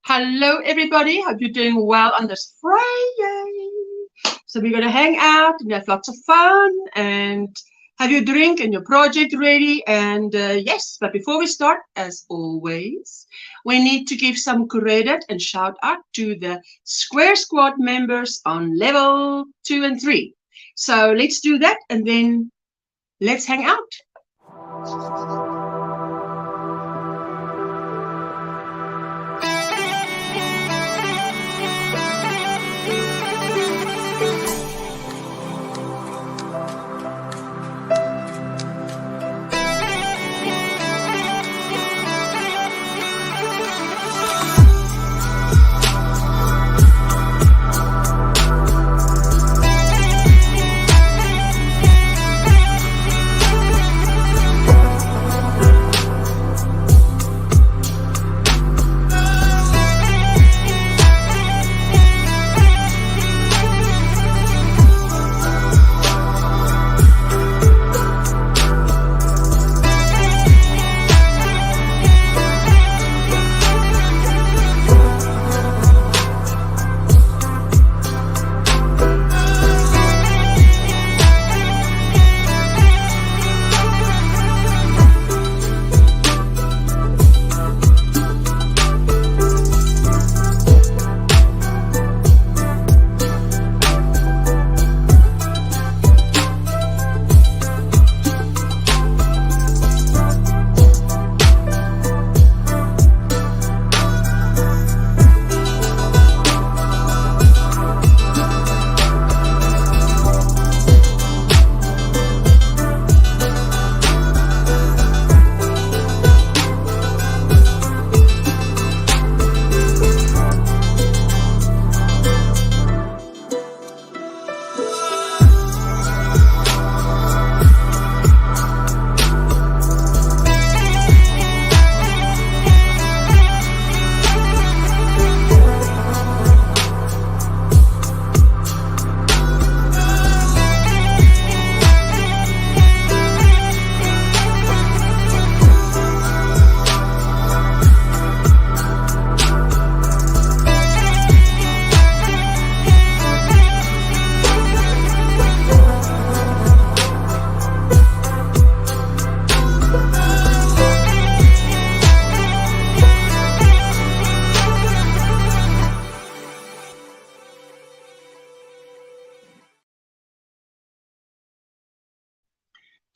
Hello, everybody. Hope you're doing well on this Friday. So we're going to hang out and have lots of fun and have your drink and your project ready. And yes, but before we start, as always, we need to give some credit and shout out to the Square Squad members on level 2 and 3. So let's do that and then let's hang out.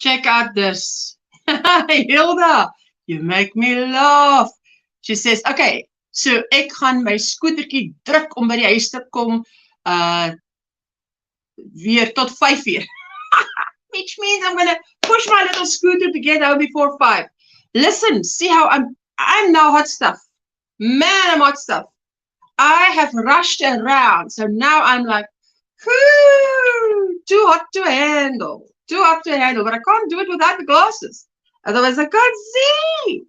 Check out this. Hilda, you make me laugh. She says, okay, so ek gaan my skootertjie druk om by die huis te kom weer tot 5 uur. Which means I'm going to push my little scooter to get home before 5. Listen, see how I'm now hot stuff. Man, I'm hot stuff. I have rushed around. So now I'm like, whoo, too hot to handle. Too hot to handle, but I can't do it without the glasses. Otherwise, I can't see.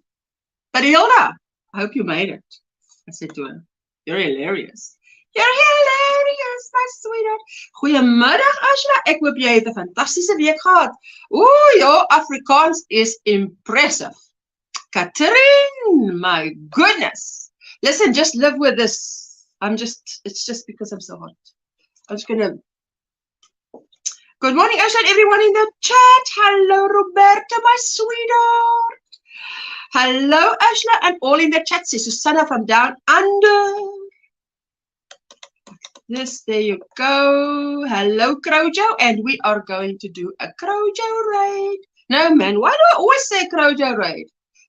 But Hilda, I hope you made it. I said to her, you're hilarious. You're hilarious, my sweetheart. Goeiemiddag, Ashla. Ek hoop jy het 'n fantastiese week gehad. Ooh, your Afrikaans is impressive. Catherine, my goodness. Listen, just live with this. It's just because I'm so hot. I'm just going to. Good morning, Ashla, everyone in the chat. Hello, Roberta, my sweetheart. Hello, Ashla, and all in the chat. Says Susanna from down under. Yes, there you go. Hello, Crojo, and we are going to do a Crojo raid. No, man, why do I always say Crojo raid?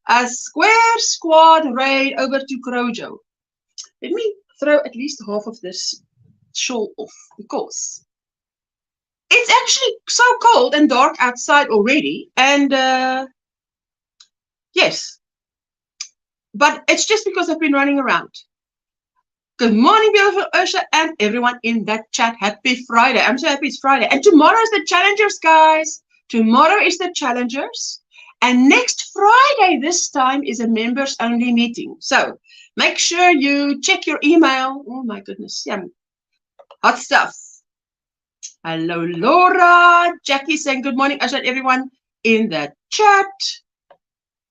A Square Squad raid over to Crojo. Let me throw at least half of this shawl off because it's actually so cold and dark outside already. And yes, but it's just because I've been running around. Good morning, beautiful Ursula, and everyone in that chat. Happy Friday. I'm so happy it's Friday. And tomorrow is the challengers, guys. Tomorrow is the challengers. And next Friday, this time, is a members only meeting. So make sure you check your email. Oh my goodness. Yeah. Hot stuff. Hello, Laura. Jackie saying good morning. I said everyone in the chat.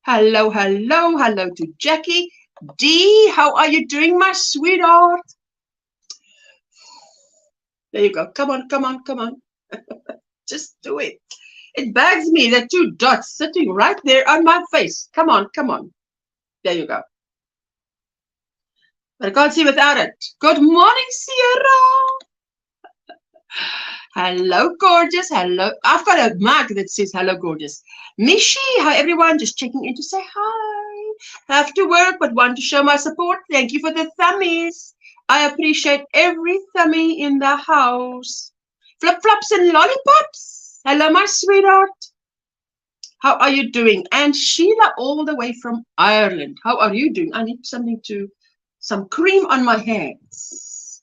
Hello, hello, hello to Jackie. Dee, how are you doing, my sweetheart? There you go. Come on, come on, come on. Just do it. It bugs me, the two dots sitting right there on my face. Come on, come on. There you go. But I can't see without it. Good morning, Sierra. Hello, gorgeous. Hello. I've got a mug that says hello, gorgeous. Mishi, hi, everyone. Just checking in to say hi. Have to work, but want to show my support. Thank you for the thummies. I appreciate every thumbie in the house. Flip-flops and lollipops. Hello, my sweetheart. How are you doing? And Sheila, all the way from Ireland. How are you doing? I need some cream on my hands.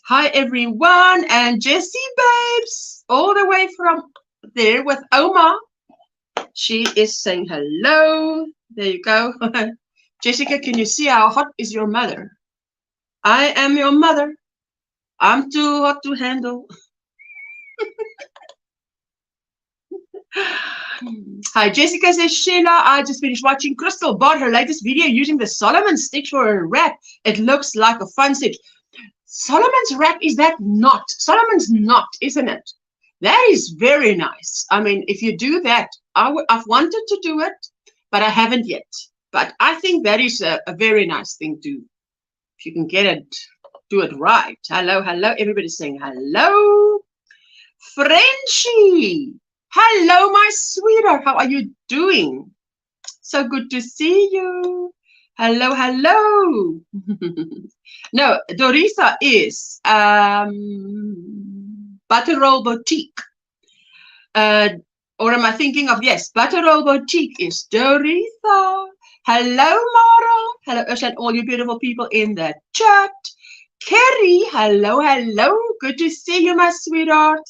Hi, everyone. And Jessie, babes, all the way from there with Oma. She is saying hello. There you go. Jessica, can you see how hot is your mother? I am your mother. I'm too hot to handle. Hi, Jessica says, Sheila, I just finished watching Crystal bought her latest video using the Solomon stitch for her wrap. It looks like a fun stitch. Solomon's wrap, is that knot? Solomon's knot, isn't it? That is very nice. I mean, if you do that, I've wanted to do it, but I haven't yet. But I think that is a very nice thing to, if you can get it, do it right. Hello, hello. Everybody's saying hello. Frenchie. Hello, my sweetheart. How are you doing? So good to see you. Hello, hello. No, Dorita is Butter Roll Boutique. Or am I thinking of, yes, Butter Roll Boutique is Dorita. Hello, Mara. Hello, Ursula, and all you beautiful people in the chat. Kerry, hello, hello. Good to see you, my sweetheart.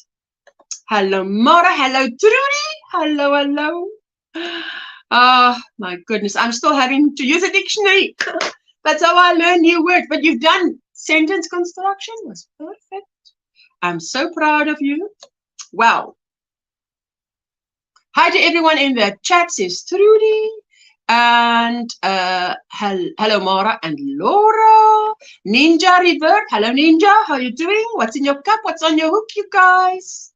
Hello, Mara. Hello, Trudy. Hello, hello. Oh, my goodness. I'm still having to use a dictionary. That's how I learn new words. But you've done sentence construction. It was perfect. I'm so proud of you. Wow. Hi to everyone in the chat, says Trudy. And hello, Mara and Laura. Ninja Revert. Hello, Ninja. How are you doing? What's in your cup? What's on your hook, you guys?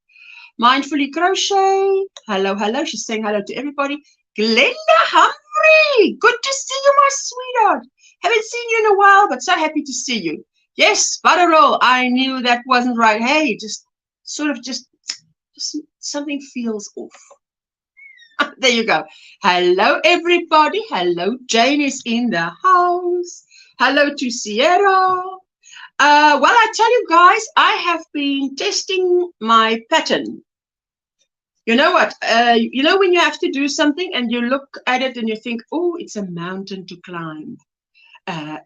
Mindfully Crochet. Hello, hello. She's saying hello to everybody. Glenda Humphrey. Good to see you, my sweetheart. Haven't seen you in a while, but so happy to see you. Yes, butter roll. I knew that wasn't right. Hey, just something feels off. There you go. Hello, everybody. Hello, Jane is in the house. Hello to Sierra. Well, I tell you guys, I have been testing my pattern. You know what? You know when you have to do something and you look at it and you think, oh, it's a mountain to climb.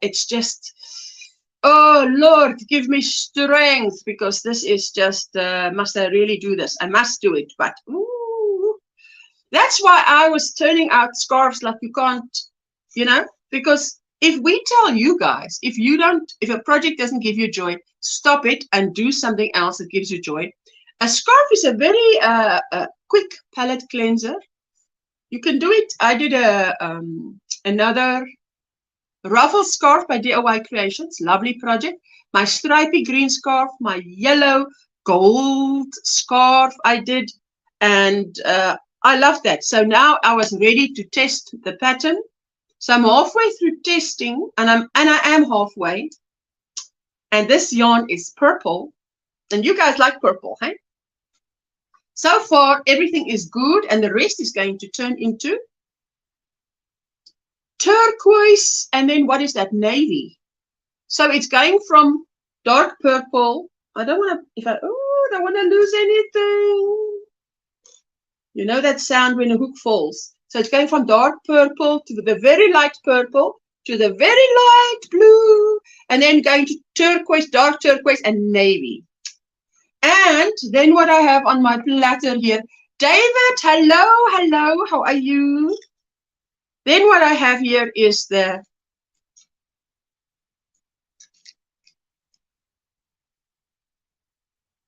It's just, oh, Lord, give me strength because this is just, must I really do this? I must do it. But, ooh, that's why I was turning out scarves like you can't, you know, because if we tell you guys, if a project doesn't give you joy, stop it and do something else that gives you joy. A scarf is a very quick palette cleanser. You can do it. I did another ruffle scarf by DIY Creations. Lovely project. My stripy green scarf, my yellow gold scarf I did. And I love that. So now I was ready to test the pattern. So I'm halfway through testing, and I am halfway. And this yarn is purple. And you guys like purple, hey? So far, everything is good, and the rest is going to turn into turquoise, and then what is that? Navy. So it's going from dark purple. I don't want to, don't want to lose anything. You know that sound when a hook falls. So it's going from dark purple to the very light purple to the very light blue, and then going to turquoise, dark turquoise, and navy. And then what I have on my platter here, David, hello, hello, how are you? Then what I have here is the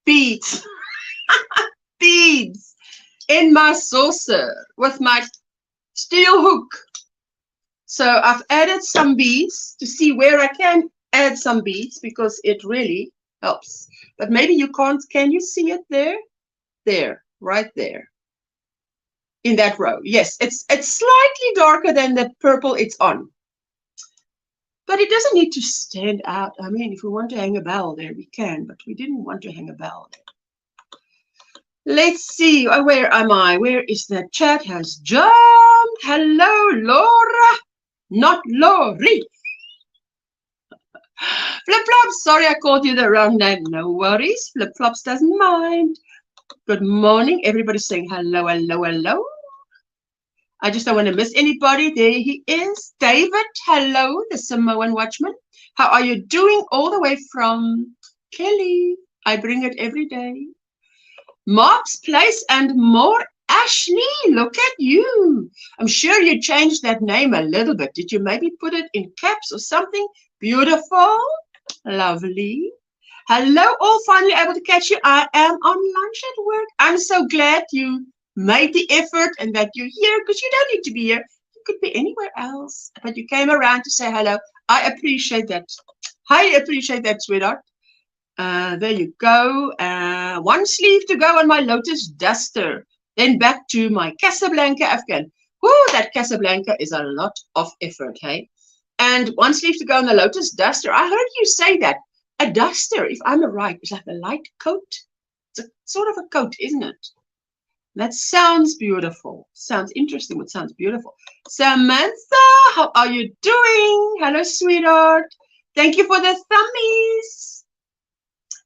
beads, beads in my saucer with my steel hook. So I've added some beads to see where I can add some beads because it really helps. But maybe you can't. Can you see it there? There, right there. In that row. Yes, it's slightly darker than the purple it's on. But it doesn't need to stand out. I mean, if we want to hang a bell there, we can, but we didn't want to hang a bell there. Let's see. Oh, where am I? Where is that? Chat has jumped. Hello, Laura. Not Lori. Flip-flops. Sorry, I called you the wrong name. No worries. Flip-flops doesn't mind. Good morning. Everybody's saying hello, hello, hello. I just don't want to miss anybody. There he is. David, hello, the Samoan watchman. How are you doing? All the way from Kelly. I bring it every day. Mark's Place and more. Ashley, look at you. I'm sure you changed that name a little bit. Did you maybe put it in caps or something? Beautiful. Lovely. Hello, all finally able to catch you. I am on lunch at work. I'm so glad you made the effort and that you're here because you don't need to be here. You could be anywhere else, but you came around to say hello. I appreciate that. I appreciate that, sweetheart. There you go. One sleeve to go on my Lotus duster. Then back to my Casablanca Afghan. Whoo, that Casablanca is a lot of effort, hey? And one sleeve to go on the Lotus duster. I heard you say that. A duster, if I'm right, is like a light coat. It's a sort of a coat, isn't it? That sounds beautiful. Sounds interesting, but sounds beautiful. Samantha, how are you doing? Hello, sweetheart. Thank you for the thummies.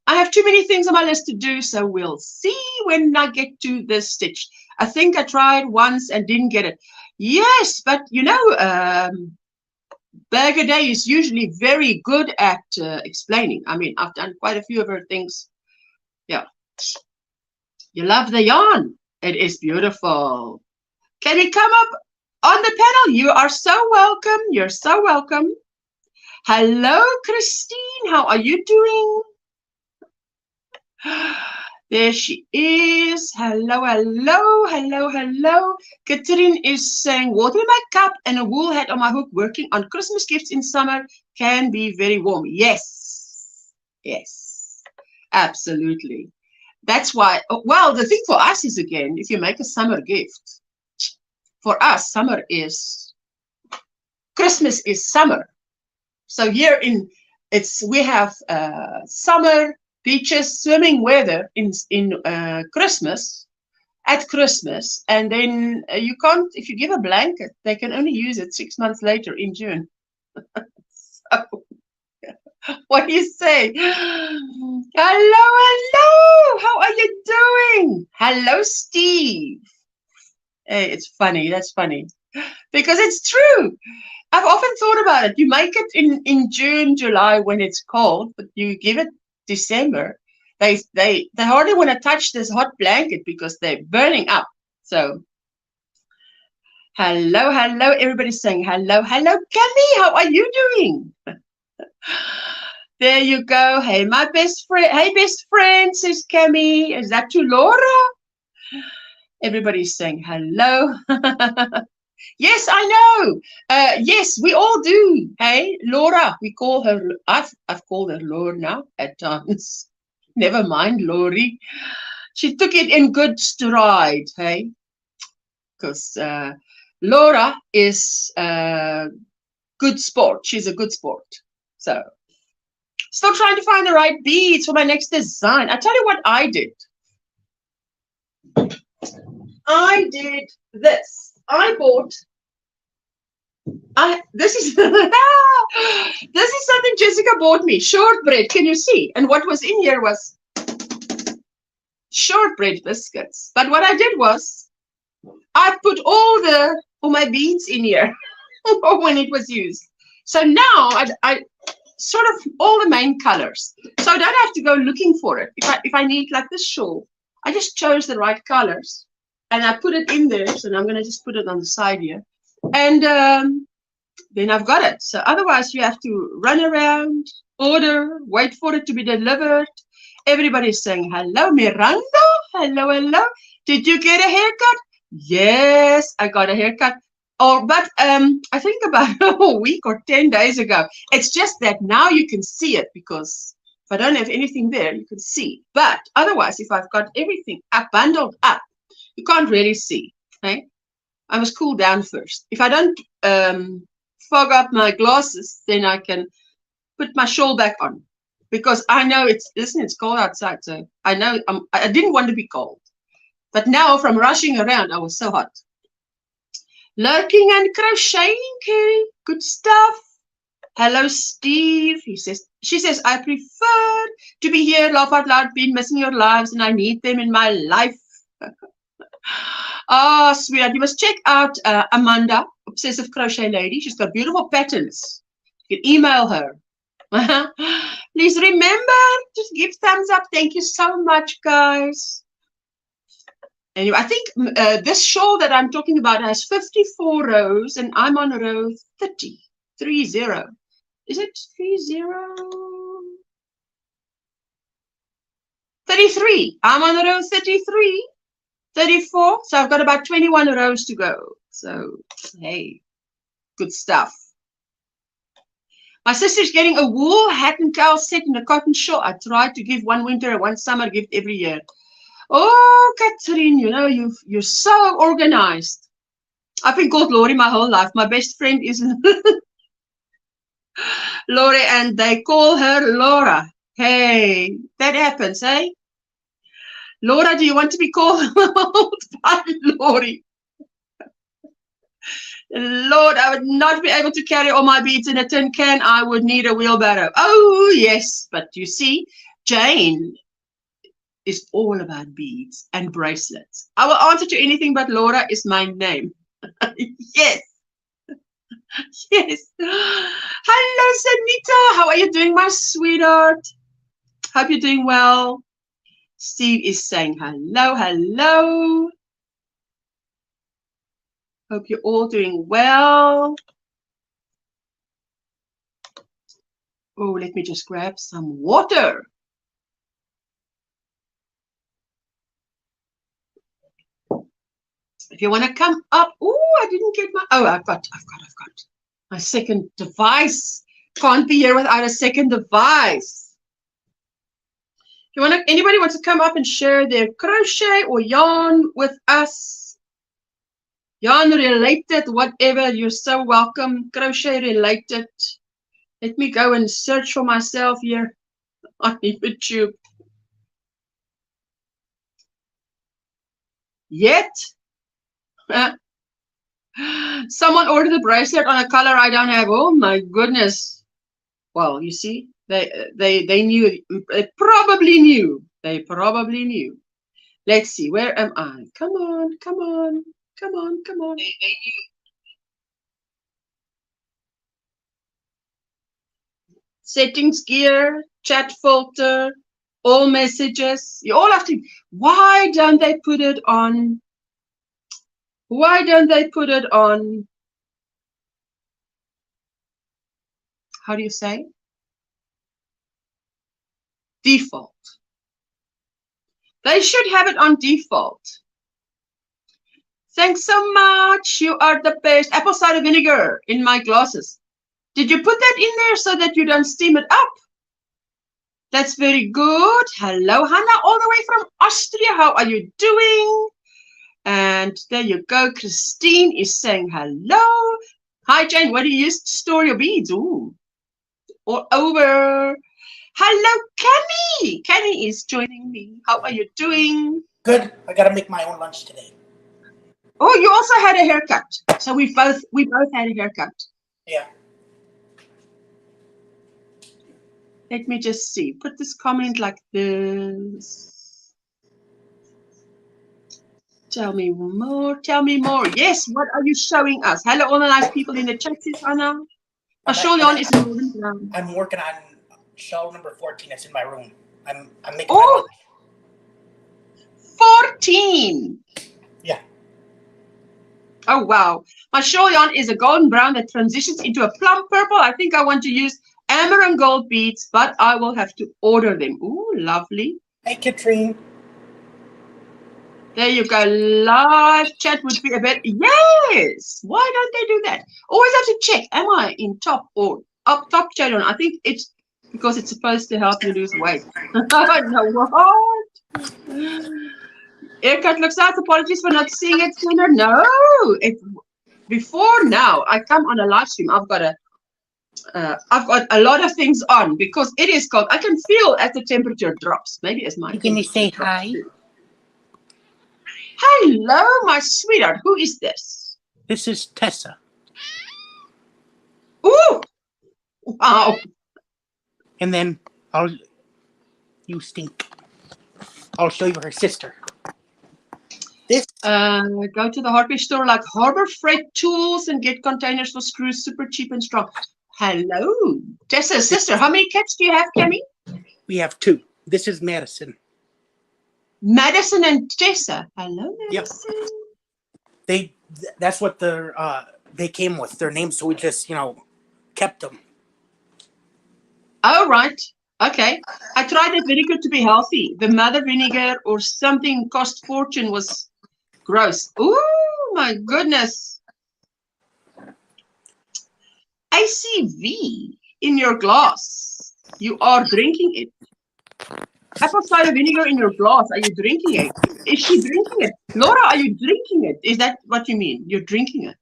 I have too many things on my list to do, so we'll see when I get to this stitch. I think I tried once and didn't get it. Yes, but you know, Bagger is usually very good at explaining. I mean, I've done quite a few of her things. Yeah. You love the yarn. It is beautiful. Can you come up on the panel? You are so welcome. You're so welcome. Hello, Christine. How are you doing? There she is. Hello, hello, hello, hello. Katrin is saying, water in my cup and a wool hat on my hook. Working on Christmas gifts in summer can be very warm. Yes. Yes. Absolutely. That's why, well, the thing for us is, again, if you make a summer gift, for us, summer is, Christmas is summer. So here we have summer, beaches, swimming weather in Christmas, at Christmas, and then you can't, if you give a blanket, they can only use it 6 months later in June. So, what do you say? Hello, hello. How are you doing? Hello, Steve. Hey, it's funny. That's funny. Because it's true. I've often thought about it. You make it in June, July when it's cold, but you give it December. They hardly want to touch this hot blanket because they're burning up. So hello, hello. Everybody's saying hello, hello. Kathy, how are you doing? There you go. Hey, my best friend. Hey, best friend, says Cami. Is that to Laura? Everybody's saying hello. Yes, I know. Yes, we all do. Hey, Laura. We call her. I've called her Laura now at times. Never mind, Lori. She took it in good stride. Hey, because Laura is good sport. She's a good sport. So. Still trying to find the right beads for my next design. I tell you what I did. I did this. I bought. This is this is something Jessica bought me. Shortbread. Can you see? And what was in here was shortbread biscuits. But what I did was I put all my beads in here when it was used. So now I sort of all the main colors, so I don't have to go looking for it. If I need like this shawl, I just chose the right colors and I put it in there. So now I'm going to just put it on the side here, and then I've got it. So otherwise you have to run around, order, wait for it to be delivered. Everybody's saying hello, Miranda. Hello, hello. Did you get a haircut? Yes, I got a haircut. But I think about a week or 10 days ago. It's just that now you can see it, because if I don't have anything there, you can see. But otherwise, if I've got everything up, bundled up, you can't really see. Okay? I must cool down first. If I don't fog up my glasses, then I can put my shawl back on, because I know it's cold outside. So I know I didn't want to be cold. But now from rushing around, I was so hot. Lurking and crocheting, Kerry. Good stuff. Hello, Steve. She says, I prefer to be here, laugh out loud, been missing your lives, and I need them in my life. Oh, sweetheart, you must check out Amanda, Obsessive Crochet Lady. She's got beautiful patterns. You can email her. Please remember to give thumbs up. Thank you so much, guys. Anyway, I think this shawl that I'm talking about has 54 rows, and I'm on row 30. 30. Is it 30? 33. I'm on row 33. 34. So I've got about 21 rows to go. So, hey, good stuff. My sister's getting a wool hat and cowl set and a cotton shawl. I tried to give one winter and one summer gift every year. Oh, Catherine, you know, you're so organized. I've been called Laurie my whole life. My best friend is Laurie, and they call her Laura. Hey, that happens, eh? Laura, do you want to be called by Laurie? Lord, I would not be able to carry all my beads in a tin can. I would need a wheelbarrow. Oh, yes. But you see, Jane is all about beads and bracelets. I will answer to anything, but Laura is my name. Yes. Yes. Hello, Sanita. How are you doing, my sweetheart? Hope you're doing well. Steve is saying hello, hello. Hope you're all doing well. Oh, let me just grab some water. If you want to come up, oh, I didn't get my, oh, I've got my second device. Can't be here without a second device. If you want to, anybody wants to come up and share their crochet or yarn with us, yarn related, whatever, you're so welcome. Crochet related. Let me go and search for myself here on YouTube. Yet. Someone ordered a bracelet on a color I don't have. Oh my goodness. Well, you see, they knew. They probably knew. They probably knew. Let's see. Where am I? Come on, come on, come on, come on. They knew. Settings, gear, chat filter, all messages. You all have to. Why don't they put it on? Why don't they put it on, how do you say? Default. They should have it on default. Thanks so much. You are the best. Apple cider vinegar in my glasses. Did you put that in there so that you don't steam it up? That's very good. Hello, Hannah, all the way from Austria. How are you doing? And there you go. Christine is saying hello. Hi, Jane. What do you use to store your beads? Ooh. All over. Hello, Kenny. Kenny is joining me. How are you doing? Good. I got to make my own lunch today. Oh, you also had a haircut. So we both had a haircut. Yeah. Let me just see. Put this comment like this. Tell me more. Tell me more. Yes, what are you showing us? Hello, all the nice people in the chat, Anna. Shawlon is in Northern Brown. I'm working on shawl number 14. It's in my room. I'm making oh, 14. Yeah. Oh, wow. My shawl yarn is a golden brown that transitions into a plum purple. I think I want to use amber and gold beads, but I will have to order them. Ooh, lovely. Hey, Katrine. There you go. Live chat would be a bit. Yes. Why don't they do that? Always have to check. Am I in top or up top channel? I think it's because it's supposed to help you lose weight. No, what? Haircut looks out. Apologies for not seeing it sooner. No, before now. I come on a live stream. I've got a lot of things on because it is cold. I can feel as the temperature drops. Maybe as my. Can you say hi? Hello, my sweetheart. Who is this? This is Tessa. Ooh! Wow. And then you stink. I'll show you her sister. This go to the hardware store like Harbor Freight Tools and get containers for screws super cheap and strong. Hello, Tessa's sister. How many cats do you have, Cammy? we have 2. This is Madison. Madison and Tessa. Hello, Madison. Yep. That's what they came with, their names, so we just, kept them. Oh, right. Okay. I tried that vinegar to be healthy. The mother vinegar or something cost fortune was gross. Oh, my goodness. ACV in your glass. You are drinking it. Apple cider vinegar in your glass. Are you drinking it? Is she drinking it? Laura, are you drinking it? Is that what you mean? You're drinking it.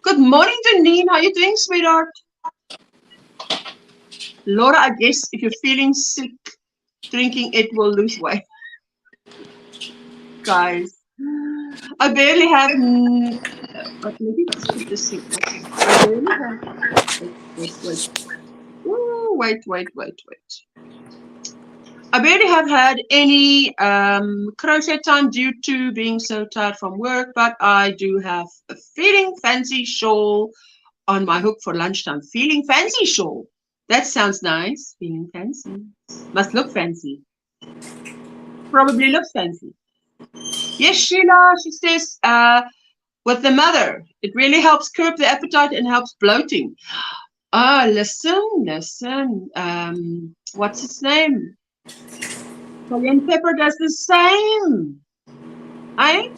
Good morning, Janine. How are you doing, sweetheart? Laura, I guess if you're feeling sick, drinking it will lose weight. Guys, I barely have. Maybe let's keep this thing. I barely have. Ooh, wait. I barely have had any crochet time due to being so tired from work, but I do have a feeling fancy shawl on my hook for lunchtime. Feeling fancy shawl. That sounds nice. Feeling fancy. Must look fancy. Probably looks fancy. Yes, Sheila, she says, with the mother, it really helps curb the appetite and helps bloating. Ah, listen. What's its name? Cayenne pepper does the same. Eh?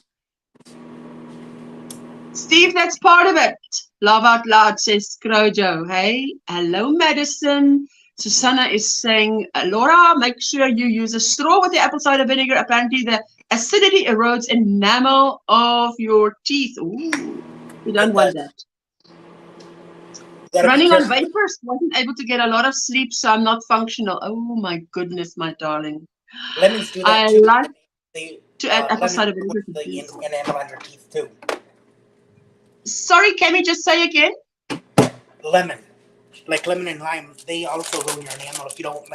Steve, that's part of it. Love out loud, says Crojo. Hey, hello, Madison. Susanna is saying, Laura, make sure you use a straw with the apple cider vinegar. Apparently, the acidity erodes enamel of your teeth. Ooh, you don't want that. Running on vapors, wasn't able to get a lot of sleep, so I'm not functional. Oh my goodness, my darling. Lemons do that too. Like to add apple cider vinegar. The enamel on your teeth too. Sorry, can we just say again? Lemon. Like lemon and lime, they also ruin your enamel if you don't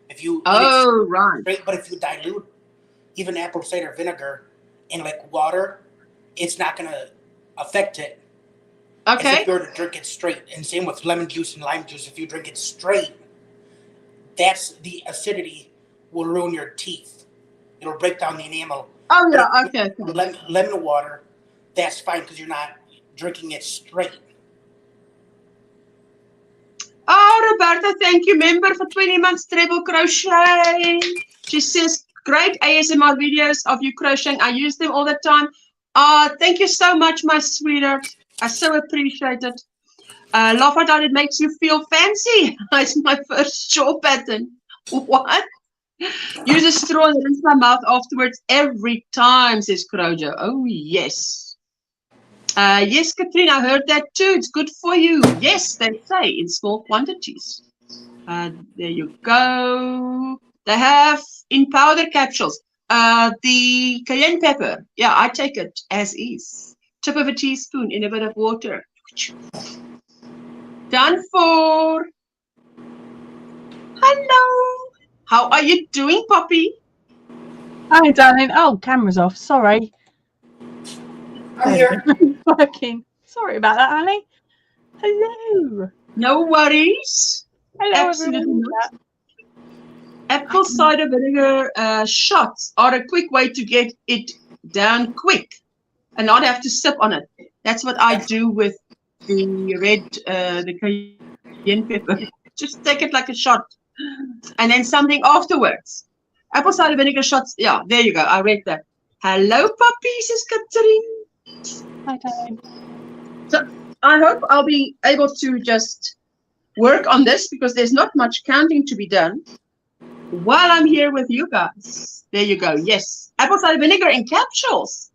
if you oh, right. Straight, but if you dilute even apple cider vinegar in water, it's not gonna affect it. Okay. As if you were to drink it straight. And same with lemon juice and lime juice. If you drink it straight, that's the acidity will ruin your teeth. It'll break down the enamel. Oh yeah, okay. Lemon water, that's fine because you're not drinking it straight. Oh, Roberta, thank you, member, for 20 months treble crochet. She says, great ASMR videos of you crocheting. I use them all the time. Thank you so much, my sweetheart. I so appreciate it. Laugh out loud, it makes you feel fancy. It's my first shawl pattern. What? Use a straw and rinse my mouth afterwards every time, says Crojo. Oh, yes. Yes, Katrine, I heard that too. It's good for you. Yes, they say in small quantities. There you go. They have in powder capsules. The cayenne pepper. Yeah, I take it as is. Tip of a teaspoon in a bit of water. Done for. Hello. How are you doing, Poppy? Hi, darling. Oh, camera's off. Sorry. I'm here. Working. Sorry about that, Ali. Hello. No worries. Hello, Absolutely everyone. not. Apple cider vinegar shots are a quick way to get it down quick and not have to sip on it. That's what I do with the the cayenne pepper. Just take it like a shot and then something afterwards. Apple cider vinegar shots. Yeah, there you go. I read that. Hello, puppies, says Catherine. Hi, Darren. So I hope I'll be able to just work on this because there's not much counting to be done while I'm here with you guys. There you go. Yes. Apple cider vinegar in capsules.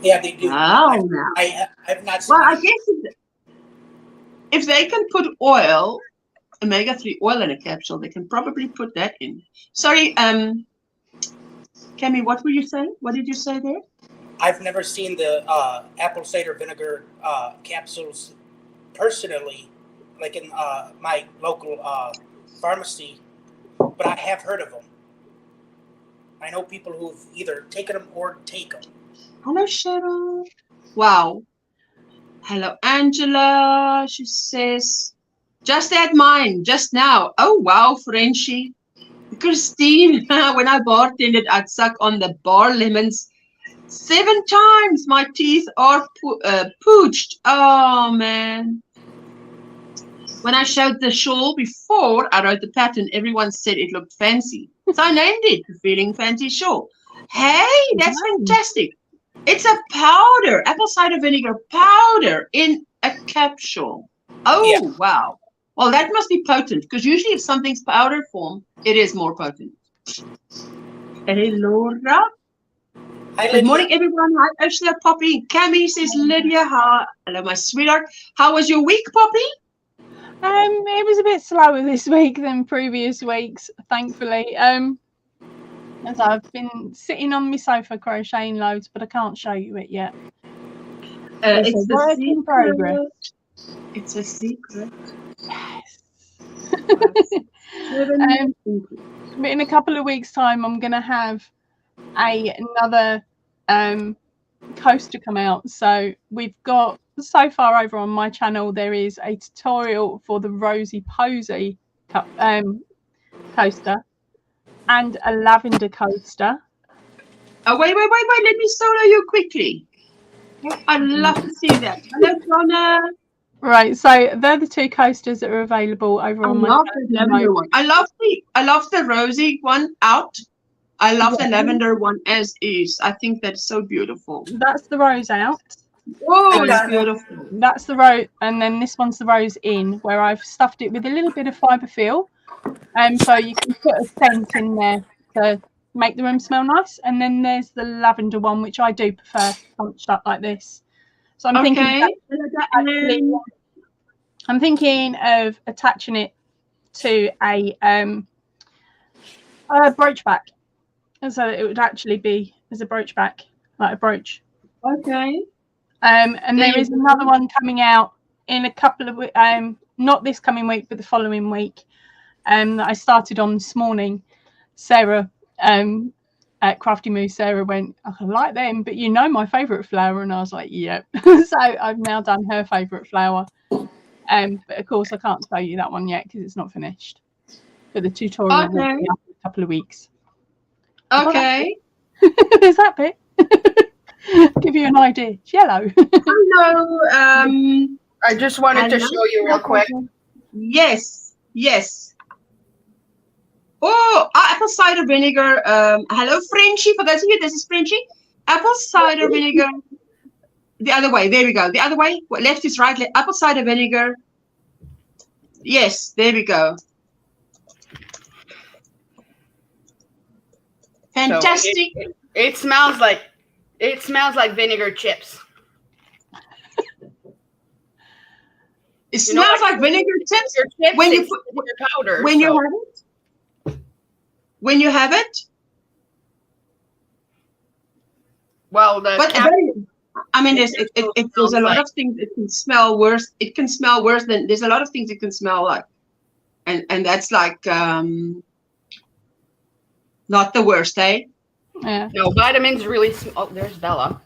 Yeah, they do. Wow, now. I've not seen Well, I it. guess if they can put oil, omega-3 oil in a capsule, they can probably put that in. Sorry, Kemi, what were you saying? What did you say there? I've never seen the apple cider vinegar capsules personally, like in my local pharmacy, but I have heard of them. I know people who've either taken them or take them. Hello, Cheryl. Wow. Hello, Angela. She says, just had mine just now. Oh, wow, Frenchie. Christine, when I bartended, I'd suck on the bar lemons 7 times. My teeth are pooched. Oh, man. When I showed the shawl before I wrote the pattern, everyone said it looked fancy. So I named it the Feeling Fancy Shawl. Hey, that's fantastic. It's a powder, apple cider vinegar powder in a capsule. Oh, Yeah. wow. Well, that must be potent because usually if something's powder form, it is more potent. Hey, Laura. Hi, Good Lydia. morning, everyone. Hi, Ursula, Poppy. Cami says, Lydia. Hi. Hello, my sweetheart. How was your week, Poppy? It was a bit slower this week than previous weeks, thankfully. As I've been sitting on my sofa crocheting loads, but I can't show you it yet. It's a work in progress. It's a secret. Yes. But in a couple of weeks' time, I'm going to have another coaster come out. So we've got, so far over on my channel, there is a tutorial for the Rosie Posy coaster and a lavender coaster. Oh, wait. Let me solo you quickly. I'd love to see that. Hello, Donna. Right, so they're the 2 coasters that are available over on my channel. The lavender one. I love the rosy one out. I love the lavender one as is. I think that's so beautiful. That's the rose out. Oh, it's beautiful. That's the rose, and then this one's the rose in, where I've stuffed it with a little bit of fibre feel, so you can put a scent in there to make the room smell nice. And then there's the lavender one, which I do prefer bunched up like this. So I'm thinking of attaching it to a brooch back, and so it would actually be as a brooch back, like a brooch. Okay. And there is another one coming out in a couple of weeks, not this coming week, but the following week, that I started on this morning. Sarah at Crafty Moo, Sarah went, I like them, but you know my favourite flower, and I was like, yep. So I've now done her favourite flower. But of course I can't show you that one yet because it's not finished. But the tutorial will be up in a couple of weeks. Okay. There's that bit. Give you an idea. It's yellow. Hello. I just wanted to show you real quick. Yes. Oh, apple cider vinegar. Hello, Frenchie. For those of you, this is Frenchie. Apple cider vinegar. The other way. There we go. The other way. Left is right. Apple cider vinegar. Yes, there we go. Fantastic. So it smells like vinegar chips. It smells like vinegar chips when you put vinegar powder. When you have it. When you have it. Well, I mean, there's a lot of things that can smell worse. It can smell worse than there's a lot of things it can smell like, and that's like not the worst, eh? Yeah. No, vitamins really. Oh, there's Bella.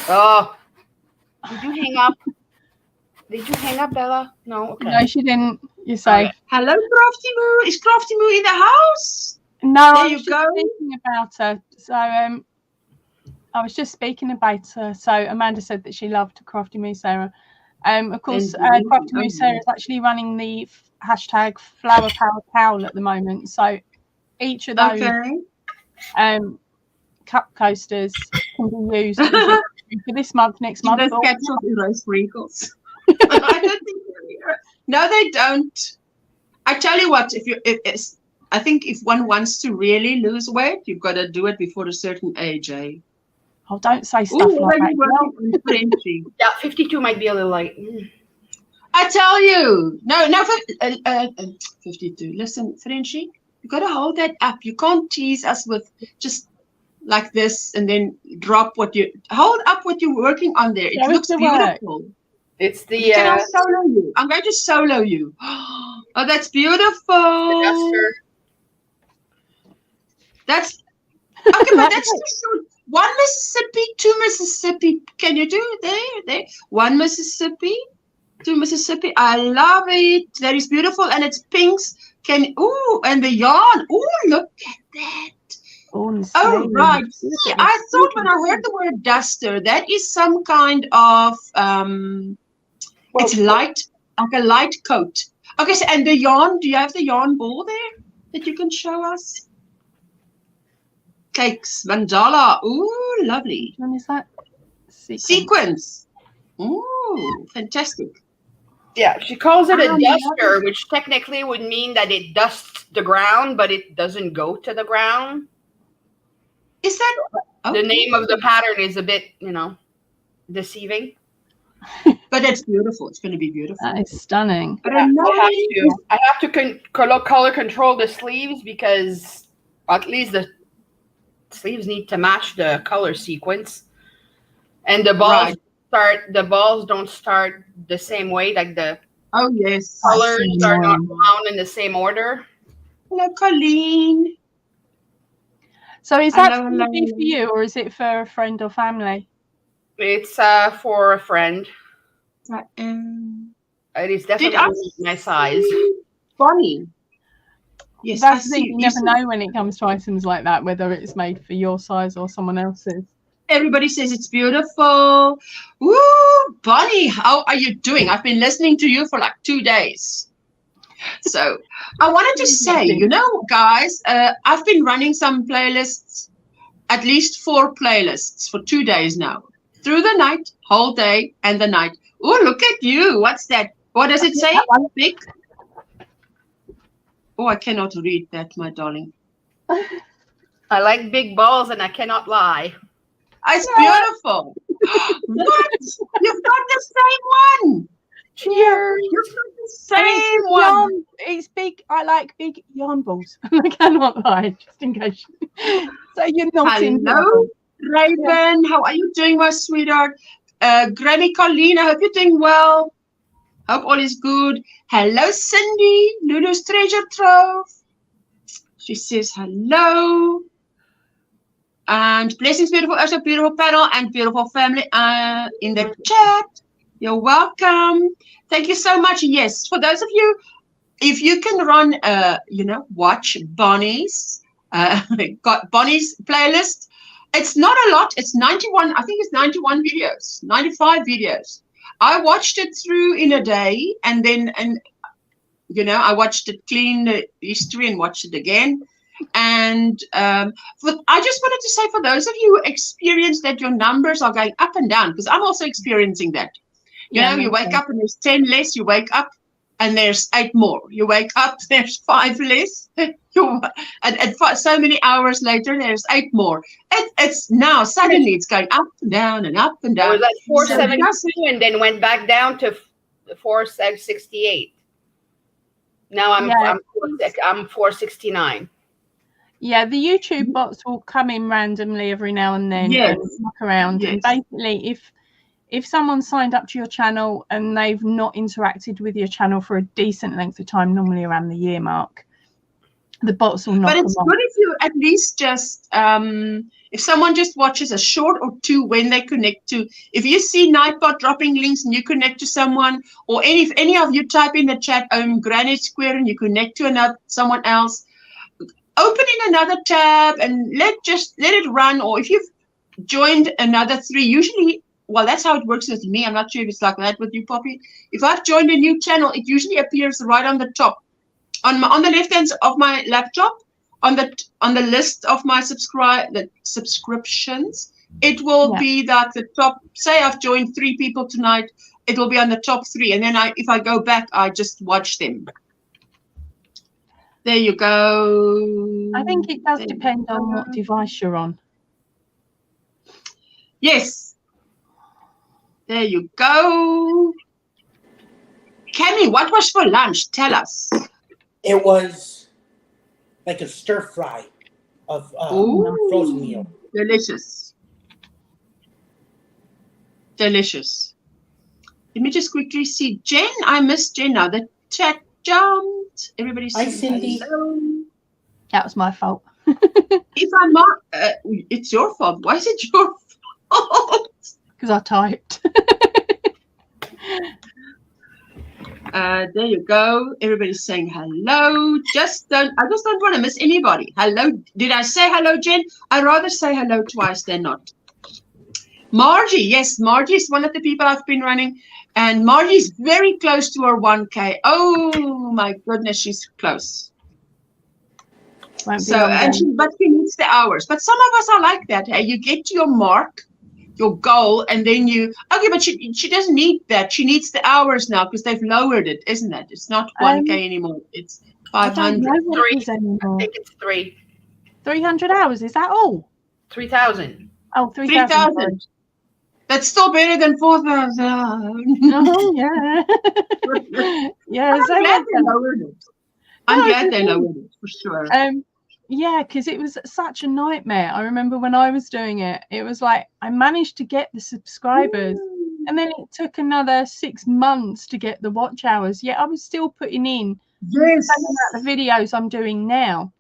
Oh, did you hang up? Did you hang up, Bella? No. Okay. No, she didn't. You're safe. Hello, Crafty Moo. Is Crafty Moo in the house? No, there I you was go. just thinking about her. So I was just speaking about her. So Amanda said that she loved Crafty Moo Sarah. Of course, Crafty Moo Sarah is actually running the hashtag Flower Power Cowl at the moment. So each of those cup coasters can be used for this month, next month. Those capsules erase wrinkles. I don't think no, they don't. I tell you what, I think if one wants to really lose weight, you've got to do it before a certain age, eh? Oh, don't say stuff like that. Yeah, 52 might be a little light. I tell you, no, 52. Listen, Frenchie, you got to hold that up. You can't tease us with just like this and then drop hold up what you're working on there. It looks beautiful. It's the. Can I solo you? I'm going to solo you. Oh, that's beautiful. That's okay, but that's just one Mississippi, two Mississippi. Can you do it there? One Mississippi, two Mississippi. I love it. That is beautiful, and it's pinks. And the yarn. Ooh, look at that. Oh, right. See, I thought when I heard the word duster, that is some kind of it's light, like a light coat. Okay, so and the yarn, do you have the yarn ball there that you can show us? Cakes, mandala. Ooh, lovely. When is that? Sequence. Ooh, fantastic. Yeah, she calls it a duster, which technically would mean that it dusts the ground, but it doesn't go to the ground. Is that the name of the pattern is a bit, deceiving. But it's beautiful. It's going to be beautiful. That is stunning. But I have to color control the sleeves because at least the sleeves need to match the color sequence, and the balls don't start the same way. Like the colors are not found in the same order. Hello, Colleen. So is that for you, or is it for a friend or family? It's for a friend. It is definitely my size. Bonnie. Yes, that's the thing. You never know when it comes to items like that, whether it's made for your size or someone else's. Everybody says it's beautiful. Woo, Bonnie, how are you doing? I've been listening to you for like 2 days. So I wanted to say, guys, I've been running some playlists, at least 4 playlists for 2 days now. Through the night, whole day, and the night. Oh, look at you. What's that? What does it say? Big? Oh, I cannot read that, my darling. I like big balls, and I cannot lie. It's beautiful. What? You've got the same one. Cheers. You've got the same one. It's big. I like big yarn balls. I cannot lie, just in case. So you're not in. Hello, Raven. How are you doing, my sweetheart? Granny Colleen, I hope you're doing well. Hope all is good. Hello, Cindy, Lulu's Treasure Trove. She says hello. And blessings, beautiful, also beautiful panel and beautiful family in the chat. You're welcome. Thank you so much. Yes, for those of you, if you can run, watch Bonnie's, got Bonnie's playlist. It's not a lot. It's 91. I think it's 91 videos, 95 videos. I watched it through in a day, and then, I watched it, clean the history, and watched it again. And I just wanted to say, for those of you who experience that your numbers are going up and down, because I'm also experiencing that. You wake up and there's 10 less. You wake up and there's 8 more. You wake up, there's 5 less. So many hours later, there's 8 more. It's now suddenly it's going up and down and up and down. It was at 472 and then went back down to 468. Now I'm 469. Yeah, the YouTube bots will come in randomly every now and then and look around. Yes. And basically, if someone signed up to your channel and they've not interacted with your channel for a decent length of time, normally around the year mark, the bots will knock them off. But it's good if you at least just, if someone just watches a short or 2 when they connect to, if you see Nightbot dropping links and you connect to someone, or if any of you type in the chat, OMGrannySquare, and you connect to someone else, open in another tab and let it run. Or if you've joined another 3, usually, well, that's how it works with me. I'm not sure if it's like that with you, Poppy. If I've joined a new channel, it usually appears right on the top, on the left hand of my laptop, on the list of my subscriptions, it will be that the top. Say I've joined 3 people tonight, it will be on the top 3, and then if I go back, I just watch them. There you go. I think it does depend on what device you're on. Yes. There you go. Cammy, what was for lunch? Tell us. It was like a stir fry of frozen meal. Delicious. Delicious. Let me just quickly see. Jen, I missed Jen now. The chat jumped. Everybody's saying Cindy. hello. That was my fault. If I'm not, it's your fault. Why is it your fault? Because I typed. There you go. Everybody's saying hello. I just don't want to miss anybody. Hello. Did I say hello, Jen? I'd rather say hello twice than not. Margie, yes, Margie is one of the people I've been running, and Margie's very close to her 1K. Oh my goodness, she's close. So, but she needs the hours. But some of us are like that. Hey, you get to your mark, your goal, and then but she doesn't need that. She needs the hours now because they've lowered it, isn't it? It's not 1K anymore. It's 500. I think it's 3. 300 hours. Is that all? 3,000. Oh, 3,000. That's still better than 4,000. Oh yeah. Yeah. I'm glad they lowered it. I'm glad they lowered it for sure. Yeah, because it was such a nightmare. I remember when I was doing it, it was like I managed to get the subscribers, and then it took another 6 months to get the watch hours. Yet I was still putting in the videos I'm doing now.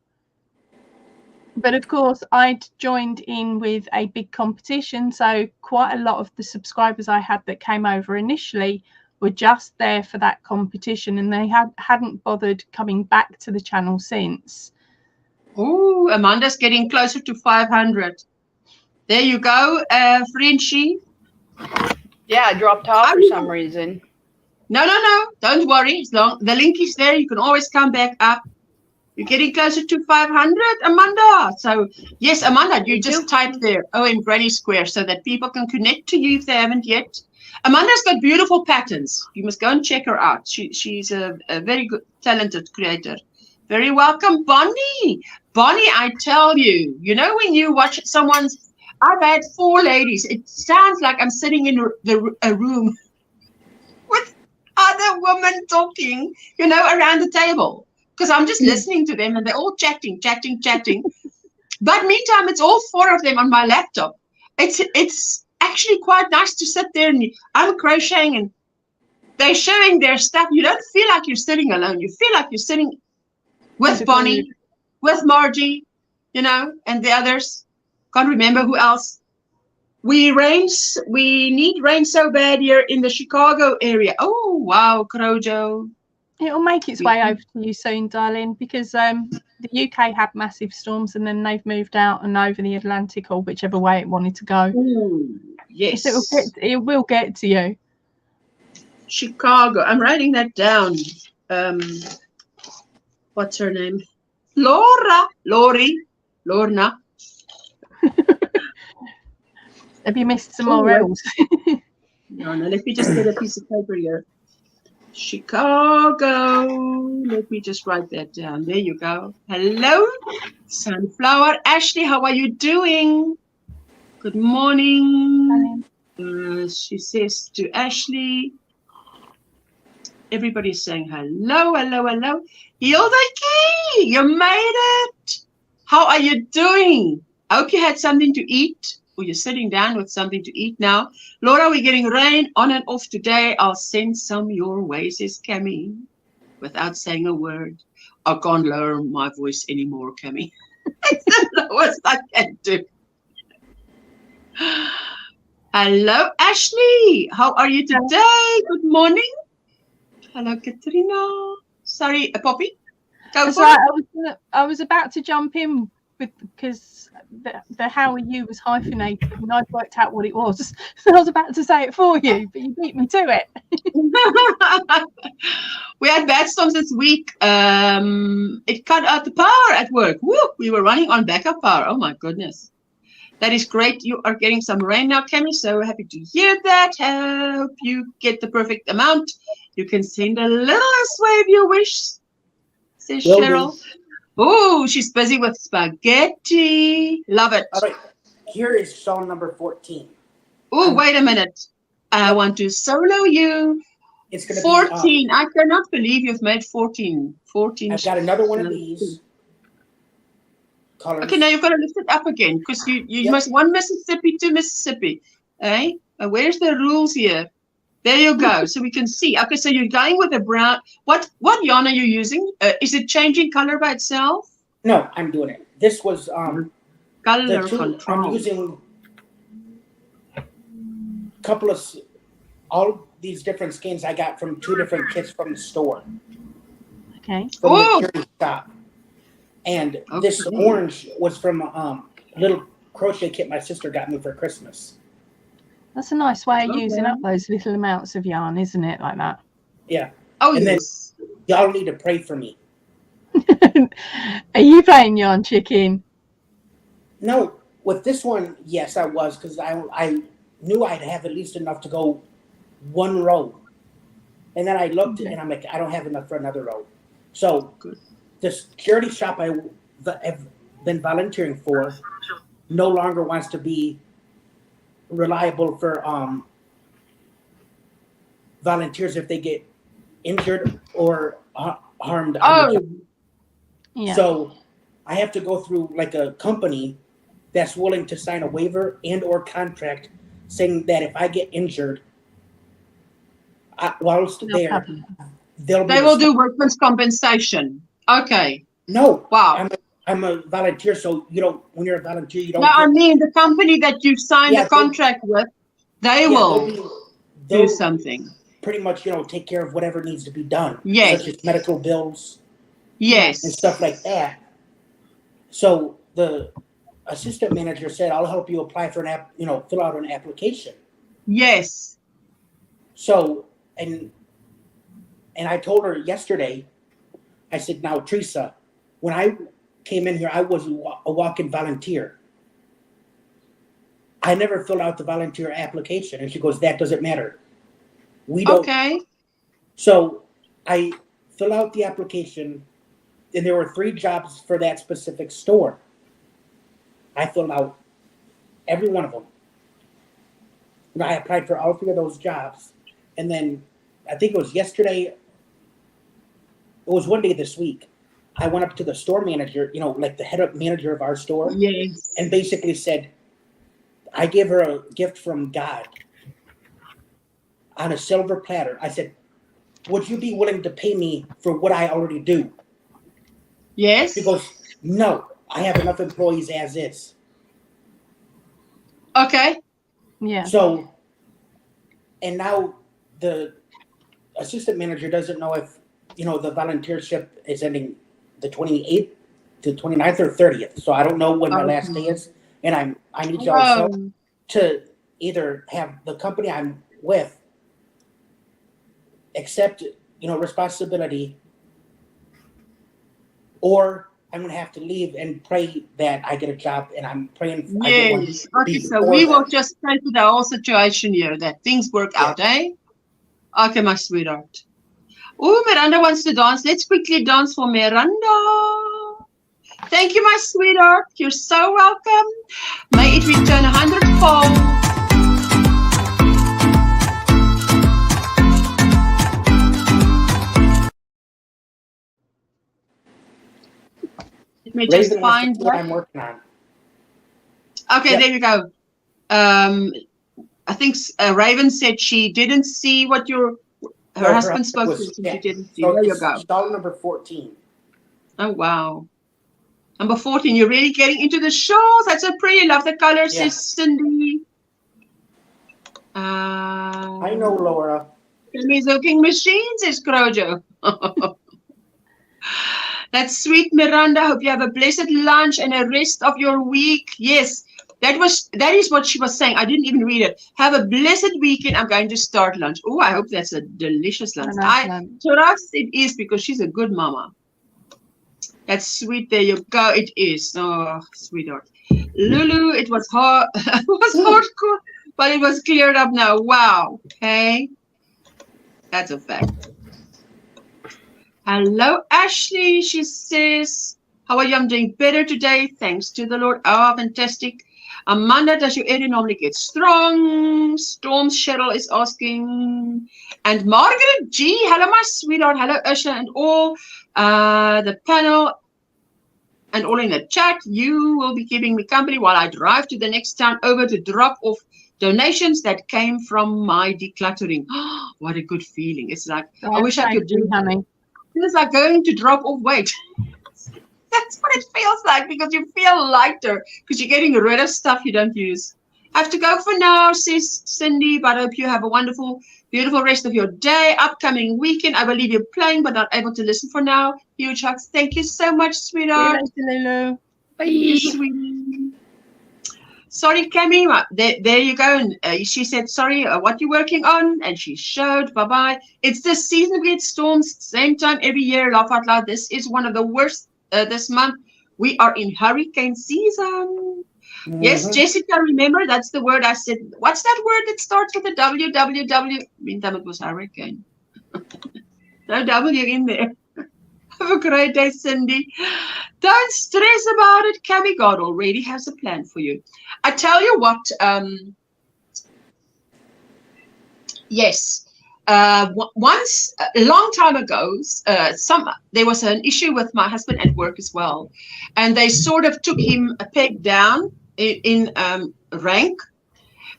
But of course, I'd joined in with a big competition, so quite a lot of the subscribers I had that came over initially were just there for that competition, and they hadn't bothered coming back to the channel since. Oh, Amanda's getting closer to 500. There you go, Frenchie. Yeah, I dropped off for some reason. No, don't worry. As long the link is there, you can always come back up. You're getting closer to 500, Amanda. So, yes, Amanda, you just type there, OMGrannySquare, so that people can connect to you if they haven't yet. Amanda's got beautiful patterns. You must go and check her out. She's a very good, talented creator. Very welcome, Bonnie. Bonnie, I tell you, when you watch someone's, I've had 4 ladies. It sounds like I'm sitting in a room with other women talking, around the table. Because I'm just listening to them, and they're all chatting. But meantime, it's all 4 of them on my laptop. It's actually quite nice to sit there, and I'm crocheting, and they're showing their stuff. You don't feel like you're sitting alone. You feel like you're sitting with Bonnie, with Margie, and the others. Can't remember who else. We need rain so bad here in the Chicago area. Oh, wow, Crojo. It'll make its way over to you soon, darling, because the UK had massive storms, and then they've moved out and over the Atlantic, or whichever way it wanted to go. Ooh, yes. So it will get to you. Chicago. I'm writing that down. What's her name? Lorna. Have you missed some more else? No, let me just get a piece of paper here. Chicago. Let me just write that down. There you go. Hello, Sunflower. Ashley, how are you doing? Good morning. She says to Ashley. Everybody's saying hello. Hilda Key, you made it. How are you doing? I hope you had something to eat. Or you're sitting down with something to eat now. Laura, we're getting rain on and off today. I'll send some your way, says Cammy, without saying a word. I can't lower my voice anymore, Cammy. It's the lowest I can do. Hello, Ashley. How are you today? Good morning. Hello, Katrina. Sorry, Poppy. Go for it. I was about to jump in because the how are you was hyphenated, and I'd worked out what it was. So I was about to say it for you, but you beat me to it. We had bad storms this week. It cut out the power at work. Woo! We were running on backup power. Oh my goodness. That is great. You are getting some rain now, Cami. So happy to hear that. Hope you get the perfect amount. You can send a little this way if you wish, says Cheryl. Oh, she's busy with spaghetti. Love it. All right. Here is shawl number 14. Oh, wait a minute. I want to solo you. It's going to 14. I cannot believe you've made 14. 14. I've got another one of these colors. Okay, now you've got to lift it up again because you must one Mississippi, two Mississippi. Eh? Where's the rules here? There you go. So we can see. Okay, so you're going with a brown. What yarn are you using? Is it changing color by itself? No, I'm doing it. This was color control. I'm using a couple of all these different skeins I got from 2 different kits from the store. Okay. From the charity shop. And this orange was from a little crochet kit my sister got me for Christmas. That's a nice way of using up those little amounts of yarn, isn't it? Like that. Yeah. Oh, and yes. Then y'all need to pray for me. Are you playing yarn chicken? No, with this one, yes, I was, because I knew I'd have at least enough to go 1 row. And then I looked and I'm like, I don't have enough for another row. So this charity shop I have been volunteering for no longer wants to be reliable for volunteers if they get injured or harmed. Yeah. So I have to go through like a company that's willing to sign a waiver and or contract saying that if I get injured whilst there, they will do workman's compensation. Okay. No. Wow. I'm a volunteer, so you don't. When you're a volunteer, you don't. No, I mean the company that you signed the contract with, they will do something. Pretty much, take care of whatever needs to be done. Yes. Such as medical bills. Yes. And stuff like that. So the assistant manager said, "I'll help you apply for an fill out an application." Yes. So and I told her yesterday. I said, "Now, Teresa, when I came in here, I was a walk-in volunteer. I never filled out the volunteer application." And she goes, "That doesn't matter. We don't." Okay. So I fill out the application, and there were 3 jobs for that specific store. I filled out every one of them. And I applied for all 3 of those jobs. And then I think it was yesterday. It was one day this week. I went up to the store manager, like the head up manager of our store. Yes. And basically said, I gave her a gift from God on a silver platter. I said, would you be willing to pay me for what I already do? Yes. She goes, no, I have enough employees as is. Okay. Yeah. So, and now the assistant manager doesn't know if, the volunteership is ending the 28th to 29th or 30th. So I don't know when my last day is. And I need y'all to either have the company I'm with accept, responsibility, or I'm going to have to leave and pray that I get a job, and I'm praying. Yes. Okay, so we will just pray for the whole situation here, that things work out, eh? Okay, my sweetheart. Oh, Miranda wants to dance. Let's quickly dance for Miranda. Thank you, my sweetheart. You're so welcome. May it return 100-fold. Let me just find what I'm working on. Okay, there you go. I think Raven said she didn't see what her husband spoke to. She didn't see. So there you go. Stall number 14. Oh, wow. Number 14, you're really getting into the shawls. That's so pretty. Love the color, says Cindy. I know, Laura. Timmy's looking machine, says Crojo. That's sweet, Miranda. Hope you have a blessed lunch and a rest of your week. Yes, That is what she was saying. I didn't even read it. Have a blessed weekend. I'm going to start lunch. Oh, I hope that's a delicious lunch. I trust it is because she's a good mama. That's sweet. There you go. It is. Oh, sweetheart. Lulu, it was hard. It was hardcore, but it was cleared up now. Wow. Okay. That's a fact. Hello, Ashley. She says, how are you? I'm doing better today. Thanks to the Lord. Oh, fantastic. Amanda, does your area normally get strong? Storm Cheryl is asking. And Margaret G. Hello, my sweetheart. Hello, Usha, and all the panel and all in the chat. You will be keeping me company while I drive to the next town over to drop off donations that came from my decluttering. Oh, what a good feeling. It's like, I wish I could do, honey. It's like going to drop off weight. That's what it feels like, because you feel lighter because you're getting rid of stuff you don't use. I have to go for now, says Cindy, but I hope you have a wonderful, beautiful rest of your day. Upcoming weekend, I will leave you playing, but not able to listen for now. Huge hugs. Thank you so much, sweetheart. Lulu. Bye. Sweetie. Sorry, Cammy. There you go. And she said, sorry, what you working on? And she showed. Bye-bye. It's the season we get storms. Same time every year. Laugh out loud. This is one of the worst this month. We are in hurricane season. Mm-hmm. Yes, Jessica, remember, that's the word I said. What's that word that starts with a WWW? Meantime, it was hurricane. No W in there. Have a great day, Cindy. Don't stress about it. Cammy, God already has a plan for you. I tell you what, yes. Once a long time ago, there was an issue with my husband at work as well, and they sort of took him a peg down in rank,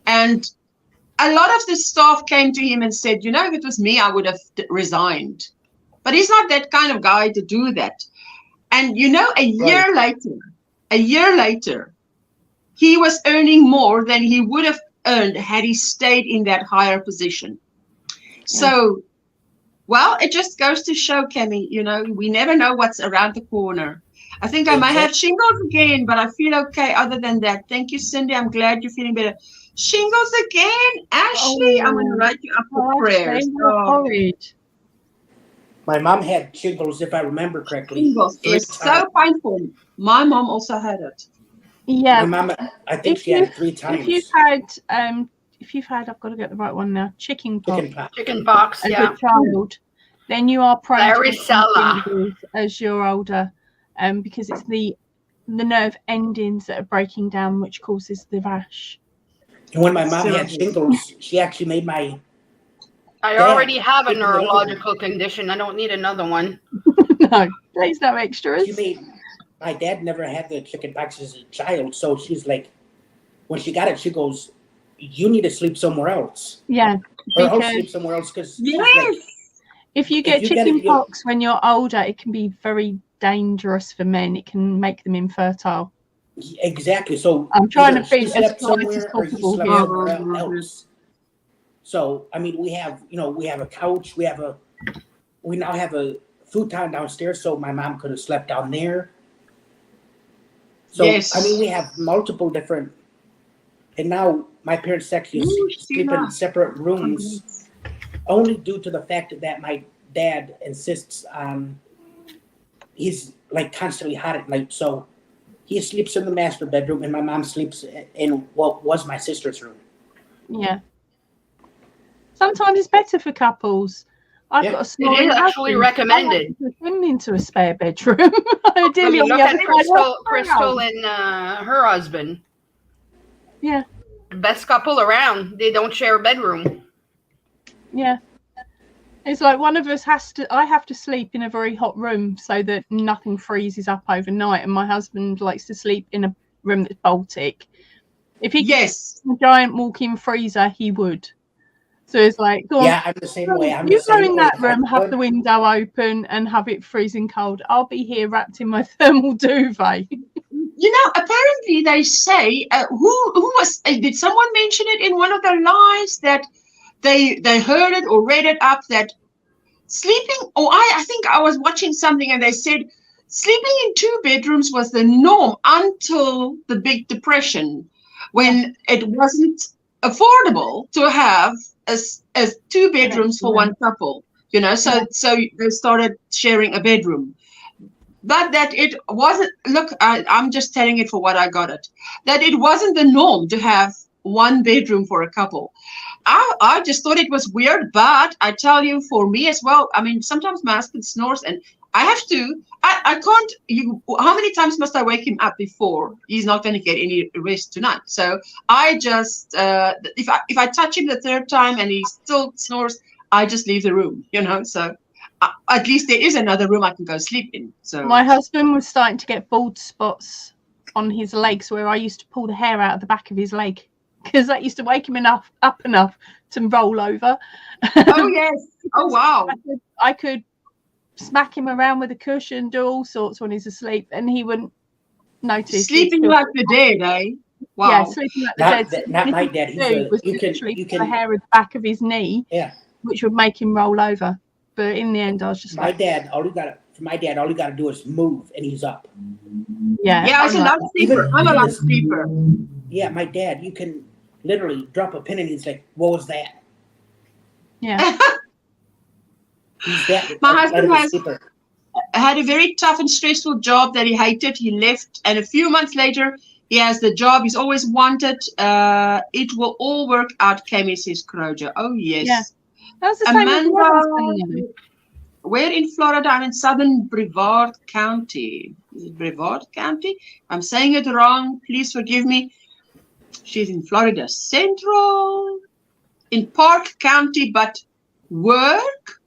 and a lot of the staff came to him and said, you know, if it was me, I would have resigned. But he's not that kind of guy to do that. And you know, a year later, he was earning more than he would have earned had he stayed in that higher position. So, well, it just goes to show, Cammy, you know, we never know what's around the corner. I think I might have shingles again, but I feel okay other than that. Thank you, Cindy. I'm glad you're feeling better. Shingles again? Ashley, I'm going to write you up for prayers. My mom had shingles, if I remember correctly. Shingles is so painful. My mom also had it. Yeah. My mom, I think she had it 3 times. If you've had, I've got to get the right one now, chicken pox as a child, then you are prone varicella to as you're older, because it's the nerve endings that are breaking down, which causes the rash. And when my mom had shingles, she actually made my I already have a neurological condition. I don't need another one. No, please no extras. My dad never had the chicken pox as a child, so she's like, when she got it, she goes, you need to sleep somewhere else. Yeah. Or I'll sleep somewhere else, because if you get chicken pox when you're older, it can be very dangerous for men. It can make them infertile. Exactly. So I'm trying to be as polite as possible here. So I mean, we have a couch. We now have a futon downstairs, so my mom could have slept down there. So I mean, we have multiple different. And now my parents actually sleep in separate rooms, only due to the fact that my dad insists on, he's like constantly hot at night. So he sleeps in the master bedroom and my mom sleeps in what was my sister's room. Yeah. Sometimes it's better for couples. I've got a small. It is actually recommended. Him into a spare bedroom. Ideally, look at Crystal and her husband. Yeah. Best couple around. They don't share a bedroom. Yeah. It's like one of us I have to sleep in a very hot room so that nothing freezes up overnight. And my husband likes to sleep in a room that's Baltic. If he gets a giant walk-in freezer, he would. So it's like, go on, I'm the same way. You go in that room, have the window open and have it freezing cold. I'll be here wrapped in my thermal duvet. You know, apparently they say, did someone mention it in one of the lives that they heard it or read it up that sleeping, I think I was watching something and they said sleeping in 2 bedrooms was the norm until the Big Depression. when it wasn't affordable to have as 2 bedrooms for one couple, you know, so they started sharing a bedroom. But that it wasn't, look, I'm just telling it for what I got it, that it wasn't the norm to have 1 bedroom for a couple. I just thought it was weird, but I tell you, for me as well, I mean, sometimes my husband snores and I have to, I can't, how many times must I wake him up before he's not going to get any rest tonight? So I just, if I touch him the 3rd time and he still snores, I just leave the room, you know, so at least there is another room I can go sleep in. So my husband was starting to get bald spots on his legs where I used to pull the hair out of the back of his leg, because that used to wake him up enough to roll over. Oh yes. Oh wow. I could smack him around with a cushion, do all sorts when he's asleep, and he wouldn't notice. Sleeping like the dead, eh? Wow. Yeah, sleeping like the dead. Not my dad. You can the hair at the back of his knee, which would make him roll over. But in the end, I was just my dad. All you got to do is move, and he's up. Yeah. Yeah, I was a light sleeper. I'm a light sleeper. Yeah, my dad. You can literally drop a pin, and he's like, "What was that?" Yeah. My husband had a very tough and stressful job that he hated. He left, and a few months later, he has the job he's always wanted. It will all work out, Kami says Crochet. Oh yes. Yeah. That was the same as where in Florida? I'm in southern Brevard County. Is it Brevard County? I'm saying it wrong. Please forgive me. She's in Florida Central, in Park County, but work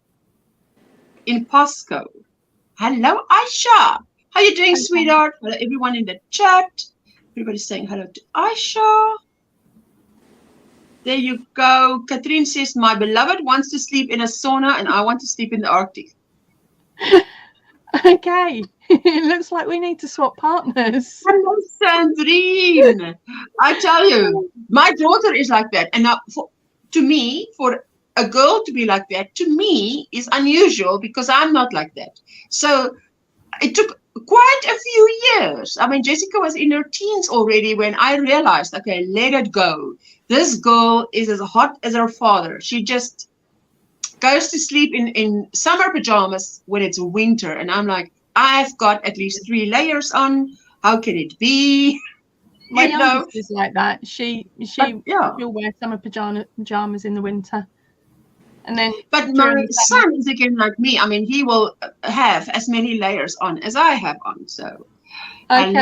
in Pasco. Hello, Aisha. How you doing, sweetheart? Hello, everyone in the chat. Everybody's saying hello to Aisha. There you go. Katrine says, my beloved wants to sleep in a sauna and I want to sleep in the Arctic. Okay. It looks like we need to swap partners. Hello, Sandrine. I tell you, my daughter is like that. And now, to me, for a girl to be like that, to me, is unusual because I'm not like that. So it took quite a few years. I mean, Jessica was in her teens already when I realized, okay, let it go. This girl is as hot as her father. She just goes to sleep in summer pajamas when it's winter. And I'm like, I've got at least 3 layers on. How can it be? My youngest is like that. She'll wear summer pajamas in the winter. And then, but my son is again like me. I mean, he will have as many layers on as I have on. So, okay,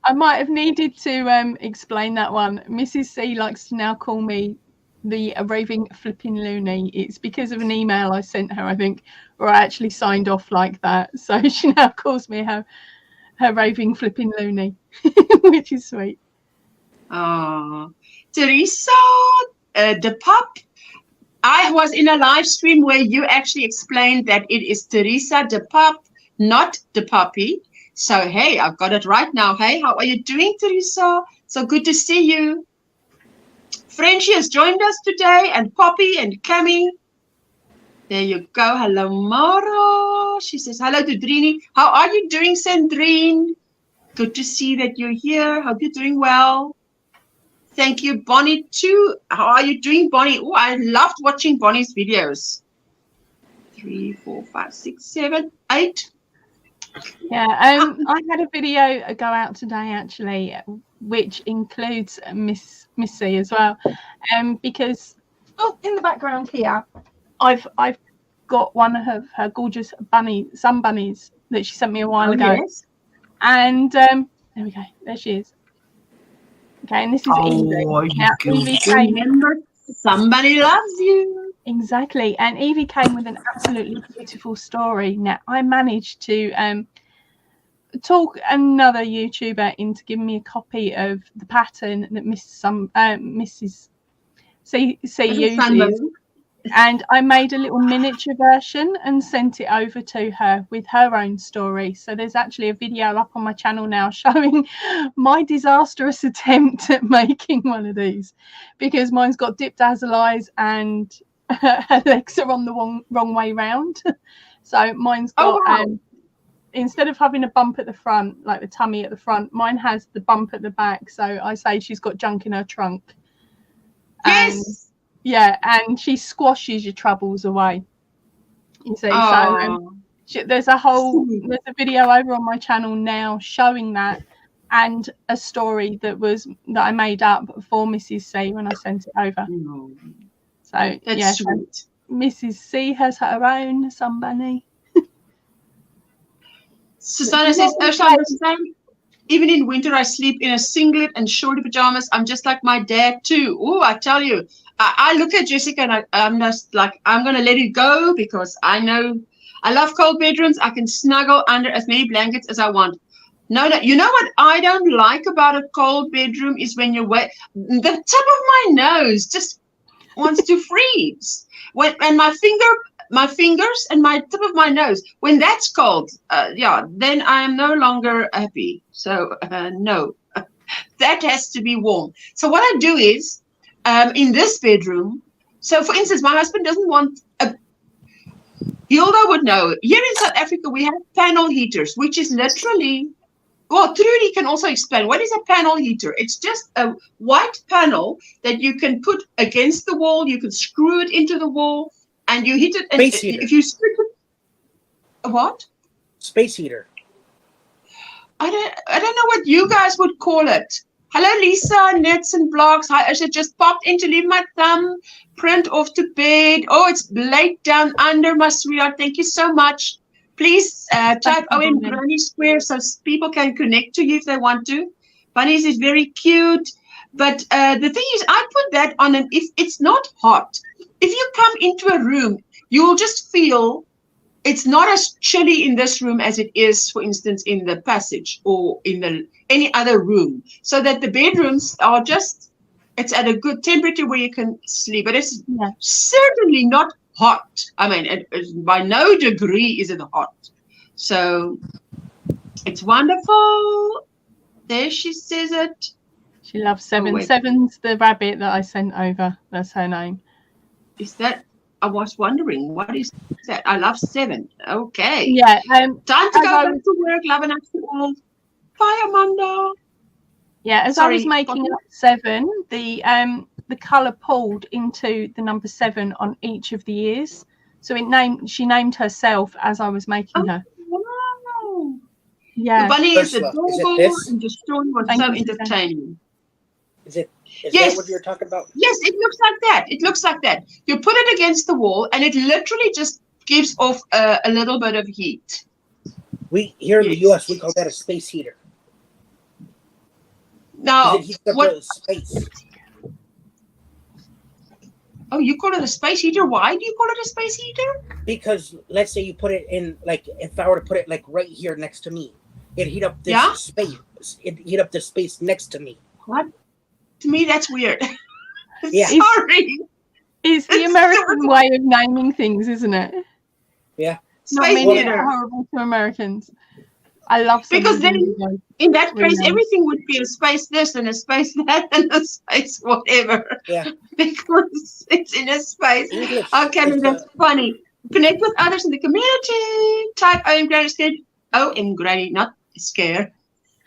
I might have needed to explain that one. Mrs. C likes to now call me the raving flipping loony. It's because of an email I sent her, I think, where I actually signed off like that. So she now calls me her raving flipping loony, which is sweet. Teresa, the pup. I was in a live stream where you actually explained that it is Teresa the pup, not the puppy. So, hey, I've got it right now. Hey, how are you doing, Teresa? So good to see you. Frenchie has joined us today, and Poppy and Cami. There you go. Hello, Mara. She says hello to Drini. How are you doing, Sandrine? Good to see that you're here. Hope you're doing well. Thank you, Bonnie, too. How are you doing, Bonnie? Oh, I loved watching Bonnie's videos. 3, 4, 5, 6, 7, 8. Yeah, I had a video go out today, actually, which includes Miss C as well. Because in the background here, I've got one of her gorgeous sun bunnies that she sent me a while ago. Yes. And there we go. There she is. Okay, and this is Evie. Now, Evie remember, somebody loves you. Exactly. And Evie came with an absolutely beautiful story. Now, I managed to talk another YouTuber into giving me a copy of the pattern that Mrs. C uses. And I made a little miniature version and sent it over to her with her own story. So there's actually a video up on my channel now showing my disastrous attempt at making one of these, because mine's got dip dazzle eyes and her legs are on the wrong way round. So mine's got instead of having a bump at the front, like the tummy at the front, mine has the bump at the back. So I say she's got junk in her trunk. And, Yes. yeah, and she squashes your troubles away. You see, so there's a video over on my channel now showing that, and a story that I made up for Mrs. C when I sent it over. So That's sweet. Mrs. C has her own sun bunny. Susanna says, Ursula, even in winter, I sleep in a singlet and shorty pajamas. I'm just like my dad too. Oh, I tell you, I look at Jessica and I'm just like, I'm going to let it go because I know I love cold bedrooms. I can snuggle under as many blankets as I want. No, you know what I don't like about a cold bedroom is when you're wet. The tip of my nose just wants to freeze. And my fingers and my tip of my nose, when that's cold, then I am no longer happy. So no, that has to be warm. So what I do is, in this bedroom, so for instance, my husband doesn't want Hilda would know, here in South Africa, we have panel heaters, which is literally, well, Trudy can also explain, what is a panel heater? It's just a white panel that you can put against the wall, you can screw it into the wall, and you heat it. And Space heater. If you screw it, what? Space heater. I don't know what you guys would call it. Hello, Lisa, Nets and Blogs. Hi, Usha, just popped in to leave my thumb print off to bed. Oh, it's late down under, my sweetheart. Thank you so much. Please type OMGrannySquare so people can connect to you if they want to. Bunnies is very cute. But the thing is, I put that on, and if it's not hot, if you come into a room, you'll just feel it's not as chilly in this room as it is, for instance, in the passage or in any other room. So that the bedrooms are just, it's at a good temperature where you can sleep. But it's certainly not hot. I mean, by no degree is it hot. So it's wonderful. There she says it. She loves Seven. Seven's the rabbit that I sent over. That's her name. Is that? I was wondering, what is that? I love Seven. Okay. Yeah. Time to go back to work. Love and action all. Bye, Amanda. Yeah, as I was making up Seven, the colour pulled into the number 7 on each of the ears. So she named herself as I was making her. Wow. Yeah. The bunny is adorable and the story was so entertaining. Is that what you're talking about? Yes, it looks like that. It looks like that. You put it against the wall and it literally just gives off a little bit of heat. We here in the US we call that a space heater. Now, what space? Oh, you call it a space heater? Why do you call it a space heater? Because let's say you put it in, like, if I were to put it like right here next to me, it'd heat up this space. It'd heat up the space next to me. What? To me, that's weird. Yeah. Sorry. It's the American way of naming things, isn't it? Yeah. Space heater. Horrible to Americans. I love because then in that case everything would be a space this and a space that and a space whatever. Yeah. Because it's in a space. English. Okay, that's funny. Connect with others in the community. Type OMGrannySquare. OMGranny, not scare.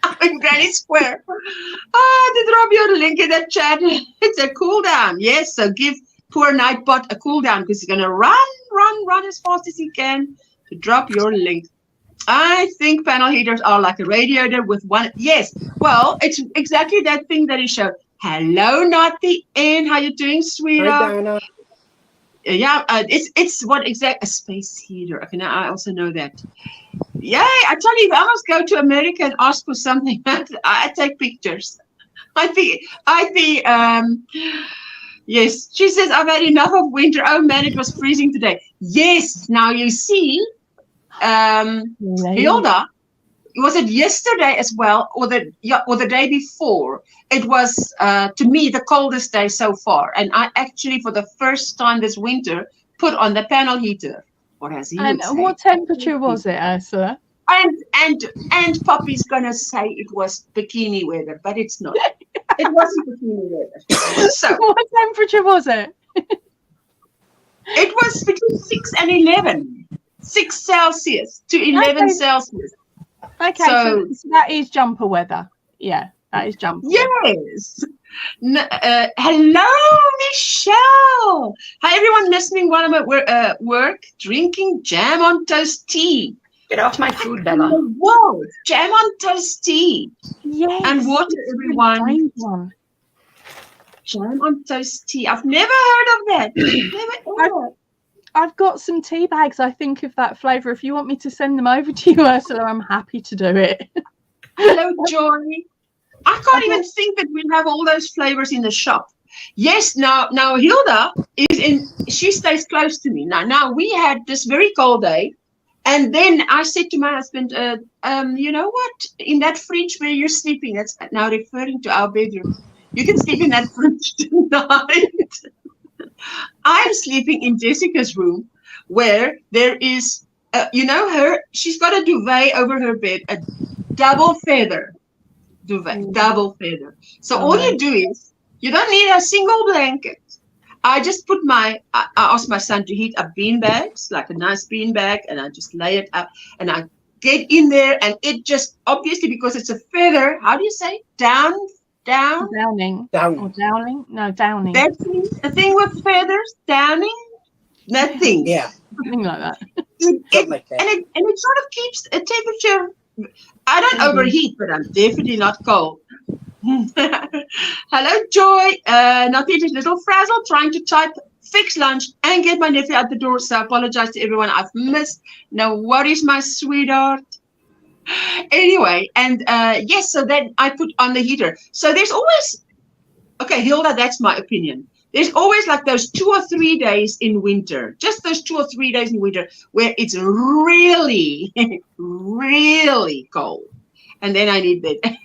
OMGrannySquare. To drop your link in the chat. It's a cool down. Yes, so give poor Nightbot a cool down because he's gonna run as fast as he can to drop your link. I think panel heaters are like a radiator with one. Yes, well, it's exactly that thing that he showed. Hello, not the end. How you doing, sweetheart? Hi, Donna. Yeah, it's what exact a space heater. Okay, now I also know that. Yay! I tell you, if I must go to America and ask for something, I take pictures. I'd be. Yes, she says I've had enough of winter. Oh man, it was freezing today. Yes, now you see. Hilda, was it yesterday as well, or the day before? It was to me the coldest day so far, and I actually for the first time this winter put on the panel heater. What has he? And what temperature was it, Ursula? And Poppy's gonna say it was bikini weather, but it's not. It wasn't bikini weather. So what temperature was it? It was between 6 and 11. 6 Celsius to 11 Okay. Celsius. Okay, So- so that is jumper weather. Yeah, that is jumper. Yes. Hello, Michelle. Hi, everyone listening while I'm at work, drinking jam on toast tea. Get off my food, In Bella. the world, jam on toast tea. Yes. And water, it's a everyone. strange one. Jam on toast tea. I've never heard of that. Never ever. I've got some tea bags, I think, of that flavour. If you want me to send them over to you, Ursula, I'm happy to do it. Hello, Joy. I can't even think that we have all those flavors in the shop. Yes, now Hilda is in. She stays close to me. Now we had this very cold day, and then I said to my husband, you know what? In that fridge where you're sleeping, that's now referring to our bedroom. You can sleep in that fridge tonight. I'm sleeping in Jessica's room, where there is, she's got a duvet over her bed, a double feather duvet, double feather. So all you do is, you don't need a single blanket. I just put I asked my son to heat up bean bags, like a nice bean bag, and I just lay it up, and I get in there, and it just, obviously because it's a feather, how do you say? Downing. Downing. Or downing? No, downing. That's the thing with feathers, downing, that thing. Yeah, Something like that. something like that. And it sort of keeps a temperature. I don't overheat, but I'm definitely not cold. Hello, Joy. Not yet a little frazzled, trying to type, fix lunch, and get my nephew out the door. So I apologize to everyone I've missed. No worries, my sweetheart. Anyway, and yes, so then I put on the heater. So there's always, okay, Hilda, that's my opinion. There's always like those 2 or 3 days in winter, just those 2 or 3 days in winter where it's really, really cold. And then I need that.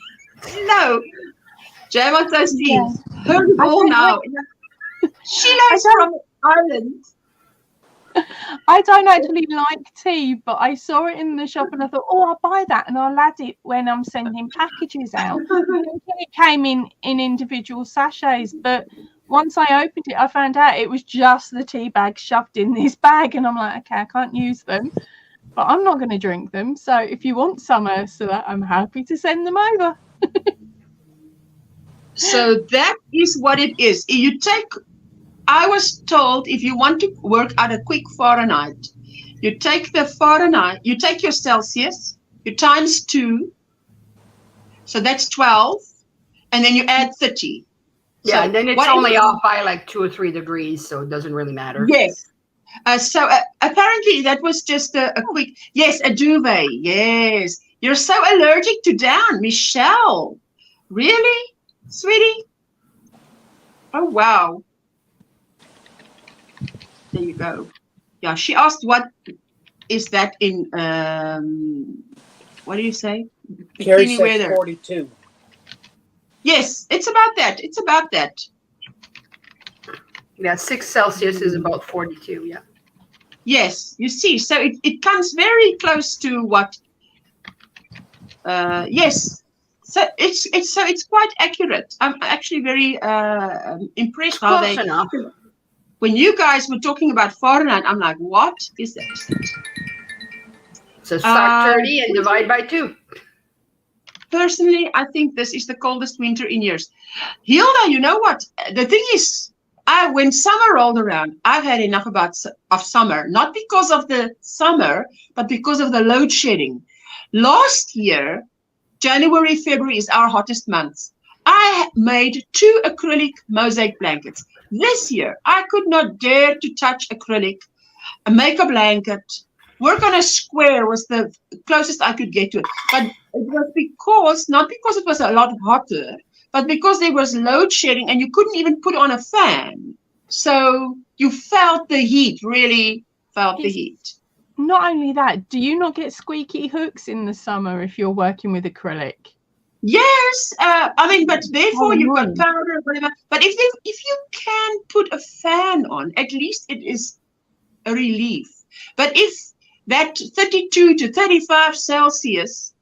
No, jam on toast tea. Heard it all now. Sheila's from Ireland. I don't actually like tea, but I saw it in the shop and I thought, oh, I'll buy that and I'll add it when I'm sending packages out. It came in individual sachets, but once I opened it, I found out it was just the tea bag shoved in this bag, and I'm like, okay, I can't use them, but I'm not going to drink them. So if you want some, Ursula, I'm happy to send them over. So that is what it is. I was told if you want to work out a quick Fahrenheit, you take the Fahrenheit, you take your Celsius, you times 2, so that's 12, and then you add 30. Yeah, So and then it's only off by like 2 or 3 degrees, so it doesn't really matter. Yes. So apparently that was just a quick, yes, a duvet. Yes. You're so allergic to down, Michelle. Really, sweetie? Oh, wow. There you go. Yeah, she asked what is that in, what do you say? Carrie Bikini said weather. 42. Yes, it's about that. It's about that. Yeah, 6 Celsius is about 42, yeah. Yes, you see, so it comes very close to what, yes. So it's quite accurate. I'm actually very impressed how Close enough. when you guys were talking about Fahrenheit, I'm like, what is that? So start 30 and divide by 2. Personally, I think this is the coldest winter in years. Hilda, you know what? The thing is, when summer rolled around, I've had enough of summer. Not because of the summer, but because of the load shedding. Last year, January, February is our hottest months. I made 2 acrylic mosaic blankets. This year, I could not dare to touch acrylic, make a blanket. Work on a square was the closest I could get to it. But it was not because it was a lot hotter, but because there was load shedding and you couldn't even put on a fan. So you felt the heat, really felt the heat. Not only that, do you not get squeaky hooks in the summer if you're working with acrylic? Yes, I mean, but therefore you've got powder or whatever. But if you can put a fan on, at least it is a relief. But if that 32 to 35 Celsius,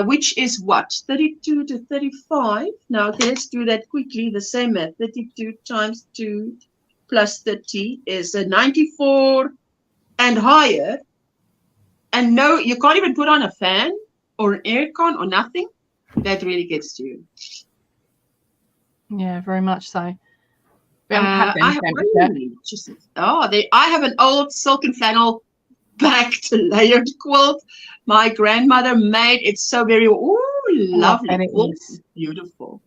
which is what? 32 to 35. Now, okay, let's do that quickly. The same math. 32 times 2 plus 30 is 94 and higher. and no, you can't even put on a fan or an aircon or nothing, that really gets to you. Yeah, very much so. We haven't had I them yet. I have an old silk and flannel backed layered quilt my grandmother made. It's so very lovely. I bet it is. Beautiful.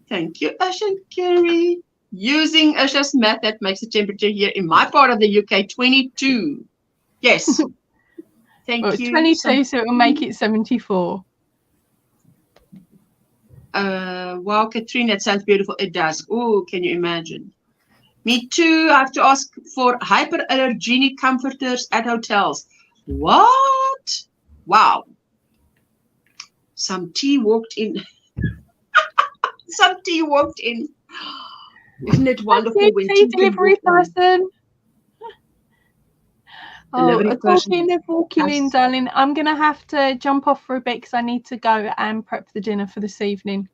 Thank you, Ash and Kerry. Using Asha's math, that makes the temperature here in my part of the UK 22. Yes. Thank Well, it's you. 22, so it will make it 74. Wow, Katrina, that sounds beautiful. It does. Oh, can you imagine? Me too. I have to ask for hyperallergenic comforters at hotels. What? Wow. Some tea walked in. Some tea walked in. Isn't it wonderful when Tea delivery person. Delivery Talking person. of walking in, Yes. darling, I'm going to have to jump off for a bit because I need to go and prep the dinner for this evening.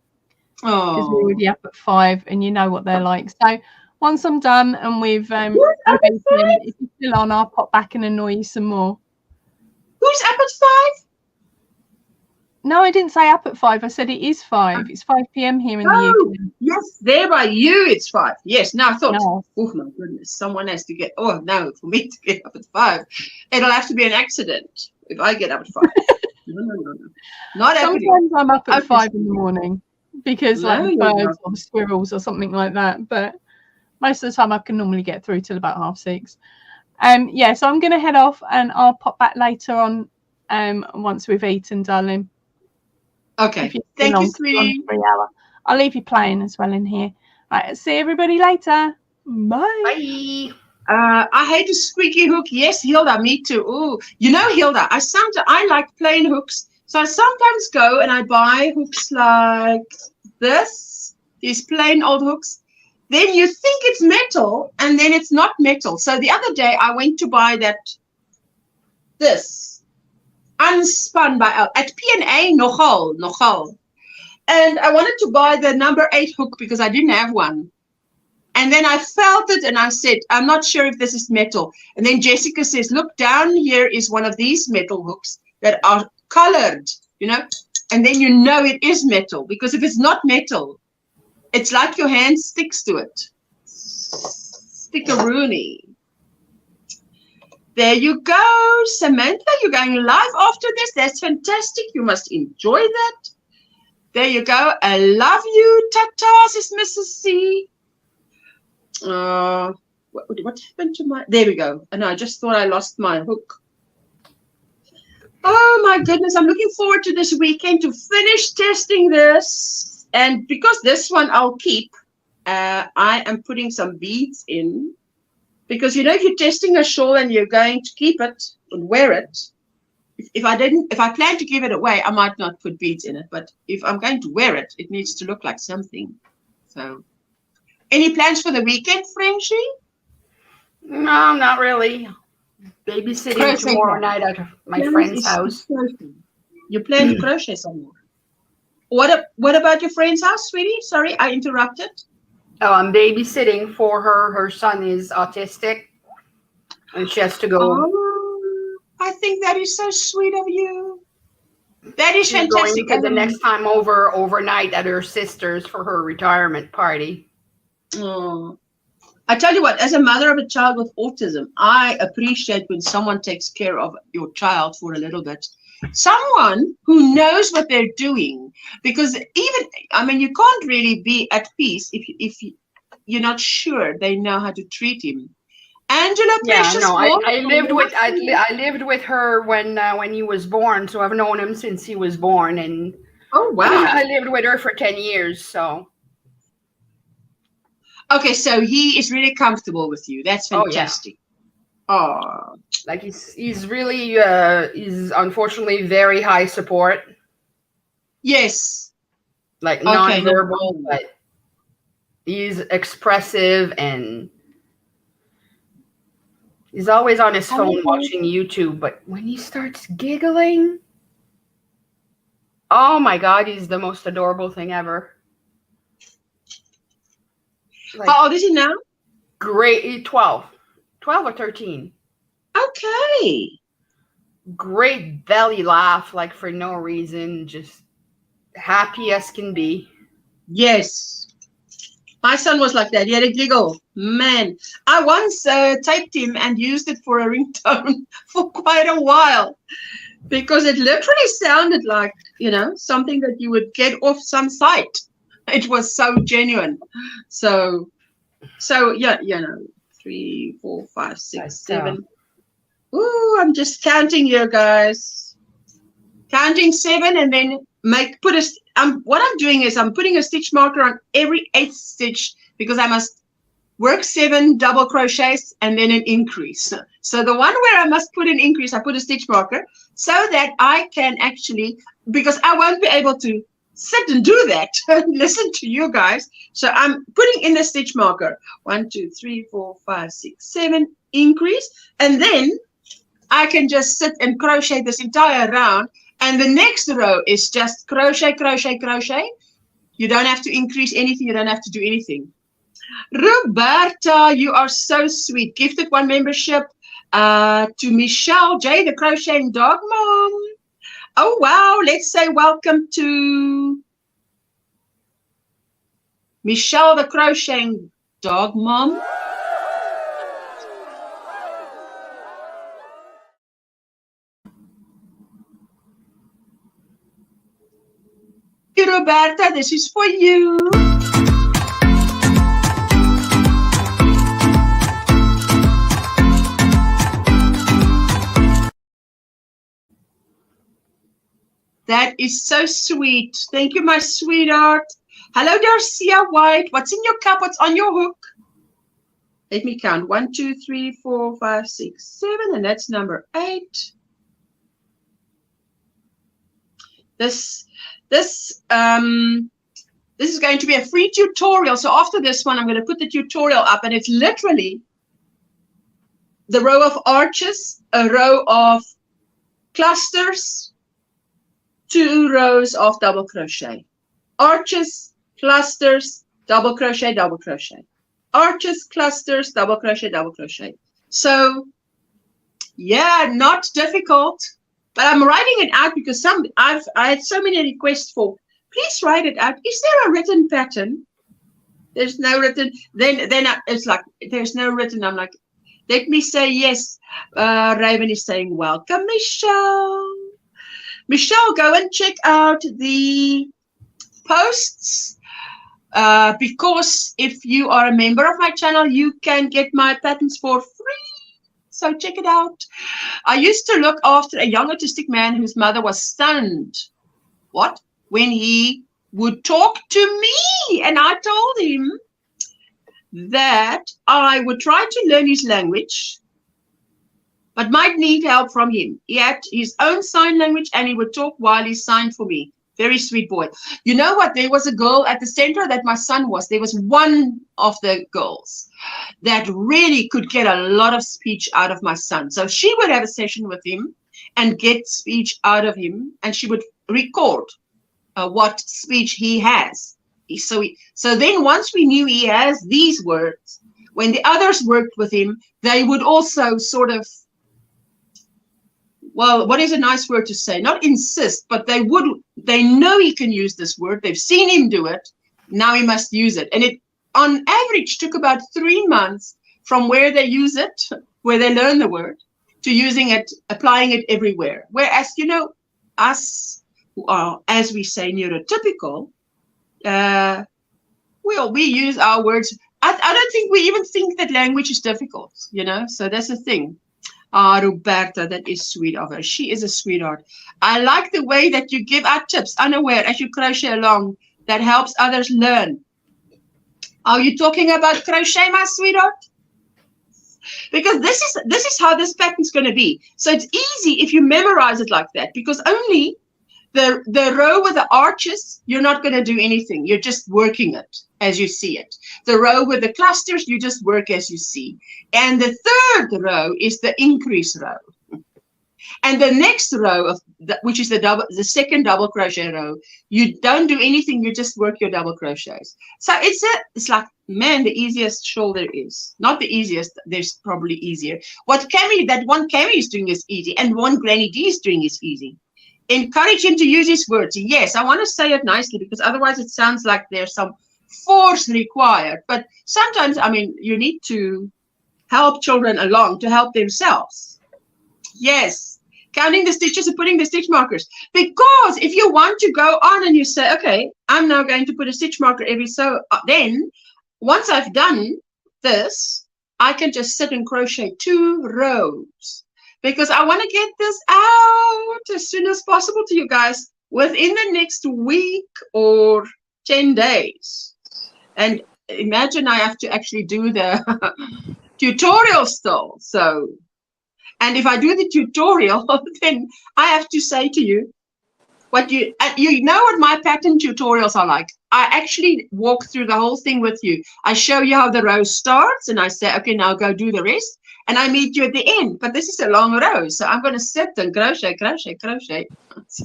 Because we're Oh. already up at 5 and you know what they're like. So once I'm done and we've Who's up at 5? if you're still on, I'll pop back and annoy you some more. Who's up at 5? No, I didn't say up at 5. I said it is 5. It's 5 p.m. here in the UK. Yes, there by you it's 5. Yes, now I thought, No. oh my goodness, someone has to get, oh no, for me to get up at 5, it'll have to be an accident if I get up at 5. No. Not happening. Sometimes I'm up at Okay. 5 in the morning because No, like the you're birds not. or the squirrels or something like that. But most of the time I can normally get through till about 6:30. Yeah, so I'm going to head off and I'll pop back later on once we've eaten, darling. Okay, If you're thank still you, on sweetie. 3 hour. I'll leave you playing as well in here. Right, see everybody later. Bye. Bye. I hate a squeaky hook. Yes, Hilda, me too. Oh, you know, Hilda, I like plain hooks. So I sometimes go and I buy hooks like this, these plain old hooks. Then you think it's metal and then it's not metal. So the other day I went to buy this unspun by at P&A nogal. And I wanted to buy the number 8 hook because I didn't have one. And then I felt it and I said, I'm not sure if this is metal. And then Jessica says, look, down here is one of these metal hooks that are colored, you know, and then you know it is metal, because if it's not metal, it's like your hand sticks to it. Stickaroony. There you go, Samantha. You're going live after this. That's fantastic. You must enjoy that. There you go. I love you, Tata, says Mrs. C. What happened to my... There we go. And I just thought I lost my hook. Oh, my goodness. I'm looking forward to this weekend to finish testing this. And because this one I'll keep, I am putting some beads in. Because, you know, if you're testing a shawl and you're going to keep it and wear it, if I plan to give it away, I might not put beads in it. But if I'm going to wear it, it needs to look like something. So, any plans for the weekend, Frenchie? No, not really. Babysitting Crochet tomorrow class. night at my friend's house. You plan to crochet somewhere. What about your friend's house, sweetie? Sorry, I interrupted. Oh, I'm babysitting for her. Her son is autistic, and she has to go. Oh, I think that is so sweet of you. That is She's going fantastic. because the next time overnight at her sister's for her retirement party. Oh. I tell you what, as a mother of a child with autism, I appreciate when someone takes care of your child for a little bit. Someone who knows what they're doing, because you can't really be at peace if you're not sure they know how to treat him. Angela, precious. Yeah, no, I lived with her when he was born, so I've known him since he was born, and oh wow, I lived with her for 10 years. So okay, so he is really comfortable with you. That's fantastic. Oh, like he's really he's unfortunately very high support. Yes, like nonverbal, but he's expressive and he's always on his phone watching YouTube. But when he starts giggling, oh my God, he's the most adorable thing ever. Like, how old is he now? Great, 12 or 13. Okay. great belly laugh, like for no reason, just happy as can be. Yes. My son was like that. He had a giggle. Man, I once taped him and used it for a ringtone for quite a while because it literally sounded like, you know, something that you would get off some site. It was so genuine. So yeah, you know, 3, 4, 5, 6, 7. Ooh, I'm just counting here, guys. Counting 7 and then what I'm doing is I'm putting a stitch marker on every 8th stitch because I must work 7 double crochets and then an increase. So the one where I must put an increase, I put a stitch marker so that I can actually, because I won't be able to sit and do that and listen to you guys. So I'm putting in the stitch marker 1, 2, 3, 4, 5, 6, 7 increase, and then I can just sit and crochet this entire round, and the next row is just crochet, crochet, crochet. You don't have to increase anything. You don't have to do anything. Roberta, you are so sweet. Gifted 1 membership to Michelle J, the Crocheting Dog Mom. Oh, wow. Let's say welcome to Michelle, the Crocheting Dog Mom. Roberta, this is for you. That is so sweet. Thank you, my sweetheart. Hello, Darcia White. What's in your cup? What's on your hook? Let me count. 1, 2, 3, 4, 5, 6, 7, and that's number 8. This is going to be a free tutorial. So after this one, I'm going to put the tutorial up, and it's literally the row of arches, a row of clusters, 2 rows of double crochet. Arches, clusters, double crochet, double crochet. Arches, clusters, double crochet, double crochet. So yeah, not difficult. But I'm writing it out because I had so many requests for, please write it out. Is there a written pattern? There's no written. Then it's like, there's no written. I'm like, let me say yes. Raven is saying, welcome, Michelle. Michelle, go and check out the posts because if you are a member of my channel, you can get my patterns for free. So check it out. I used to look after a young autistic man whose mother was stunned. What? When he would talk to me. And I told him that I would try to learn his language, but might need help from him. He had his own sign language and he would talk while he signed for me. Very sweet boy. You know what? There was a girl at the center that my son was. There was one of the girls that really could get a lot of speech out of my son. So she would have a session with him and get speech out of him, and she would record what speech he has. So then once we knew he has these words, when the others worked with him, they would also sort of, well, what is a nice word to say? Not insist, but they know he can use this word. They've seen him do it. Now he must use it. And it, on average, took about 3 months from where they use it, where they learn the word, to using it, applying it everywhere. Whereas, you know, us who are, as we say, neurotypical, we use our words. I don't think we even think that language is difficult, you know, so that's the thing. Ah, Roberta, that is sweet of her. She is a sweetheart. I like the way that you give out tips unaware as you crochet along. That helps others learn. Are you talking about crochet, my sweetheart? Because this is how this pattern is going to be. So it's easy if you memorize it like that, because only the row with the arches, you're not going to do anything. You're just working it as you see it. The row with the clusters, you just work as you see. And the third row is the increase row. And the next row of which is the second double crochet row, you don't do anything, you just work your double crochets. So it's like, man, the easiest shawl there is. Not the easiest, there's probably easier. What Cammy is doing is easy, and one Granny D is doing is easy. Encourage him to use his words. Yes, I want to say it nicely, because otherwise it sounds like there's some force required. But sometimes, I mean, you need to help children along to help themselves. Yes, counting the stitches and putting the stitch markers. Because if you want to go on and you say, okay, I'm now going to put a stitch marker every so, then once I've done this, I can just sit and crochet 2 rows. Because I want to get this out as soon as possible to you guys within the next week or 10 days. And imagine I have to actually do the tutorial still. So, and if I do the tutorial, then I have to say to you, you know what my pattern tutorials are like. I actually walk through the whole thing with you. I show you how the row starts, and I say, okay, now go do the rest. And I meet you at the end. But this is a long row, so I'm going to sit and crochet, crochet, crochet. So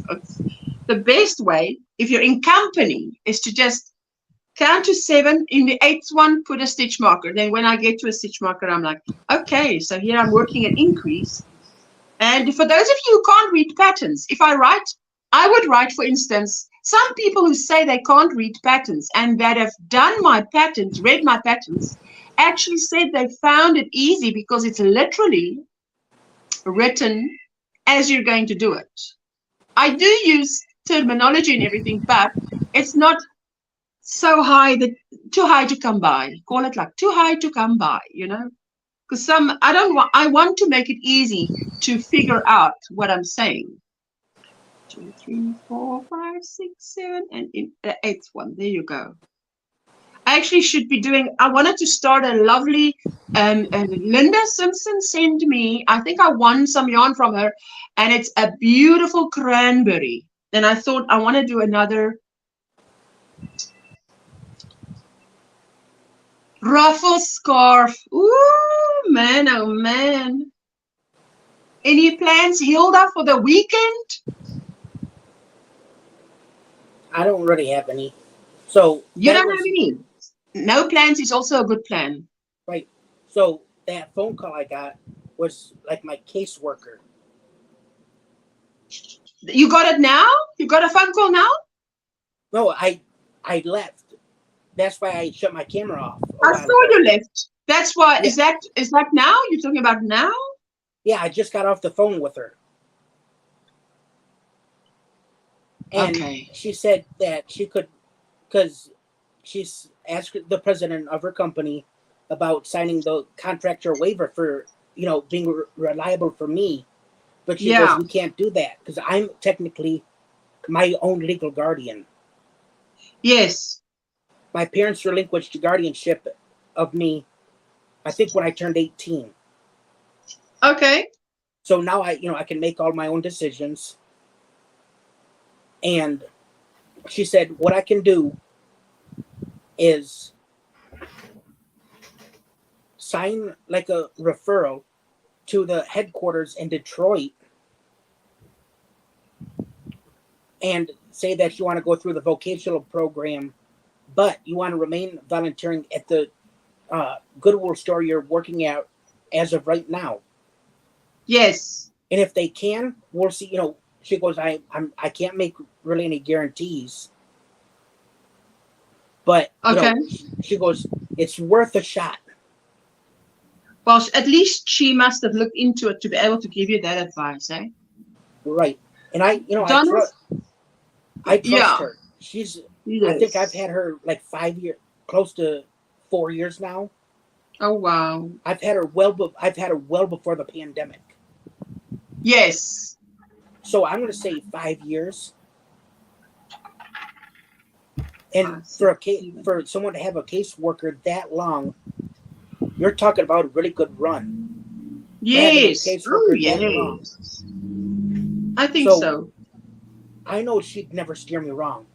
the best way, if you're in company, is to just count to 7. In the 8th one, put a stitch marker. Then when I get to a stitch marker, I'm like, okay, so here I'm working an increase. And for those of you who can't read patterns, if I would write, for instance, some people who say they can't read patterns and that have done my patterns, read my patterns, actually said they found it easy because it's literally written as you're going to do it. I do use terminology and everything, but it's not so high that too high to come by. Call it like too high to come by, you know? Because I want to make it easy to figure out what I'm saying. 2, 3, 4, 5, 6, 7, and in the 8th one, there you go. I actually should be doing, I wanted to start a lovely, Linda Simpson sent me, I think I won some yarn from her, and it's a beautiful cranberry. And I thought I want to do another ruffle scarf. Ooh, man, oh man. Any plans, Hilda, for the weekend? I don't really have any. So you don't have any? No plans is also a good plan. Right. So that phone call I got was like my caseworker. You got it now? You got a phone call now? No, I left. That's why I shut my camera off. I saw you left. That's why. Yeah. Is that now? You're talking about now? Yeah, I just got off the phone with her. And she said that she could, because she's asked the president of her company about signing the contractor waiver for, being reliable for me. But she goes, we can't do that because I'm technically my own legal guardian. Yes. My parents relinquished guardianship of me, I think, when I turned 18. Okay. So now I can make all my own decisions. And she said, what I can do is sign like a referral to the headquarters in Detroit and say that you want to go through the vocational program, but you want to remain volunteering at the Goodwill store you're working at as of right now. Yes. And if they can, we'll see. She goes, I can't make really any guarantees. But she goes, it's worth a shot. Well, at least she must have looked into it to be able to give you that advice, eh? Right. And I trust her. I think I've had her like 5 years, close to 4 years now. Oh wow! I've had her well before the pandemic. Yes. So I'm going to say 5 years. And for someone to have a caseworker that long, you're talking about a really good run. Yes. Yes. I think so. I know she'd never steer me wrong.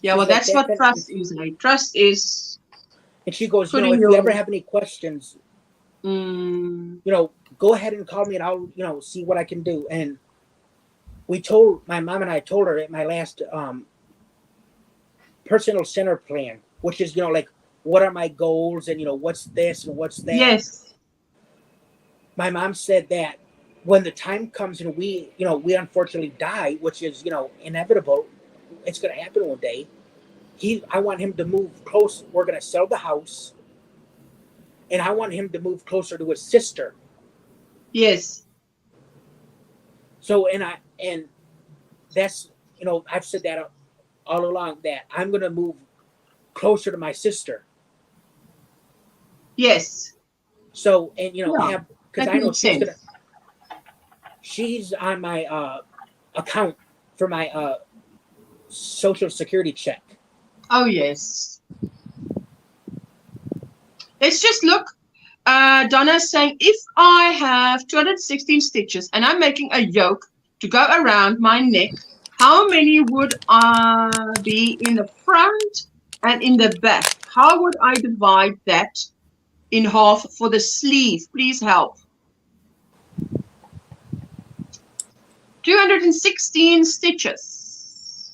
Yeah, well, that's what trust is. Like, trust is. And she goes, if you ever have any questions, go ahead and call me and I'll, you know, see what I can do. And my mom and I told her at my last personal center plan, which is, you know, like, what are my goals and, you know, what's this and what's that. Yes. My mom said that when the time comes and we, you know, we unfortunately die, which is, you know, inevitable, it's going to happen one day. I want him to move close. We're going to sell the house, and I want him to move closer to his sister. Yes. So, and that's, you know, I've said that all along, that I'm going to move closer to my sister. Yes. So, and, you know, Yeah, because that I know makes sense. she's on my account for my Social Security check. Oh, yes. Let's just look. Donna's saying, if I have 216 stitches and I'm making a yoke to go around my neck, how many would be in the front and in the back? How would I divide that in half for the sleeve? Please help. 216 stitches.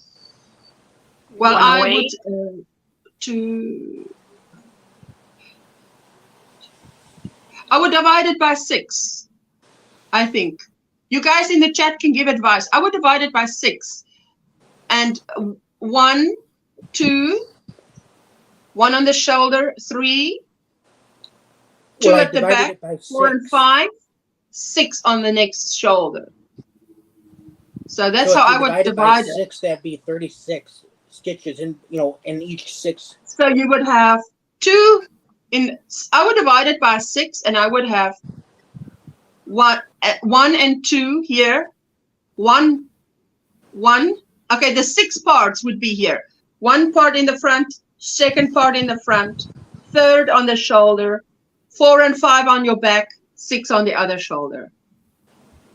Well, One I way. would I would divide it by 6, I think. You guys in the chat can give advice. I would divide it by 6. And 1, 2, 1 on the shoulder, 3, 2 Well, at the back, 4 and 5, 6 on the next shoulder. So that's how I would divide it. 6, that'd be 36 stitches in, you know, in each 6. So you would have 2 in. I would divide it by 6, and I would have 1 and 2 here. 1. Okay, the 6 parts would be here. 1 part in the front, 2nd part in the front, 3rd on the shoulder, 4 and 5 on your back, 6 on the other shoulder.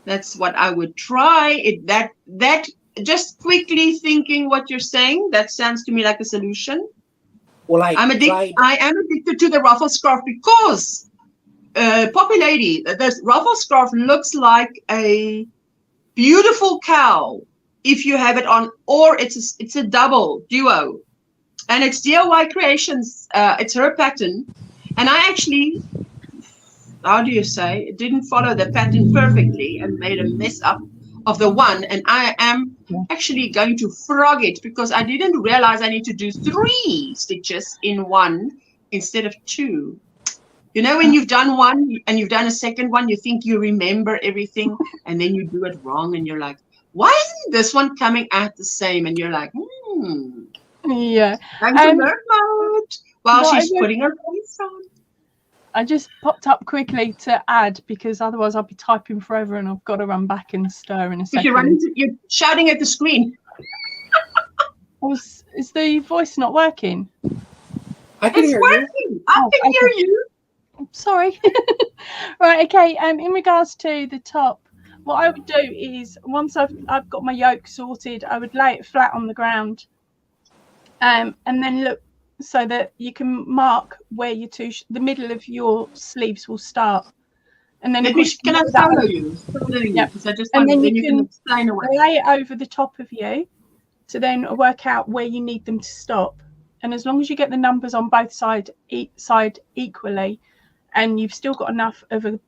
That's what I would try. That just quickly thinking what you're saying, that sounds to me like a solution. Well, I am addicted to the ruffle scarf because, Poppy Lady, the ruffle scarf looks like a beautiful cow if you have it on, or it's a duo, and it's DIY Creations. It's her pattern, and I actually, how do you say, didn't follow the pattern perfectly and made a mess up of the one, and I am actually going to frog it because I didn't realize I need to do 3 stitches in 1 instead of 2. You know, when you've done 1 and you've done a second one, you think you remember everything, and then you do it wrong, and you're like, why isn't this one coming out the same? And you're like, Yeah. Time to learn mode while she's putting her face on. I just popped up quickly to add because otherwise I'll be typing forever and I've got to run back and stir in a second. You're shouting at the screen. Is the voice not working? I can hear working. you. I can hear you. Sorry. Right, okay. In regards to the top, what I would do is once I've got my yoke sorted, I would lay it flat on the ground, and then look so that you can mark where the middle of your sleeves will start. And then can I follow you? Yeah. And then you can explain away. Lay it over the top of you to then work out where you need them to stop. And as long as you get the numbers on both sides equally, and you've still got enough of a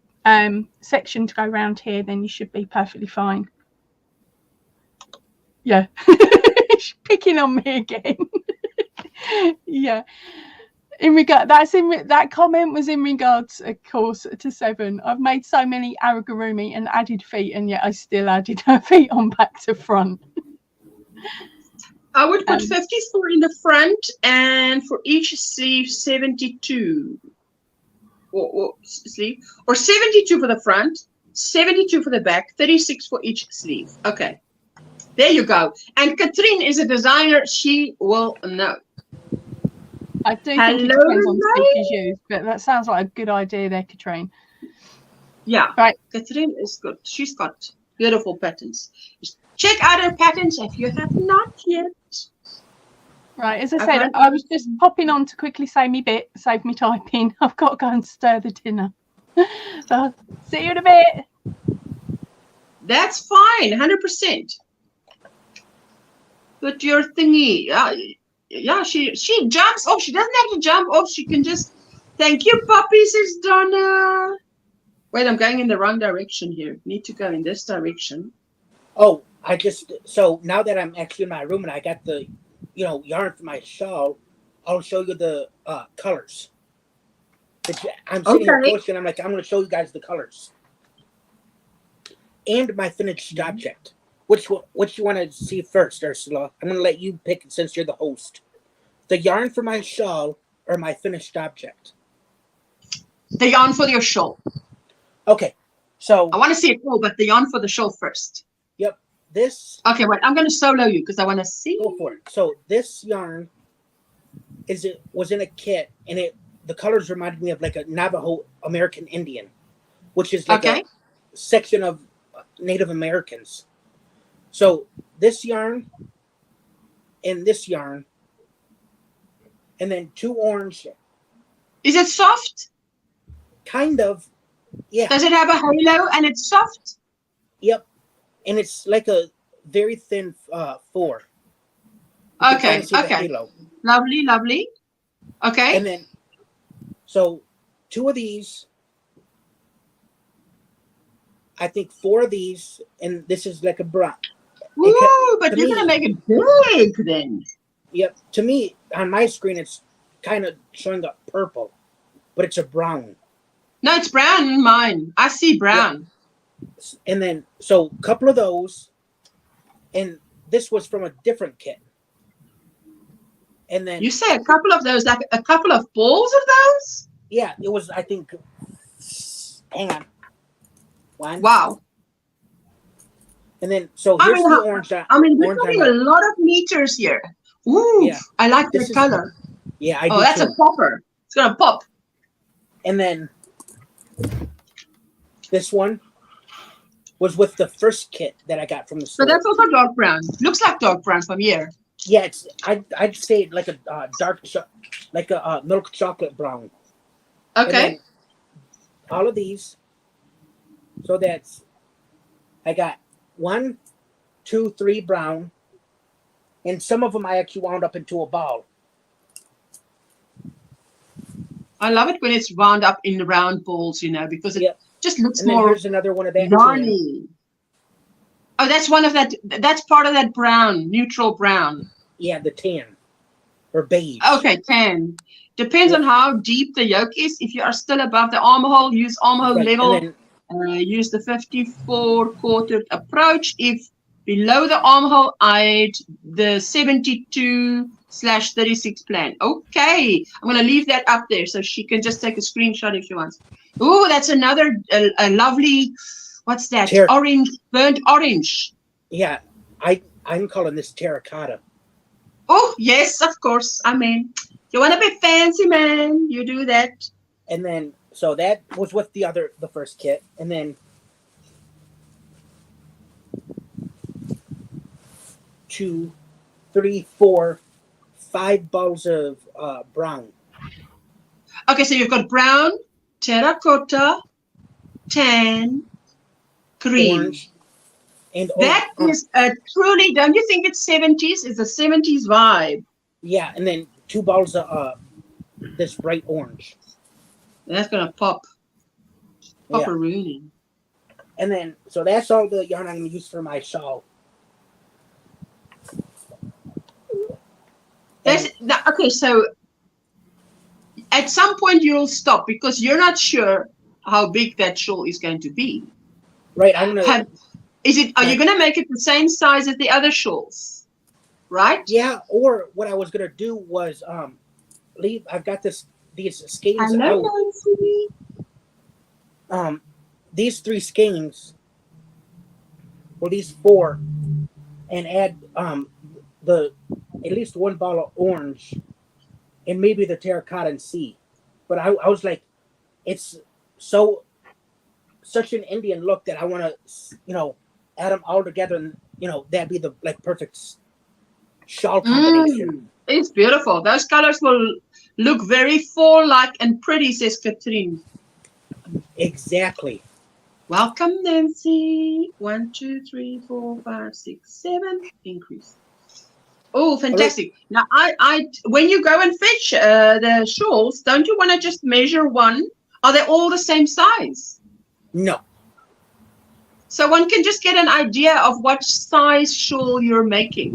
section to go around here, then you should be perfectly fine. Yeah. She's picking on me again. Yeah. That comment was in regards, of course, to 7. I've made so many aragurumi and added feet, and yet I still added her feet on back to front. I would put 54 in the front, and for each sleeve 72 or sleeve, or 72 for the front, 72 for the back, 36 for each sleeve. Okay, there you go. And Katrine is a designer; she will know. I do think it depends on stitches used, but that sounds like a good idea there, Katrine. Yeah, right. Katrine is good. She's got beautiful patterns. Check out her patterns if you have not yet. Right, as I said, I was just popping on to quickly say me bit, save me typing. I've got to go and stir the dinner. So, see you in a bit. That's fine, 100%. Put your thingy. Yeah, she jumps off. She doesn't have to jump off. She can just. Thank you, puppy, says Donna. Wait, I'm going in the wrong direction here. Need to go in this direction. Oh, so now that I'm actually in my room and I got the, yarn for my shawl, I'll show you the colors. I'm sitting here crocheting. I'm going to show you guys the colors and my finished object. Which you want to see first, Ursula? I'm going to let you pick since you're the host. The yarn for my shawl or my finished object? The yarn for your shawl. Okay, so I want to see it all, but the yarn for the shawl first. Yep, this. Okay, wait. I'm going to solo you because I want to see. Go for it. So this yarn was in a kit, and the colors reminded me of like a Navajo American Indian, which is like a section of Native Americans. So this yarn and this yarn, and then 2 orange. Is it soft? Kind of, yeah. Does it have a halo and it's soft? Yep, and it's like a very thin 4. Okay, lovely, lovely. Okay. And then, so 2 of these, I think 4 of these, and this is like a brown. Ooh, but you're going to make it big then. Yep. To me, on my screen, it's kind of showing up purple, but it's a brown. No, it's brown in mine. I see brown. Yep. And then, so a couple of those, and this was from a different kit. And then you say a couple of those, like a couple of balls of those? Yeah, it was, I think, hang on. 1. Wow. And then, so here's the orange. We're putting a lot of meters here. Ooh, yeah. I like this color. Yeah, I do. Oh, that's a popper. It's going to pop. And then this one was with the first kit that I got from the store. So that's also dark brown. Looks like dark brown from here. Yeah, it's I'd say like a like a milk chocolate brown. Okay. All of these. So that's I got 1, 2, 3 brown, and some of them I actually wound up into a ball. I love it when it's wound up in the round balls, because it just looks more. Here's another one of that. Yarny. Oh, that's one of that. That's part of that brown, neutral brown. Yeah, the tan or beige. Okay, tan. Depends on how deep the yoke is. If you are still above the armhole, use armhole level. Use the 54 quartered approach. If below the armhole, I'd the 72/36 plan. Okay, I'm going to leave that up there so she can just take a screenshot if she wants. Oh, that's another a lovely, what's that? Orange, burnt orange. Yeah, I'm calling this terracotta. Oh, yes, of course. I mean, you want to be fancy, man. You do that. And then, so that was with the first kit. And then 2, 3, 4, 5 balls of brown. Okay, so you've got brown, terracotta, tan, cream. Orange, and that is a truly, don't you think it's 70s? It's a 70s vibe. Yeah, and then 2 balls of this bright orange. That's going to pop. Pop-a-rooney. And then, so that's all the yarn I'm going to use for my shawl. Okay, so at some point you'll stop because you're not sure how big that shawl is going to be. Right, I'm going to... Are you going to make it the same size as the other shawls? Right? Yeah, or what I was going to do was I've got these skeins out. These 3 skeins, or these 4, and add at least 1 ball of orange, and maybe the terracotta and C. But I was like, it's such an Indian look that I want to, add them all together, and that'd be the perfect shawl combination. It's beautiful. Those colors will look very fall-like and pretty, says Katrine. Exactly. Welcome, Nancy. 1, 2, 3, 4, 5, 6, 7. Increase. Oh, fantastic. Now, when you go and fetch the shawls, don't you want to just measure one? Are they all the same size? No. So one can just get an idea of what size shawl you're making.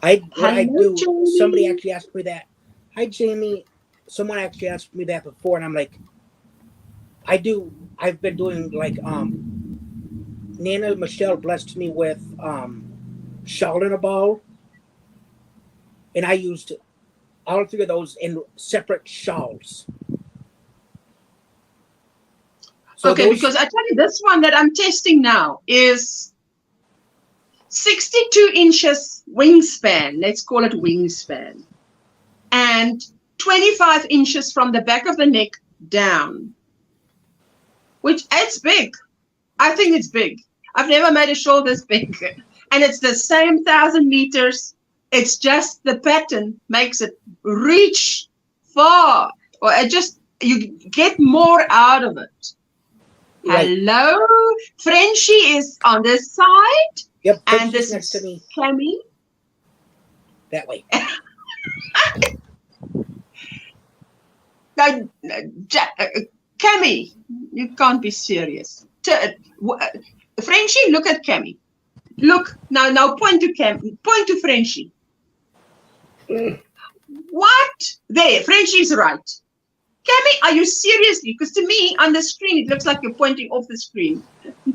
What I do, Jamie. somebody actually asked me that. Hi, Jamie. Someone actually asked me that before, and I'm like, I've been doing like, Nana Michelle blessed me with shawl in a ball, and I used all 3 of those in separate shawls. So okay, because I tell you, this one that I'm testing now is 62 inches wingspan. Let's call it wingspan. And 25 inches from the back of the neck down. Which, it's big. I think it's big. I've never made a shawl this big. And it's the same 1,000 meters. It's just the pattern makes it reach far. Or it just, you get more out of it. Right. Hello, Frenchie is on this side. Yep, and this next to is me. Cammy. That way. Now, Cammy, you can't be serious. Frenchie, look at Cammy. Look, now point to Cammy. Point to Frenchie. What? There, Frenchie's right. Cammy, are you seriously? Because to me, on the screen, it looks like you're pointing off the screen.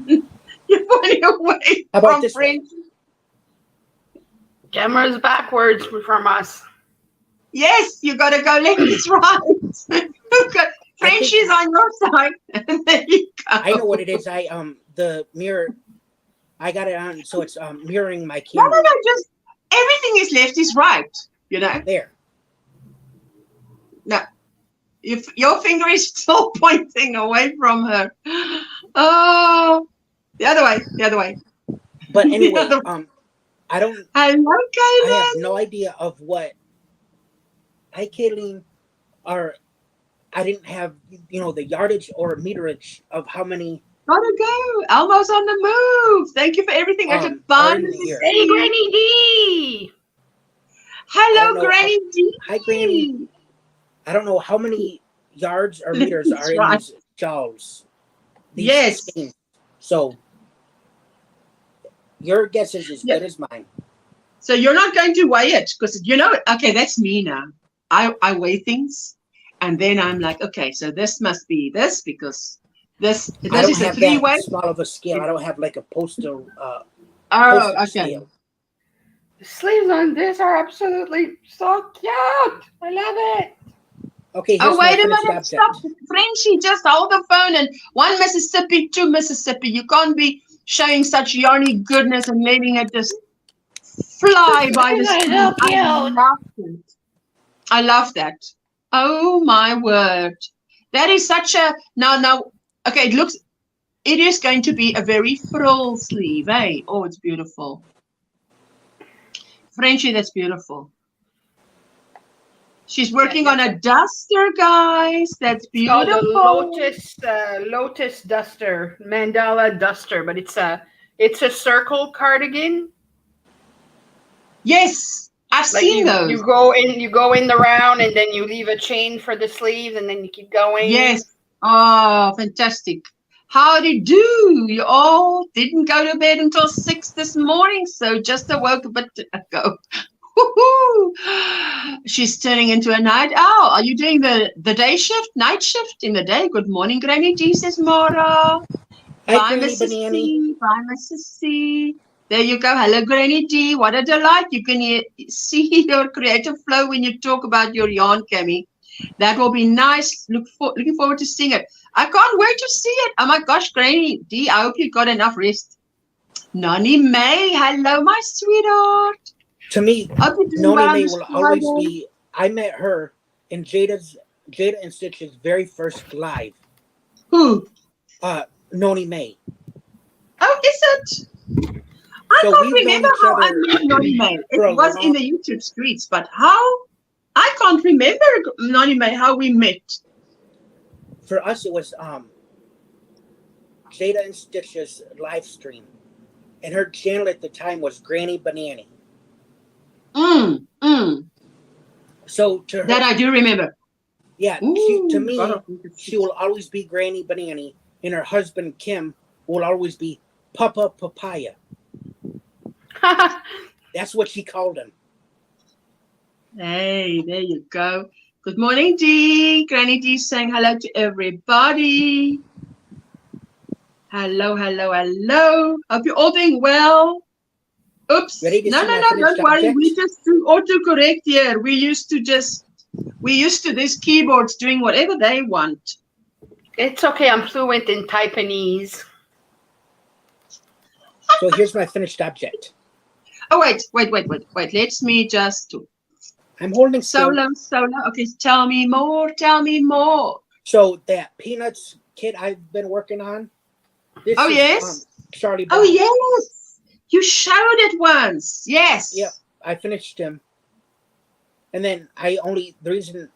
You're pointing away from Frenchie. Camera's backwards from us. Yes, you got to go left, right. Frenchie's on your side. And there you go. I know what it is. The mirror, I got it on, so it's mirroring my camera. No, just everything is left is right. You know. There. No. If your finger is still pointing away from her. Oh, the other way. But anyway, I don't. Hello, Kaylin. I have no idea of what. Hi, Kaylin. I didn't have, the yardage or meterage of how many. Gotta go. Elmo's on the move. Thank you for everything. It's fun. Hey, Granny D. Hello, Granny D. Hi, Granny. I don't know how many yards or meters are in these shawls. Yes. Things. So your guess is as good as mine. So you're not going to weigh it because okay, that's me now. I weigh things and then I'm like, okay, so this must be this because this is a 3-way. Small of a scale. I don't have like a postal. Okay. Scale. The sleeves on this are absolutely so cute. I love it. Okay. Oh, wait a minute. Stop. Frenchie, just hold the phone and 1 Mississippi, 2 Mississippi. You can't be showing such yarny goodness and letting it just fly by the screen. I love that. Oh, my word. That is such a... Now, okay, it is going to be a very frill sleeve, eh? Oh, it's beautiful. Frenchie, that's beautiful. She's working on a duster, guys. That's beautiful. It's called a lotus duster, mandala duster, but it's a circle cardigan. Yes, I've seen those. You go in the round, and then you leave a chain for the sleeves, and then you keep going. Yes. Oh, fantastic. Howdy do. You all didn't go to bed until 6 this morning, so just awoke a bit ago. She's turning into a night owl. Are you doing the day shift, night shift in the day? Good morning, Granny D, says Mara. Bye, Mrs. C. Bye, Mrs. C. There you go. Hello, Granny D. What a delight. You can see your creative flow when you talk about your yarn, Cammy. That will be nice. Looking forward to seeing it. I can't wait to see it. Oh, my gosh, Granny D, I hope you got enough rest. Noni May. Hello, my sweetheart. To me, Noni May will always be. I met her in Jada and Stitch's very first live. Who? Noni May. Oh, is it? I can't remember how I met Noni May. It was in the YouTube streets, but how? I can't remember, Noni May, how we met. For us, it was Jada and Stitch's live stream, and her channel at the time was Granny Banani. So to her, That I do remember. yeah, Ooh, to me, God, she will always be Granny Banani, and her husband Kim will always be Papa Papaya. That's what she called him. Hey, there you go. Good morning, Dee. Granny Dee saying hello to everybody. Hello, hello, hello. Hope you're all doing well. Oops. Ready to No, see no, my no, finished don't worry. object? We just do autocorrect here. We used to these keyboards doing whatever they want. It's okay. I'm fluent in Taiwanese. So here's my finished object. Oh, wait. Let me just do. I'm holding still. Solo. Okay, tell me more. So that Peanuts kit I've been working on. This Oh, is, yes. Charlie Brown. Oh, yes. You showed it once. Yes. Yep, I finished him. And then the reason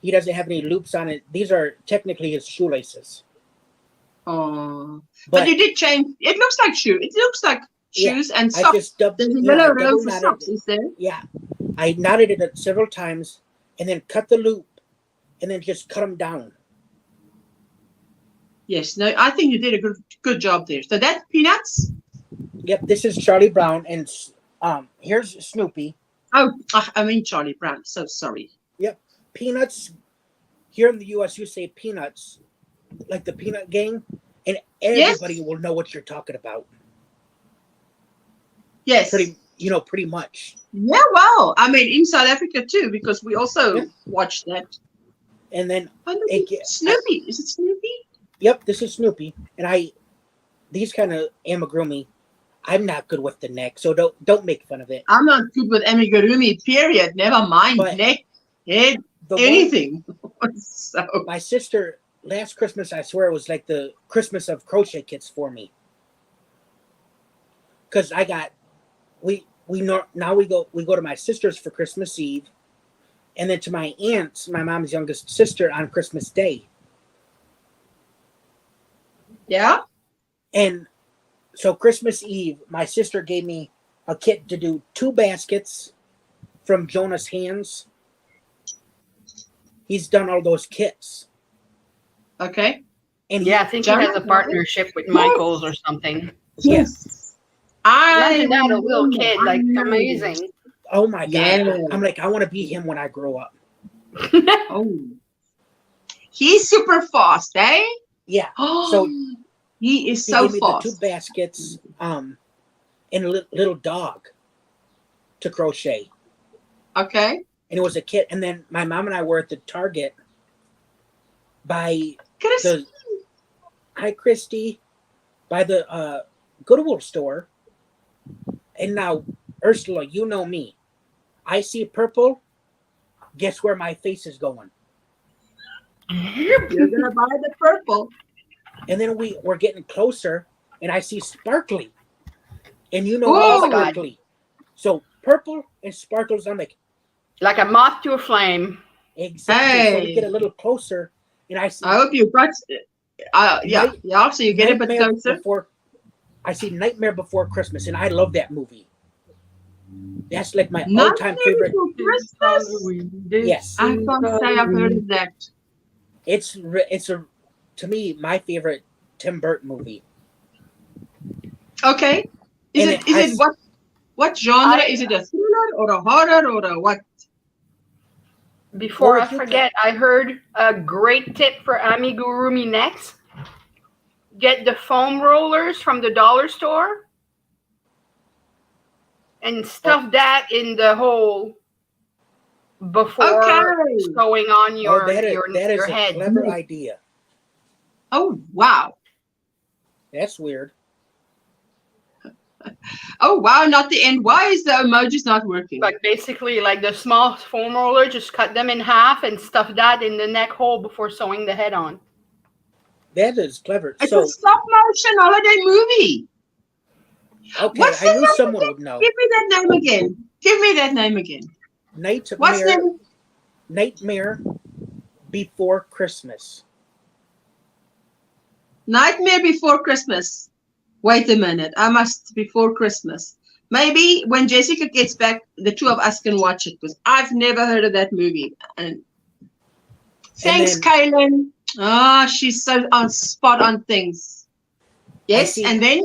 he doesn't have any loops on it, these are technically his shoelaces. Oh. But you did change. It looks like shoe. It looks like shoes and I socks. just There's a yellow row for socks, is there? Yeah, I knotted it several times and then cut the loop and then just cut them down. Yes, no, I think you did a good job there. So that's Peanuts. Yep, this is Charlie Brown, and here's Snoopy. Oh, I mean Charlie Brown. So sorry. Yep, Peanuts. Here in the U.S., you say Peanuts, like the Peanut Gang, and everybody will know what you're talking about. Yes. Pretty much. Yeah, well, I mean, in South Africa too, because we also watch that. And then Snoopy. Is it Snoopy? Yep, this is Snoopy, and these kind of amigurumi. I'm not good with the neck, so don't make fun of it. I'm not good with amigurumi. Period. Never mind neck, head, anything. So my sister last Christmas, I swear, it was like the Christmas of crochet kits for me, because we go to my sister's for Christmas Eve, and then to my aunt's, my mom's youngest sister, on Christmas Day. Yeah. And so Christmas Eve, my sister gave me a kit to do 2 baskets from Jonas Hands. He's done all those kits. Okay. And I think he has a partnership with Michaels or something. Yes. Imagine that, a little kid, like amazing. Oh my God. Yeah. I'm like, I want to be him when I grow up. Oh. He's super fast, eh? Yeah. Oh, So he is he so gave me fast. the 2 baskets and a little dog to crochet. Okay. And it was a kit. And then my mom and I were at the Target by Hi Christy, by the Goodwill store. And now, Ursula, you know me. I see purple. Guess where my face is going? You're gonna buy the purple. And then we're getting closer, and I see sparkly. And you know sparkly. So purple and sparkles, I'm like a moth to a flame. Exactly. Hey. So we get a little closer, and I see. I hope you got. Yeah. So you get a bit closer. I see Nightmare Before Christmas, and I love that movie. That's like my all-time favorite. Christmas? Yes. I can't say I've heard of that. It's to me my favorite Tim Burton movie. Okay. Is it what genre? Is it a thriller or a horror or a what? Before I forget, I heard a great tip for amigurumi necks. Get the foam rollers from the dollar store and stuff that in the hole before sewing on your that is head. A clever idea. Oh wow. That's weird. Oh wow, not the end. Why is the emoji's not working? But basically, like the small foam roller, just cut them in half and stuff that in the neck hole before sewing the head on. That is clever. It's a stop motion holiday movie. Okay, I knew someone would know. Give me that name again. Nightmare Before Christmas. Nightmare Before Christmas. Wait a minute. I must before Christmas. Maybe when Jessica gets back, the two of us can watch it because I've never heard of that movie. And thanks, then- Kaylin. Ah, she's so on spot on things. Yes, see- and then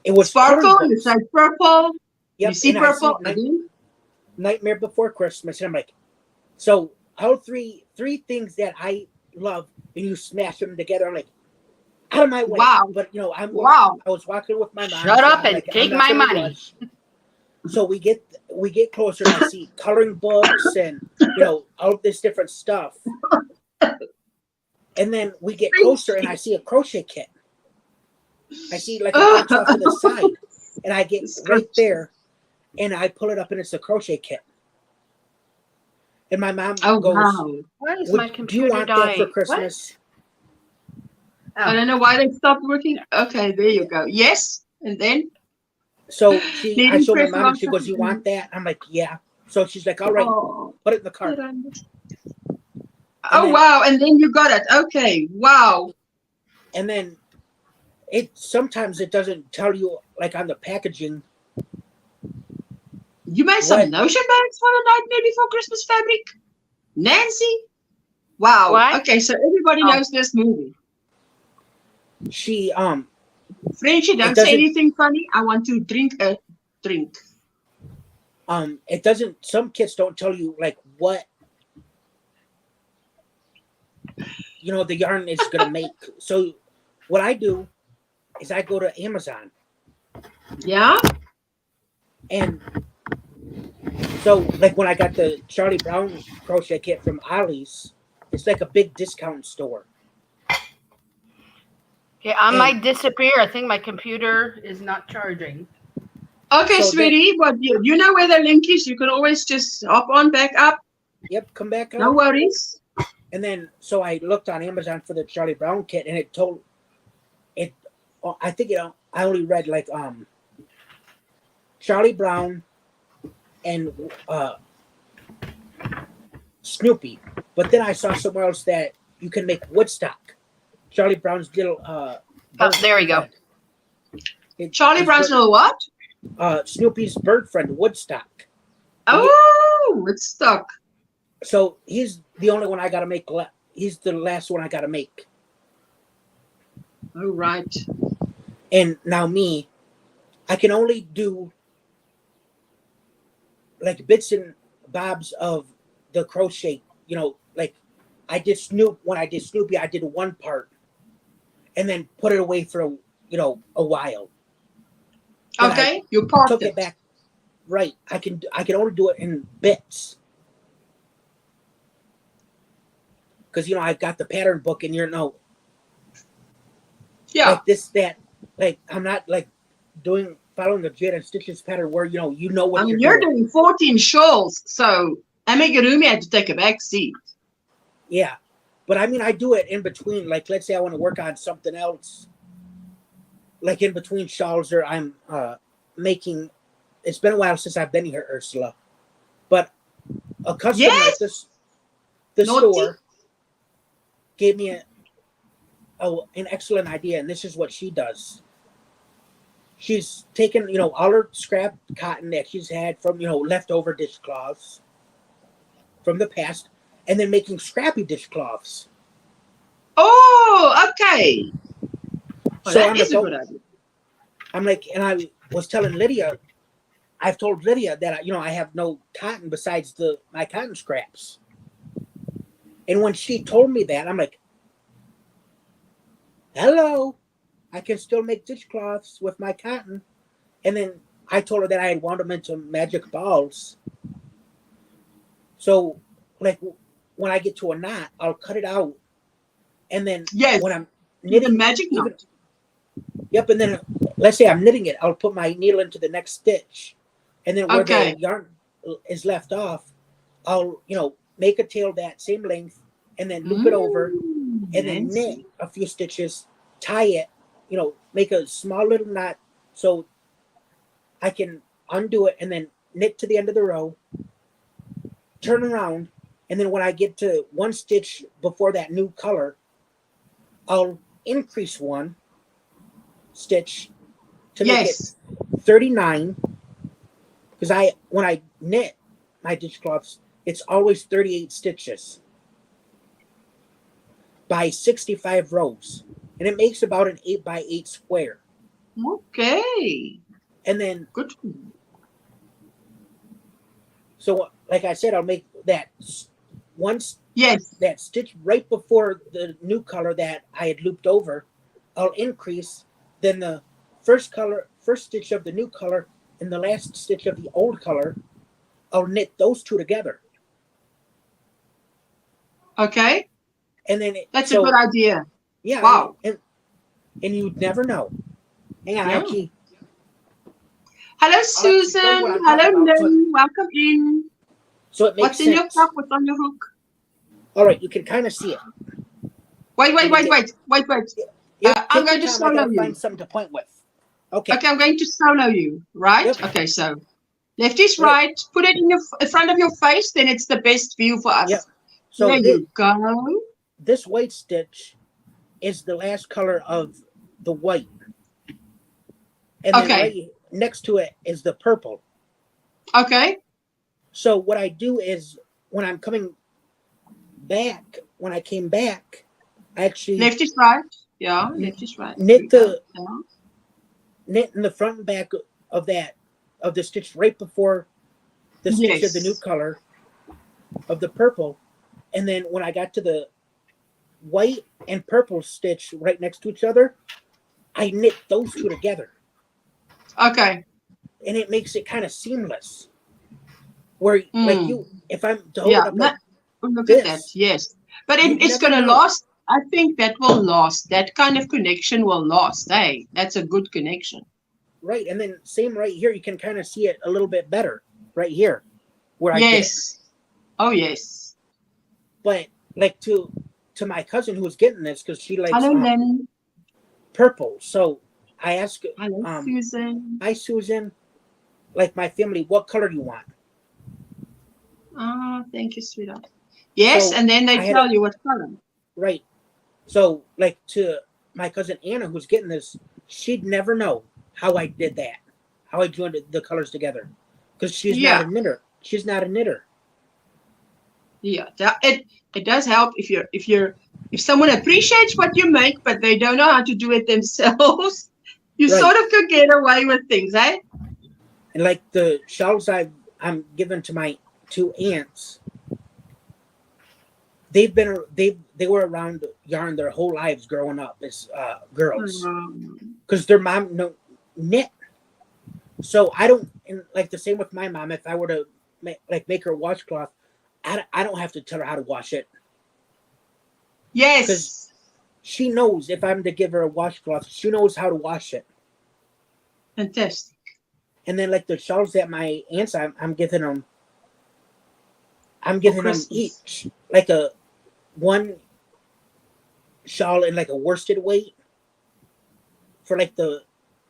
It was sparkle. coloring You books. say purple. Yep, You see and I purple. Nightmare Before Christmas, and I'm like, so how three things that I love, and you smash them together. I'm like, out of my way. Wow. But I was walking with my mom. Shut so up I'm and like, take I'm not my gonna money. rush. So we get closer, and I see coloring books and all this different stuff. And then we get closer, and I see a crochet kit. I see like a box off to the side, and I get right there, and I pull it up, and it's a crochet kit. And my mom goes, wow. Why is my "Do computer you want dying? that for Christmas?" I don't know why they stopped working. Okay, there you go. Yes, and then So I Needing showed my press mom, and she on goes, "You want that?" I'm like, "Yeah." So she's like, "All right, oh, put it in the cart." oh then- wow, and then you got it. Okay, wow. And then sometimes it doesn't tell you like on the packaging. You made some What? notion bags for the Nightmare Before Christmas fabric, Nancy. Wow. What? Okay, so everybody Oh. knows this movie. She Frenchie, don't doesn't- say anything funny. I want to drink a drink. it doesn't. Some kits don't tell you like what the yarn is gonna make. So what I do is I go to Amazon, Yeah. and so like when I got the Charlie Brown crochet kit from Ollie's, it's like a big discount store. Okay, I And- might disappear. I think my computer is not charging. Okay, So sweetie, but you know where the link is. You can always just hop on back up. Yep, come back No out. worries. And then so I looked on Amazon for the Charlie Brown kit, and it told it. I think I only read like Charlie Brown and Snoopy, but then I saw somewhere else that you can make Woodstock. Charlie Brown's little Oh, there we go. Charlie Brown's little what? Snoopy's bird friend, Woodstock. Oh, it's stuck. So he's the only one I got to make. He's the last one I got to make. All right. And now I can only do like bits and bobs of the crochet. Like I did when I did Snoopy, I did one part, and then put it away for a while. Then Okay, you parked took it. it back. Right, I can only do it in bits. Because I've got the pattern book, and Yeah. like this, that, like I'm not like following the Jade and Stitches pattern where you know what I mean, you're you're doing. doing 14 shawls, so Amigurumi had to take a back seat. Yeah, but I mean, I do it in between. Like, let's say I want to work on something else, like in between shawls, or I'm making. It's been a while since I've been here, Ursula, but a customer Yes! at the Naughty. store gave me an excellent idea, and this is what she does. She's taken, all her scrap cotton that she's had from, leftover dishcloths from the past, and then making scrappy dishcloths. Oh, okay. Well, So that I'm is like, a good idea. I'm like, and I was telling Lydia, I've told Lydia that I have no cotton besides my cotton scraps. And when she told me that, I'm like, hello, I can still make dishcloths with my cotton. And then I told her that I had wound them into magic balls. So, like, when I get to a knot, I'll cut it out. And then Yes. when I'm The knitting, magic even- knot. Yep, and then let's say I'm knitting it, I'll put my needle into the next stitch. And then where Okay. the yarn is left off, I'll, make a tail that same length and then loop it over and then knit a few stitches, tie it, make a small little knot so I can undo it and then knit to the end of the row, turn around, and then when I get to one stitch before that new color, I'll increase one stitch to Yes. make it 39. Because when I knit my dishcloths, it's always 38 stitches by 65 rows, and it makes about an 8 by 8 square. Okay. And then, Good. so like I said, I'll make that once Yes. that stitch right before the new color that I had looped over, I'll increase. Then the first stitch of the new color and the last stitch of the old color, I'll knit those two together. Okay. And then That's a good idea. Yeah. Wow. And you'd never know. Hang on, Yeah. Archie. Hello, explain what Susan. I'm Hello, talking about. Lynn. Welcome in. So it makes What's in your sense. cup? What's on your hook? All right, you can kind of see it. Wait. Yeah, I'm take going your to time. I solo gotta you. find something to point with. Okay. Okay, I'm going to solo you, right? Yep. Okay, so left is Right. right. Put it in front of your face, then it's the best view for us. Yep. So there you go. This white stitch is the last color of the white. And then Okay. right next to it is the purple. Okay. So what I do is when I'm coming back, when I came back, I actually Left is right. Yeah, left is right. knit Yeah. knit in the front and back of the stitch right before the stitch of the new Yes. color of the purple. And then when I got to the white and purple stitch right next to each other, I knit those two together. Okay. And it makes it kind of seamless. Where like if I'm to hold Yeah. up like Look this, at that. Yes. But you'd it's never going to know. last. I think that will last. That kind of connection will last. Hey, that's a good connection. Right, and then same right here, you can kind of see it a little bit better right here, where I did it. Yes. Oh, yes. But like to my cousin who was getting this because she likes Hello, Lenny. purple. So I asked, Hello, Susan. hi Susan, like my family, what color do you want? Oh, thank you, sweetheart. Yes, So and then they I had tell you what color. Right. So like to my cousin Anna who's getting this, she'd never know how I did that, how I joined the colors together, because she's not a knitter. She's not a knitter. Yeah, it does help if someone appreciates what you make, but they don't know how to do it themselves. You Right. sort of could get away with things, eh? And like the shawls I'm giving to my two aunts, they were around yarn their whole lives growing up as girls, because their mom knit. So I don't, and like the same with my mom. If I were to make her washcloth, I don't have to tell her how to wash it. Yes. Because she knows if I'm to give her a washcloth, she knows how to wash it. Fantastic. And then like the shawls that my aunts, I'm giving them each like a one shawl in like a worsted weight for like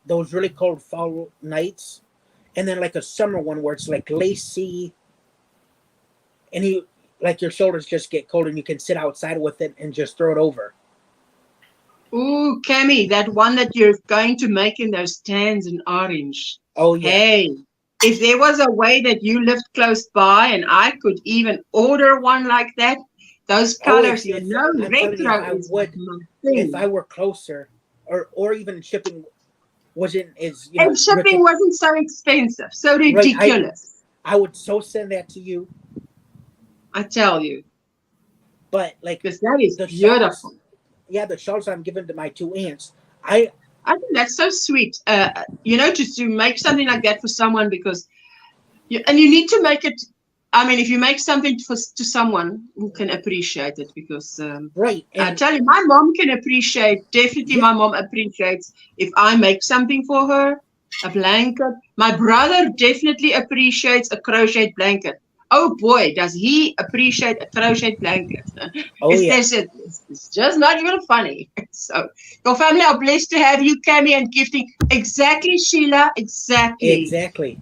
those really cold fall nights, and then like a summer one where it's like lacy, and like your shoulders just get cold and you can sit outside with it and just throw it over. Ooh, Cammy, that one that you're going to make in those tans and orange. Oh yeah. Hey, if there was a way that you lived close by and I could even order one like that, those colors, I'm retro I is would, my thing. if I were closer, or even shipping wasn't as And shipping wasn't so expensive, so ridiculous. I would so send that to you. I tell you. But like Because that is the beautiful. shawls, the shawls I'm giving to my two aunts, I think that's so sweet. Just to make something like that for someone, because you need to make it. I mean, if you make something to someone who can appreciate it, because right. I tell you, my mom can appreciate. Definitely, my mom appreciates if I make something for her, a blanket. My brother definitely appreciates a crochet blanket. Oh boy, does he appreciate a crochet blanket. It's just not even funny. So your family are blessed to have you, Cammy, and gifting. Exactly, Sheila. Exactly.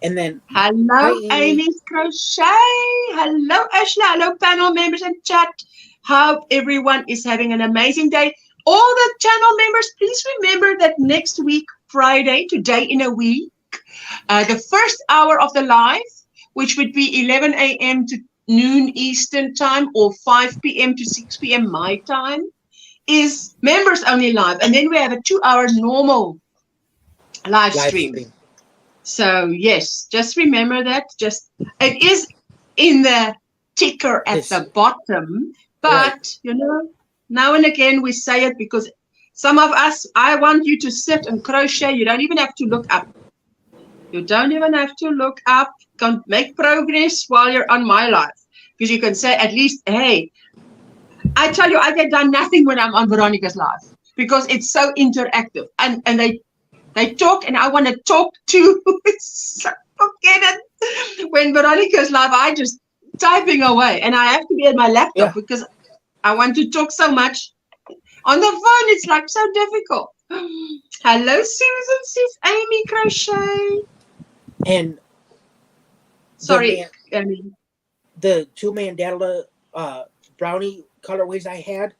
And then hello, Amy's Crochet. Hello, Ashla. Hello, panel members and chat. Hope everyone is having an amazing day. all the channel members, please remember that next week, Friday, today in a week, the first hour of the live, which would be 11 a.m. to noon Eastern time or 5 p.m. to 6 p.m. my time, is members only live. And then we have a 2-hour normal live stream. So yes, just remember that. It is in the ticker at the bottom, but you know, now and again we say it because some of us, I want you to sit and crochet. You don't even have to look up. You don't even have to look up. Can make progress while you're on my live, because you can say at least, hey, I tell you, I get done nothing when I'm on Veronica's live because it's so interactive, and they talk and I want to talk too. Forget it. When Veronica's live, I just typing away, and I have to be at my laptop because I want to talk so much. On the phone, it's like so difficult. Hello, Susan, says Amy Crochet. And sorry, Amy. The 2 mandala brownie colorways I had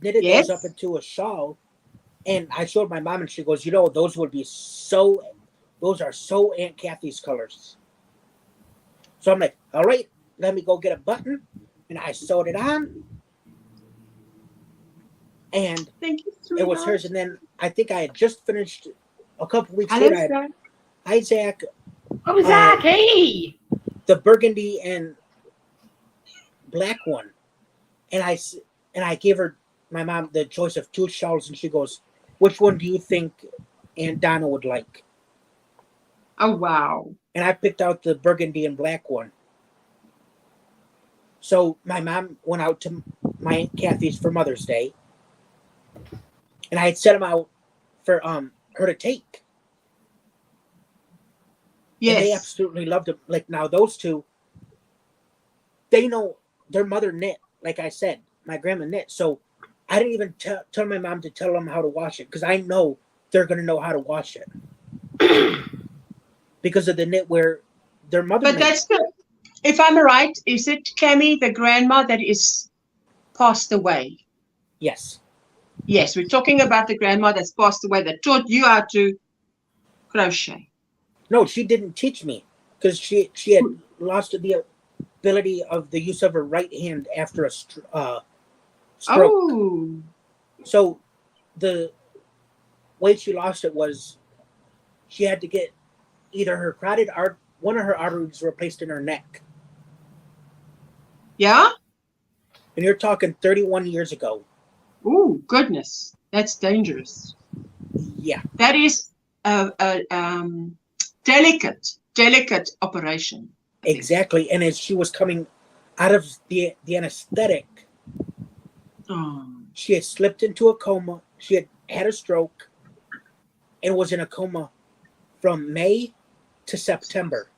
knitted those up into a shawl, and I showed my mom, and she goes, you know, those are so Aunt Kathy's colors. So I'm like, all right, let me go get a button, and I sewed it on, and thank you, it was hers. And then I think I had just finished a couple weeks later. Hi, Zach. Oh, Zach, hey! The burgundy and black one, and I gave her, my mom, the choice of 2 shawls, and she goes, which one do you think Aunt Donna would like? Oh, wow. And I picked out the burgundy and black one. So my mom went out to my Aunt Kathy's for Mother's Day, and I had set them out for her to take. Yes. And they absolutely loved them. Like, now those 2, they know their mother knit, like I said, my grandma knit. So I didn't even tell my mom to tell them how to wash it, because I know they're going to know how to wash it. Because of the knit where their mother But made. that's good. If I'm right, is it Cammie, the grandma that is passed away? Yes. Yes, we're talking about the grandma that's passed away that taught you how to crochet. No, she didn't teach me, because she had lost the ability of the use of her right hand after a stroke. Oh. So the way she lost it was she had to get either her one of her arteries replaced in her neck. Yeah? And you're talking 31 years ago. Oh, goodness. That's dangerous. Yeah. That is a delicate operation. Exactly. And as she was coming out of the anesthetic, she had slipped into a coma. She had a stroke and was in a coma from May to September.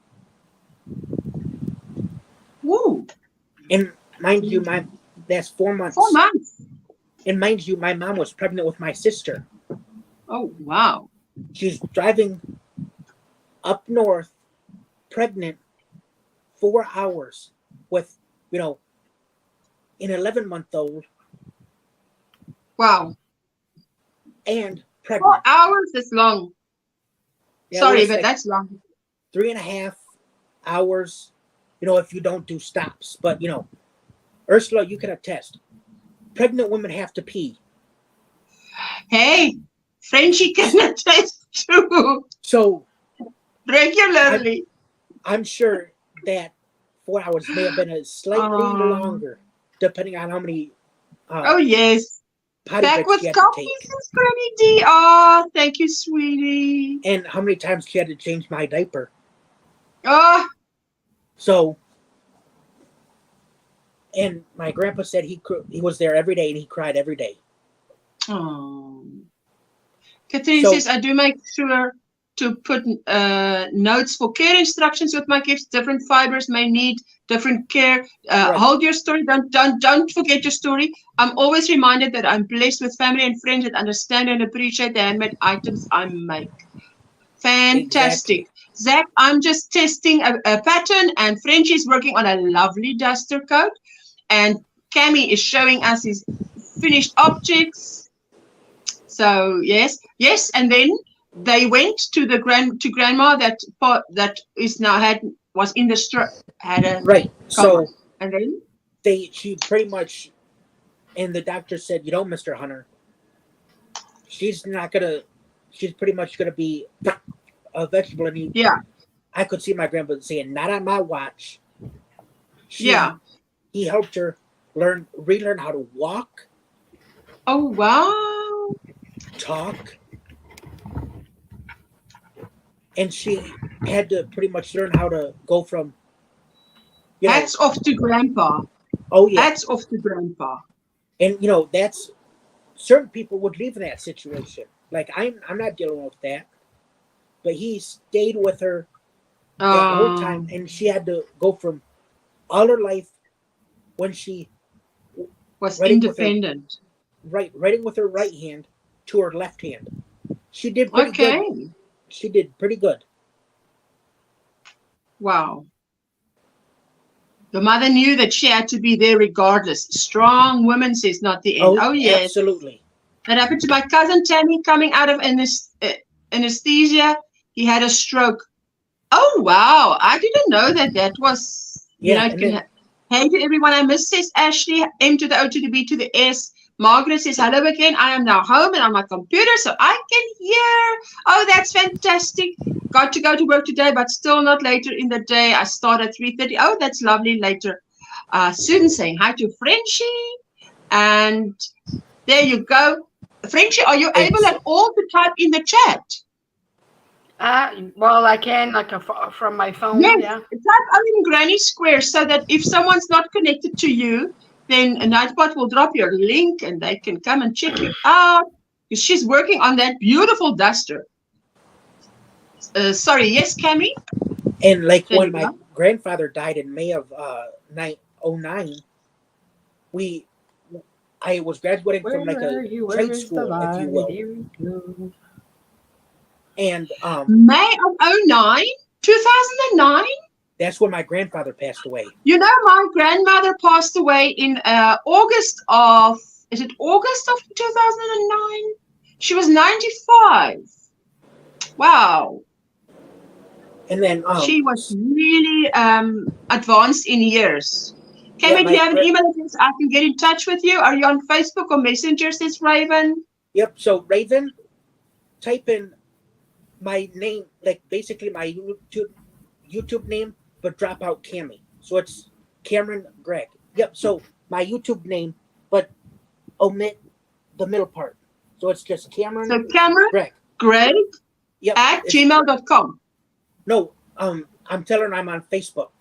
Woo. And mind you, that's 4 months. 4 months. And mind you, my mom was pregnant with my sister. Oh, wow. She's driving up north, pregnant, 4 hours with, an 11-month-old. Wow. And pregnant. 4 hours is long. Yeah, sorry, but like that's long. 3.5 hours, if you don't do stops. But, Ursula, you can attest. Pregnant women have to pee. Hey, Frenchie can attest too. So regularly. I'm sure that 4 hours may have been a slightly longer, depending on how many. Oh yes. Back with coffee, Granny D. Oh, thank you, sweetie. And how many times she had to change my diaper. Oh. So. And my grandpa said he was there every day and he cried every day. Oh. Catherine says, I do make sure to put notes for care instructions with my gifts. Different fibers may need different care. Right. Hold your story. Don't forget your story. I'm always reminded that I'm blessed with family and friends that understand and appreciate the handmade items I make. Fantastic. Exactly. Zach, I'm just testing a pattern, and Frenchie's working on a lovely duster coat. And Cammie is showing us his finished objects. So yes, and then they went to the grandma that is now was in the had a Right. So and then she pretty much, and the doctor said, Mr. Hunter, she's pretty much gonna be a vegetable. And I could see my grandmother saying, "Not on my watch." He helped her relearn how to walk. Oh wow! Talk, and she had to pretty much learn how to go from. Hats off to Grandpa. Oh yeah, hats off to Grandpa. And that's certain people would leave in that situation. Like I'm not dealing with that, but he stayed with her the whole time, and she had to go from all her life when she was independent. Writing with her right hand to her left hand. She did pretty good. She did pretty good. Wow. The mother knew that she had to be there regardless. Strong woman says not the end. Oh yes. Absolutely. That happened to my cousin Tammy coming out of anesthesia. He had a stroke. Oh wow. I didn't know that was, hey to everyone I miss, says Ashley. M to the O to the B to the S. Margaret says, hello again. I am now home and on my computer, so I can hear. Oh, that's fantastic. Got to go to work today, but still not later in the day. I start at 3:30. Oh, that's lovely. Later. Susan saying hi to Frenchie. And there you go. Frenchie, are you able at all to type in the chat? Well, I can, from my phone. Yes, yeah. Type OMGrannySquare so that if someone's not connected to you, then Nightbot will drop your link and they can come and check you out. Because she's working on that beautiful duster. Sorry, yes, Cammy? And like when my grandfather died in May of 2009, I was graduating from like a trade school, if you will. And May of 2009? That's when my grandfather passed away. My grandmother passed away in August of 2009? She was 95. Wow. And then she was really advanced in years. Cammy, do you have an email address I can get in touch with you? Are you on Facebook or Messenger, says Raven? Yep. So Raven, type in my name, like basically my YouTube name, but drop out Cammy. So it's Cameron Greg. Yep. So my YouTube name, but omit the middle part. So it's just Cameron. So Cameron Greg yep, at gmail.com. No, I'm telling her I'm on Facebook.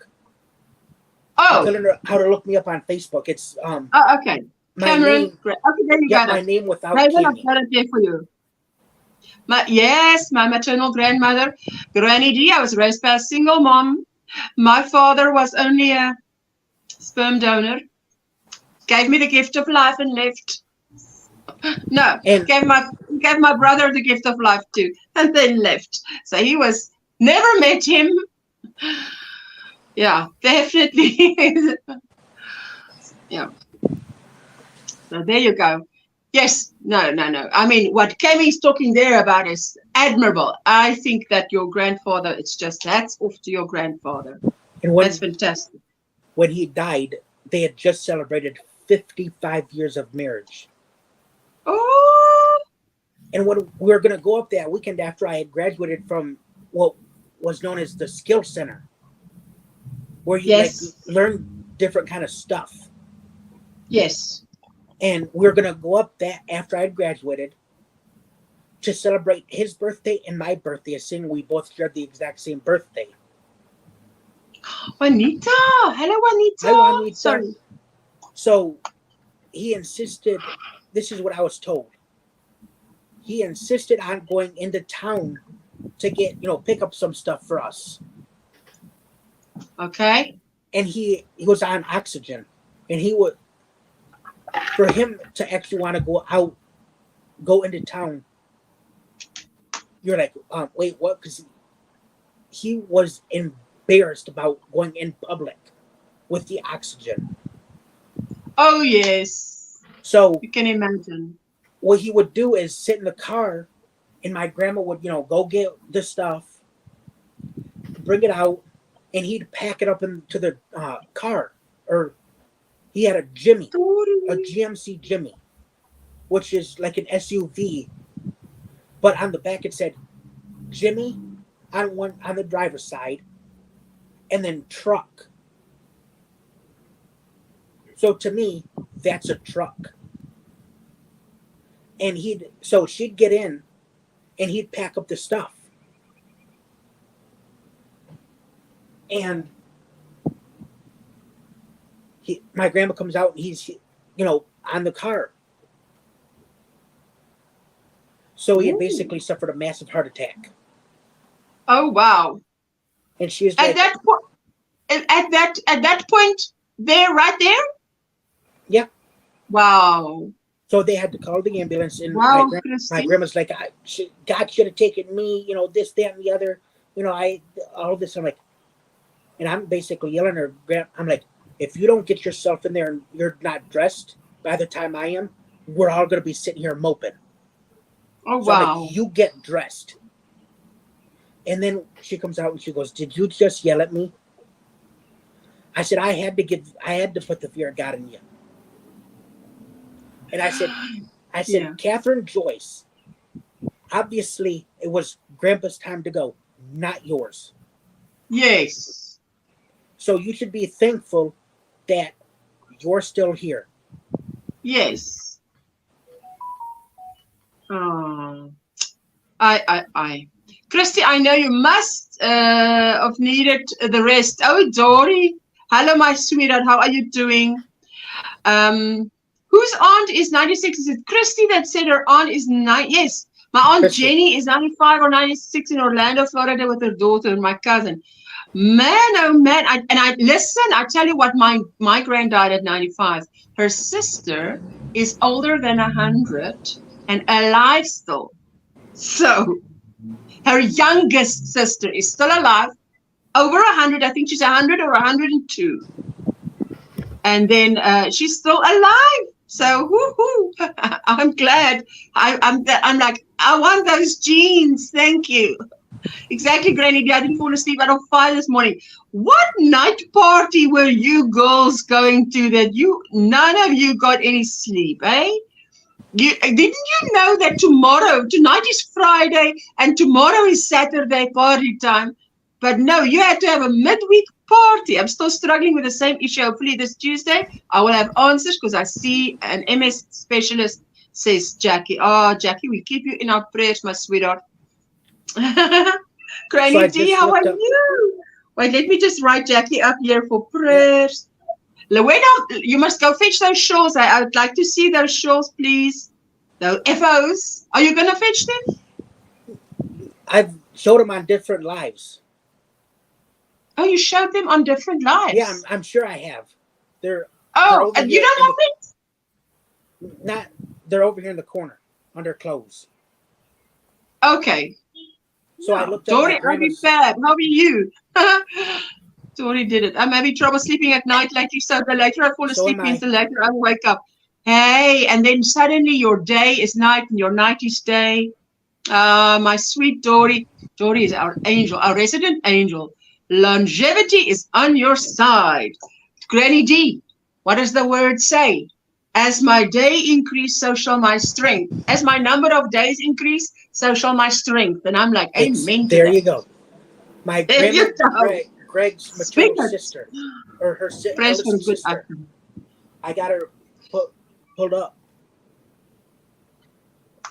Oh. I'm telling her how to look me up on Facebook. It's okay. Cameron Greg. Okay, there you go. My name without Raven, I've got it there for you. My maternal grandmother, Granny D. I was raised by a single mom. My father was only a sperm donor. Gave me the gift of life and left. No, gave my brother the gift of life too, and then left. So he was never met him. Yeah, definitely. Yeah. So there you go. Yes, no. I mean, what Cammy's talking there about is admirable. I think that your grandfather, it's just hats off to your grandfather. And that's fantastic. When he died, they had just celebrated 55 years of marriage. Oh! And when we were going to go up that weekend after I had graduated from what was known as the Skill Center, where you learn different kind of stuff. Yes. And we were going to go up that after I had graduated to celebrate his birthday and my birthday, seeing we both shared the exact same birthday. Juanita! Hello, Juanita! Hi, Juanita. Sorry. So he insisted, this is what I was told. He insisted on going into town to get, pick up some stuff for us. Okay. And he was on oxygen. And he would, for him to actually want to go into town, you're like, wait, what? Because he was embarrassed about going in public with the oxygen. Oh, yes. So You can imagine. what he would do is sit in the car, and my grandma would, go get the stuff, bring it out, and he'd pack it up into the car. Or he had a Jimmy, a GMC Jimmy, which is like an SUV, but on the back it said Jimmy on the driver's side, and then truck. So to me, that's a truck. And she'd get in, and he'd pack up the stuff. And my grandma comes out, and he's, on the car. So he had basically suffered a massive heart attack. Oh wow! And she was At that point, there, right there. Yeah. Wow. So they had to call the ambulance, and Wow, my grandma's like, God should have taken me, this, that, and the other, all this. I'm like, and I'm basically yelling at her. I'm like, if you don't get yourself in there and you're not dressed by the time I am, we're all going to be sitting here moping. Oh So I'm wow. like, you get dressed. And then she comes out and she goes, did you just yell at me? I said, I had to put the fear of God in you. And I said, Yeah. Catherine Joyce, obviously it was Grandpa's time to go, not yours. Yes. So you should be thankful that you're still here. Yes. Oh. Christy, I know you must have needed the rest. Oh, Dory. Hello, my sweetheart. How are you doing? Whose aunt is 96? Is it Christy that said her aunt is 9? Yes. My aunt Christy. Jenny is 95 or 96 in Orlando, Florida with her daughter and my cousin. Man, oh man. I tell you what, my grand died at 95. Her sister is older than 100 and alive still. So her youngest sister is still alive, over 100. I think she's 100 or 102. And then she's still alive. So woohoo! I'm glad. I'm like, I want those genes. Thank you. Exactly, Granny. I didn't fall asleep at 5 this morning. What night party were you girls going to that none of you got any sleep, eh? Didn't you know that tonight is Friday and tomorrow is Saturday party time? But no, you had to have a midweek party. I'm still struggling with the same issue. Hopefully this Tuesday I will have answers because I see an MS specialist, says Jackie. Oh, Jackie, we keep you in our prayers, my sweetheart. Granny D, how are you? Wait, let me just write Jackie up here for prayers. Lowena, you must go fetch those shawls. I would like to see those shawls, please. Those FOs. Are you going to fetch them? I've showed them on different lives. Oh, you showed them on different lives? Yeah, I'm sure I have. They're and you don't have it? They're over here in the corner, under clothes. Okay. So I looked at Dory, I'll be bad. How are you? Dory did it. I'm having trouble sleeping at night lately, so the later I fall asleep means the later I wake up. Hey, and then suddenly your day is night and your night is day. My sweet Dory. Dory is our angel, our resident angel. Longevity is on your side. Granny D, what does the word say? As my day increase, so shall my strength. As my number of days increase, so shall my strength. And I'm like, amen. There you go. My grandma, Greg's maternal sister, or her sister. I got her pulled up.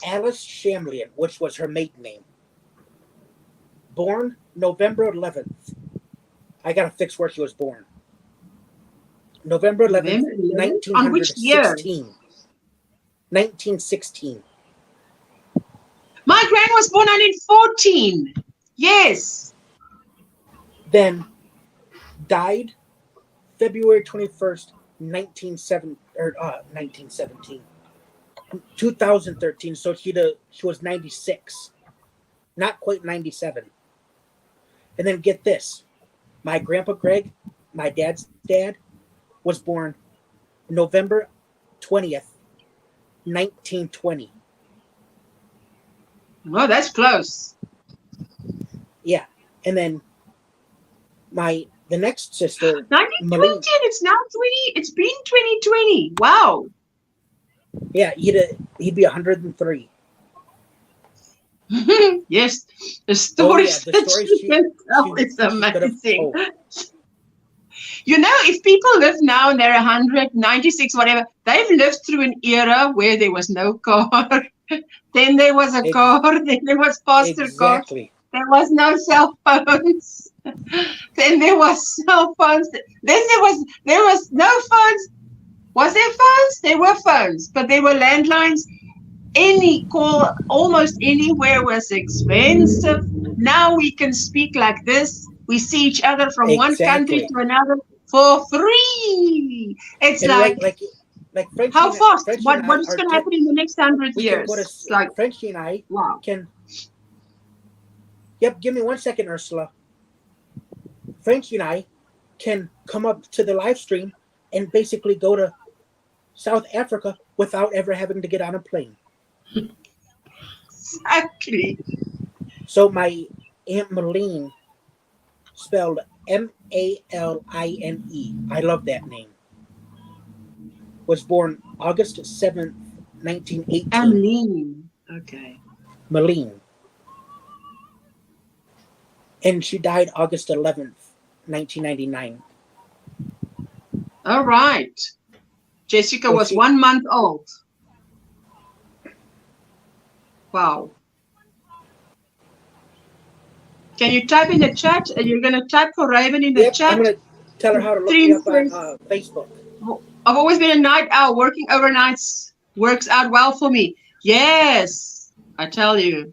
Alice Shamlian, which was her maiden name. Born November 11th. I got to fix where she was born. November 11th, 1916. On which year? 1916. My grand was born 1914. Yes. Then died February 21st, 1917. 2013. So she was 96. Not quite 97. And then get this. My grandpa Greg, my dad's dad, was born November 20th, 1920. Oh, that's close. Yeah, and then the next sister, 1920, and it's now 20. It's been 2020. Wow. Yeah, he'd be 103. Yes, the stories the that stories she can tell is she's good at amazing. told. You know, if people live now and they're 100, 96, whatever, they've lived through an era where there was no car. Then there was a car. Then there was faster cars. Exactly. There was no cell phones. Then there was cell phones. Then there was no phones. Was there phones? There were phones, but there were landlines. Any call almost anywhere was expensive. Now we can speak like this. We see each other from one country to another for free. It's and like Frenchie how fast? Frenchie What is going to happen in the next 100 years? Like Frenchie and I can. Yep, give me 1 second, Ursula. Frenchie and I can come up to the live stream and basically go to South Africa without ever having to get on a plane. Exactly. So my Aunt Malene, spelled Maline. I love that name. Was born August 7th, 1918. Ameline. Okay. Malene. And she died August 11th, 1999. All right. Jessica was 1 month old. Wow. Can you type in the chat? You're going to type for Raven in the chat? I'm going to tell her how to look me up on Facebook. I've always been a night owl. Working overnights works out well for me. Yes, I tell you.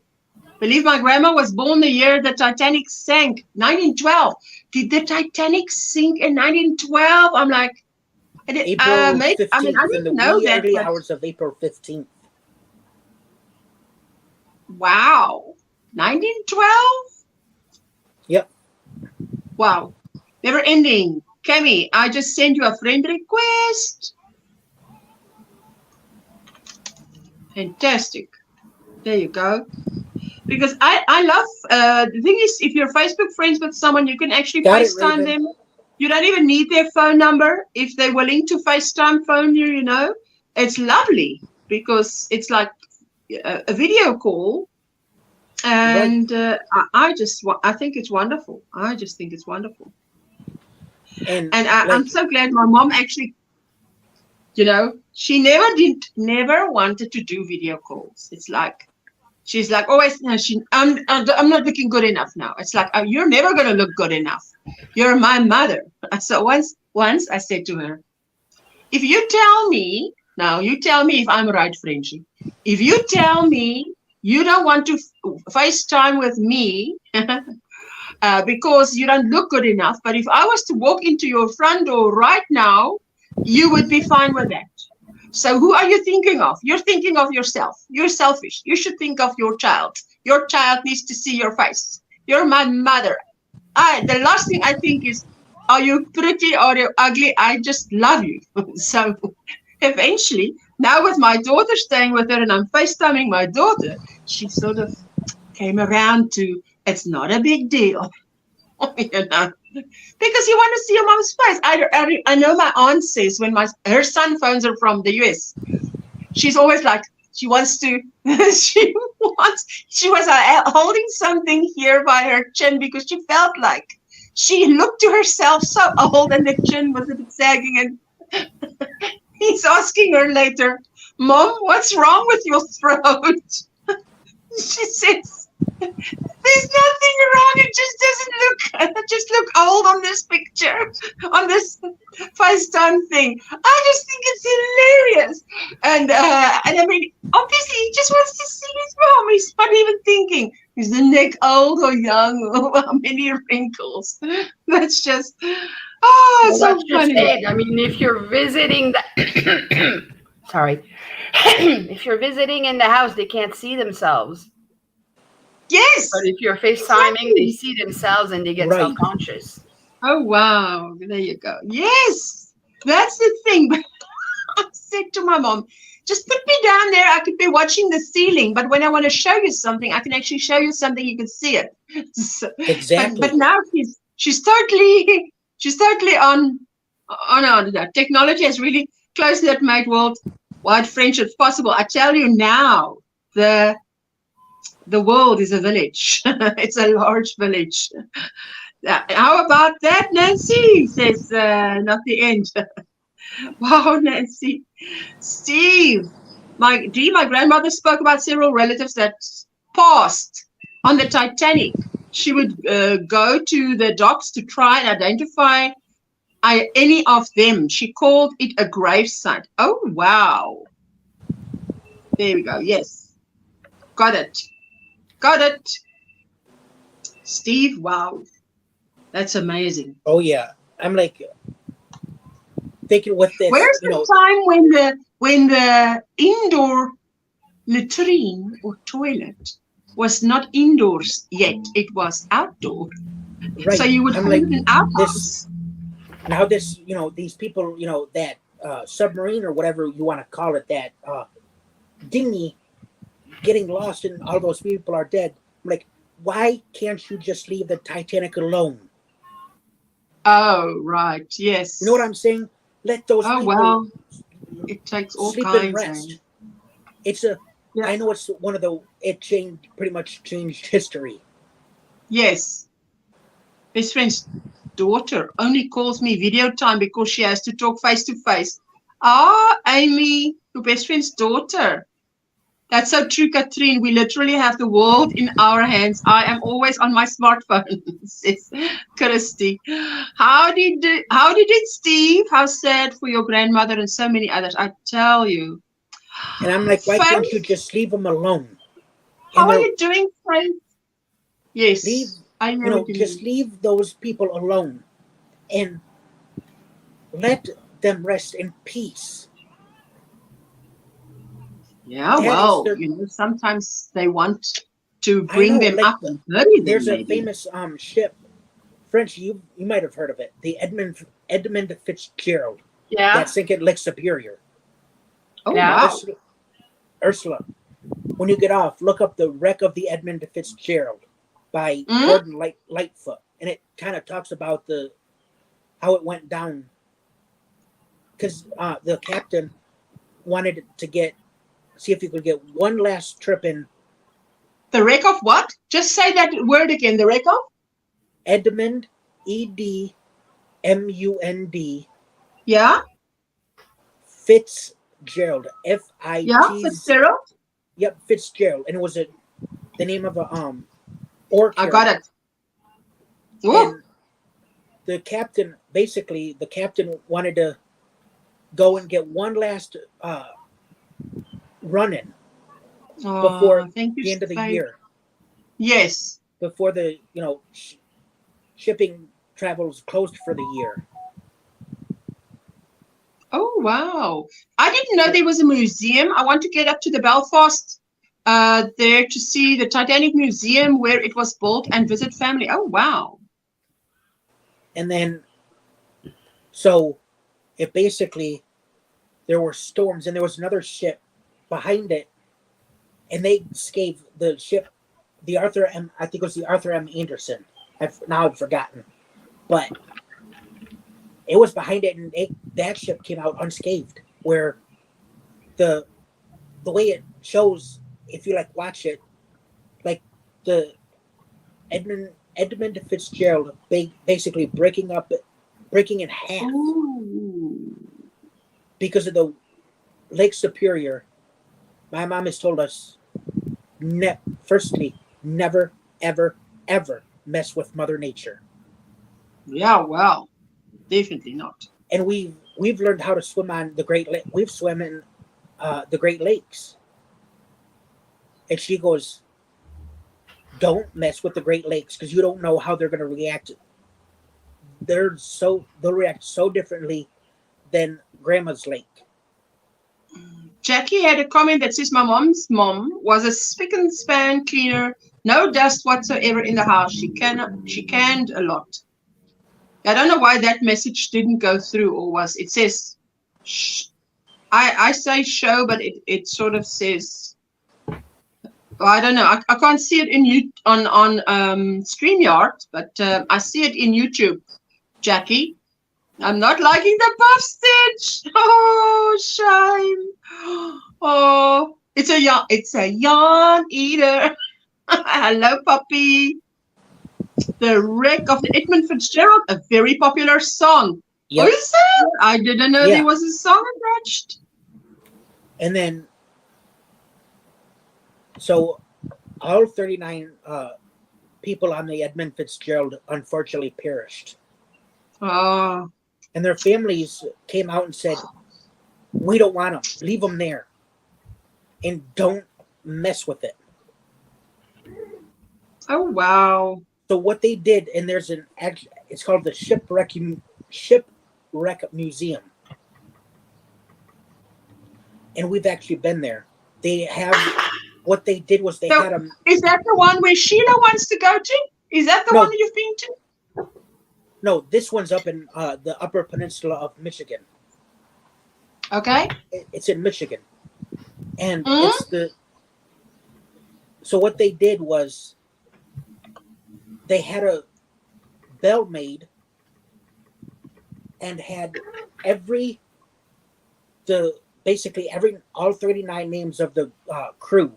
Believe my grandma was born the year the Titanic sank, 1912. Did the Titanic sink in 1912? I'm like, April 15th, I didn't know that. Early hours of April 15th. Wow. 1912? Yep. Wow. Never ending. Kemi, I just sent you a friend request. Fantastic. There you go. Because I love, the thing is, if you're Facebook friends with someone, you can actually FaceTime them. You don't even need their phone number. If they're willing to FaceTime phone you, you know, it's lovely because it's like a video call. And I think it's wonderful. I just think it's wonderful. And I'm so glad my mom actually, you know, she never wanted to do video calls. It's like, she's like, always, no, I'm not looking good enough now. It's like, oh, you're never going to look good enough. You're my mother. So once I said to her, if you tell me, now you tell me if I'm right, Frenchie. If you tell me you don't want to FaceTime with me because you don't look good enough, but if I was to walk into your front door right now, you would be fine with that. So who are you thinking of? You're thinking of yourself. You're selfish. You should think of your child. Your child needs to see your face. You're my mother. The last thing I think is, are you pretty or are you ugly? I just love you. So eventually, now with my daughter staying with her and I'm FaceTiming my daughter, she sort of came around to, it's not a big deal. You know, because you want to see your mom's face. I know my aunt says when her son phones her from the US, she's always like, she was holding something here by her chin because she felt like she looked to herself so old and the chin was a bit sagging, and he's asking her later, Mom, what's wrong with your throat? She says, there's nothing wrong. It just look old on this picture, on this FaceTime thing. I just think it's hilarious. And I mean, obviously he just wants to see his mom. He's not even thinking, is the neck old or young or how many wrinkles? That's just, so funny. I mean, if you're visiting the sorry. If you're visiting in the house, they can't see themselves. Yes. But if you're FaceTiming, they see themselves and they get self-conscious. Oh, wow. There you go. Yes. That's the thing. But I said to my mom, just put me down there. I could be watching the ceiling, but when I want to show you something, I can actually show you something. You can see it. So, Exactly. But now she's totally on that. Technology has really closed that made worldwide friendships possible. I tell you now, the world is a village. It's a large village. How about that, Nancy? Says not the end. Wow, Nancy. Steve, my grandmother spoke about several relatives that passed on the Titanic. She would go to the docks to try and identify any of them. She called it a gravesite. Oh, wow. There we go. Yes. Got it. Got it. Steve, wow. That's amazing. Oh yeah, I'm like thinking with this. Where's the time when the indoor latrine or toilet was not indoors yet? It was outdoor. Right. So you would I'm put like, it in outhouse. Now this, these people, that submarine or whatever you want to call it, that dinghy getting lost and all those people are dead. I'm like, why can't you just leave the Titanic alone? Oh, right. Yes. You know what I'm saying? Let those people well, it takes all sleep kinds. and rest. It's a. Yeah. I know it's one of the. It pretty much changed history. Yes. Best friend's daughter only calls me video time because she has to talk face to face. Amy, your best friend's daughter. That's so true, Katrine. We literally have the world in our hands. I am always on my smartphone, says Christy. How did it, Steve? How sad for your grandmother and so many others. I tell you. And I'm like, why can't you just leave them alone? How are you doing, Frank? Yes. I know. Just leave those people alone and let them rest in peace. Yeah, well, sometimes they want to bring them up and bury them. There's a famous ship, French. You might have heard of it. The Edmund Fitzgerald. Yeah. That sank at Lake Superior. Oh wow. Ursula, when you get off, look up the wreck of the Edmund Fitzgerald by Gordon Lightfoot, and it kind of talks about how it went down. Because the captain wanted to see if he could get one last trip in. The wreck of what? Just say that word again. The wreck of? Edmund, EDMUND. Yeah. Fitzgerald. FIT. Yeah, Fitzgerald. Yep, Fitzgerald, and it was the name of a orc. I got it. And the captain wanted to go and get one last run-in before the end of the year. Yes. Before the shipping travels closed for the year. Oh wow! I didn't know there was a museum. I want to get up to the Belfast there to see the Titanic Museum where it was built and visit family. Oh wow! And then, so it basically, there were storms and there was another ship behind it, and they gave the ship the Arthur M. I think it was the Arthur M. Anderson. I've forgotten, but it was behind it, and that ship came out unscathed. Where the way it shows, if you watch it, the Edmund Fitzgerald basically breaking in half. Ooh. Because of the Lake Superior. My mom has told us, firstly, never, ever, ever mess with Mother Nature. Yeah, well, definitely not. And we've learned how to swim on the Great Lake. We've swum in the Great Lakes. And she goes, don't mess with the Great Lakes because you don't know how they're going to react. They'll react so differently than Grandma's lake. Jackie had a comment that says my mom's mom was a spick and span cleaner, no dust whatsoever in the house. She canned a lot. I don't know why that message didn't go through, or it says I say show, but it sort of says, I don't know. I can't see it in on StreamYard, but I see it in YouTube. Jackie, I'm not liking the buff stitch. Oh, shame. Oh, it's a yarn eater. Hello, puppy. The Wreck of the Edmund Fitzgerald, a very popular song. Yep. Oh, is it? I didn't know there was a song attached. And then, so all 39 people on the Edmund Fitzgerald unfortunately perished. Oh. And their families came out and said, we don't want them. Leave them there. And don't mess with it. Oh, wow. So what they did, and there's it's called the Shipwreck Museum. And we've actually been there. They have, what they did was they had them. Is that the one where Sheila wants to go to? Is that the one you've been to? No, this one's up in the Upper Peninsula of Michigan. Okay. It's in Michigan. And it's so what they did was they had a bell made and had all 39 names of the crew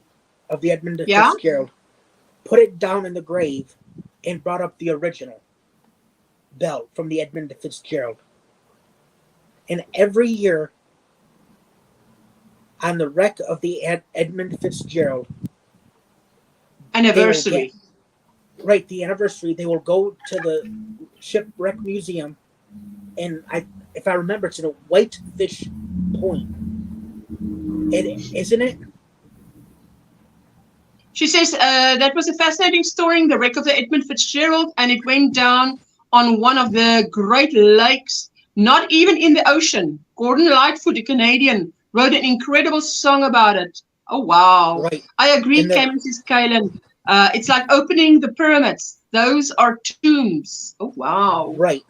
of the Edmund Fitzgerald, put it down in the grave and brought up the original bell from the Edmund Fitzgerald. And every year on the wreck of the Edmund Fitzgerald anniversary, the anniversary, they will go to the Shipwreck Museum, and if I remember, it's in a Whitefish Point. Isn't it? She says that was a fascinating story, the wreck of the Edmund Fitzgerald, and it went down on one of the Great Lakes, not even in the ocean. Gordon Lightfoot, a Canadian, wrote an incredible song about it. Oh, wow. Right. I agree, Mrs. Kaylin. It's like opening the pyramids. Those are tombs. Oh, wow. Right.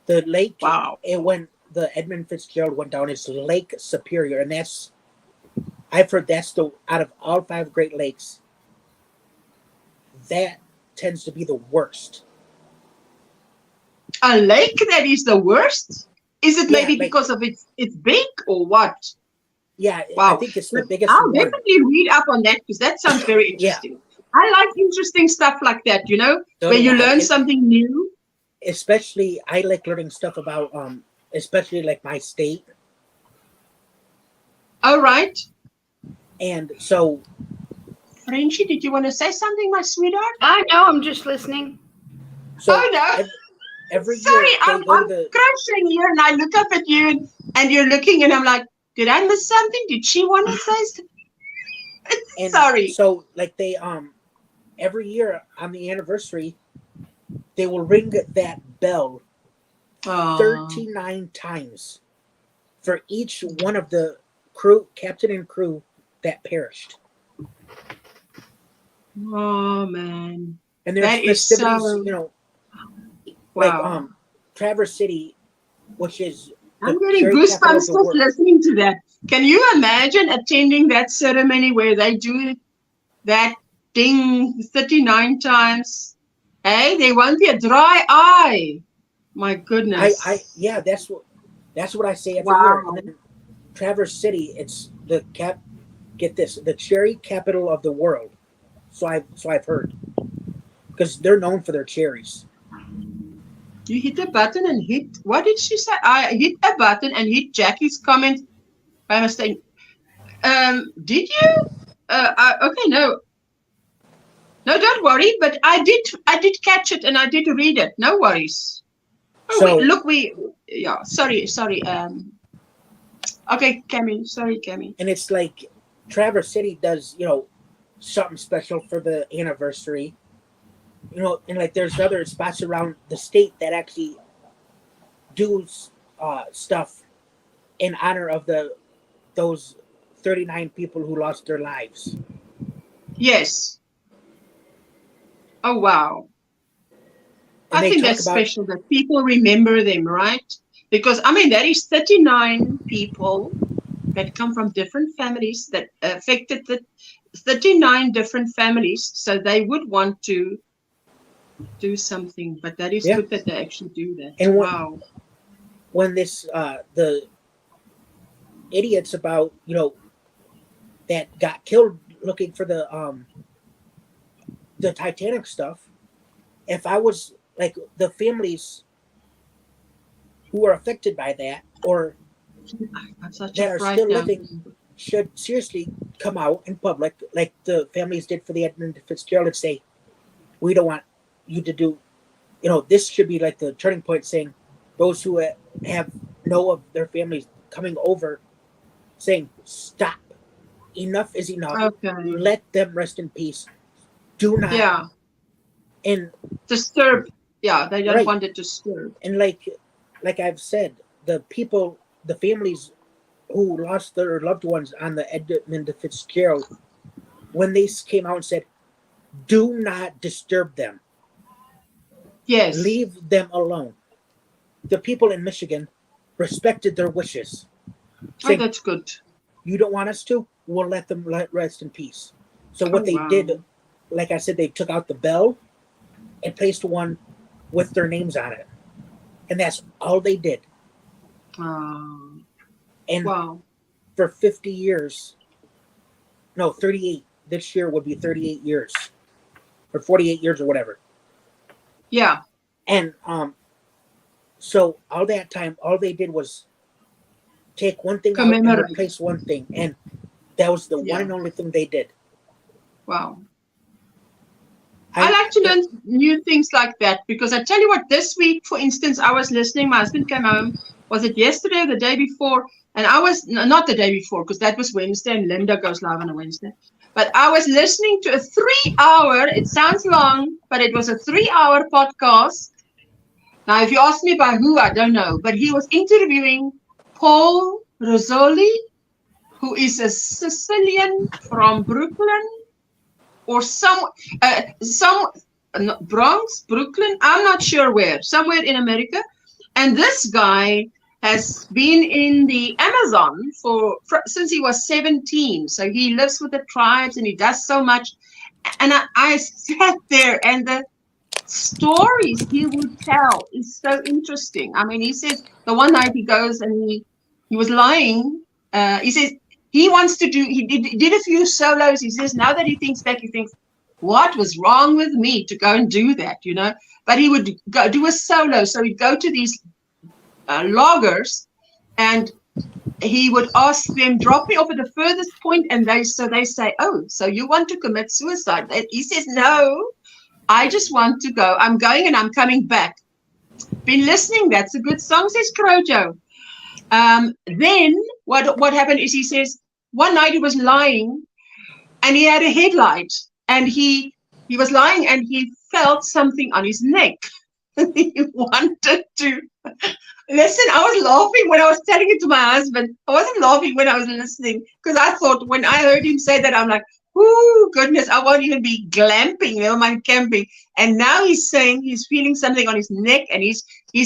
The lake, wow. When the Edmund Fitzgerald went down, is Lake Superior, and I've heard that's out of all 5 Great Lakes, that tends to be the worst. A lake that is the worst? Is it maybe because of it's big or what? Yeah, wow. I think it's the biggest I'll one. definitely read up on that because that sounds very interesting. Yeah. I like interesting stuff like that, where you learn something new. Especially, I like learning stuff about, especially like my state. All right. And so, Frenchie, did you want to say something, my sweetheart? I know, I'm just listening. So oh, no. Every Sorry, year, I'm crashing here, and I look up at you, and you're looking, and I'm like, did I miss something? Did she want to say something? Sorry. So, like, they, every year on the anniversary, they will ring that bell 39 times for each one of the captain and crew that perished. Oh, man. And there's festivities, wow. like Traverse City, which is I'm getting goosebumps just listening to that. Can you imagine attending that ceremony where they do that ding 39 times? Hey, there won't be a dry eye. My goodness. That's what I say every year. And then Traverse City, it's get this, the cherry capital of the world. So I've heard, because they're known for their cherries. You hit a button and hit. What did she say? I hit a button and hit Jackie's comment by mistake. Did you? Okay, no. No, don't worry. But I did catch it and I did read it. No worries. Oh, so, sorry. Okay, Cammy. Sorry, Cammy. And it's like Traverse City does, something special for the anniversary. And like there's other spots around the state that actually do stuff in honor of those 39 people who lost their lives. Yes. Oh, wow. And I think that's special that people remember them, right? Because, that is 39 people that come from different families that affected the 39 different families. So they would want to do something, but that is good that they actually do that. And wow. When this the idiots about that got killed looking for the Titanic stuff, if I was like the families who are affected by that or that are still living should seriously come out in public like the families did for the Edmund Fitzgerald and say, we don't want you to do, this should be like the turning point, saying those who know of their families coming over saying, stop, enough is enough, let them rest in peace, do not and disturb, they don't want it to disturb. And like I've said, the families who lost their loved ones on the Edmund Fitzgerald, when they came out and said, do not disturb them, leave them alone, the people in Michigan respected their wishes, saying, that's good. You don't want us to? We'll let them rest in peace. So what they did, like I said, they took out the bell and placed one with their names on it. And that's all they did. And for 50 years, no, 38, this year would be 38 years. Or 48 years or whatever. Yeah. And so all that time, all they did was take one thing out and replace one thing. And that was the one and only thing they did. Wow. I like to learn new things like that, because I tell you what, this week, for instance, I was listening, my husband came home, was it yesterday or the day before? And I was, not the day before, because that was Wednesday and Linda goes live on a Wednesday. But I was listening to a 3-hour, it sounds long, but it was a 3-hour podcast. Now, if you ask me by who, I don't know, but he was interviewing Paul Rozzoli, who is a Sicilian from Brooklyn, or Bronx, Brooklyn, I'm not sure where, somewhere in America. And this guy has been in the Amazon since he was 17. So he lives with the tribes and he does so much. And I sat there, and the stories he would tell is so interesting. I mean, he says the one night he goes and he was lying. He says he wants to do, he did a few solos. He says now that he thinks back, he thinks, what was wrong with me to go and do that, But he would go do a solo. So he'd go to these loggers, and he would ask them, drop me off at the furthest point, and they say, oh, so you want to commit suicide? He says, no, I just want to go. I'm going and I'm coming back. Been listening. That's a good song, says Crojo. Then what happened is, he says one night he was lying and he had a headlight, and he was lying and he felt something on his neck. He wanted to listen. I was laughing when I was telling it to my husband. I wasn't laughing when I was listening, because I thought, when I heard him say that, I'm like, oh goodness, I won't even be glamping, never mind camping. And now he's saying he's feeling something on his neck, and he's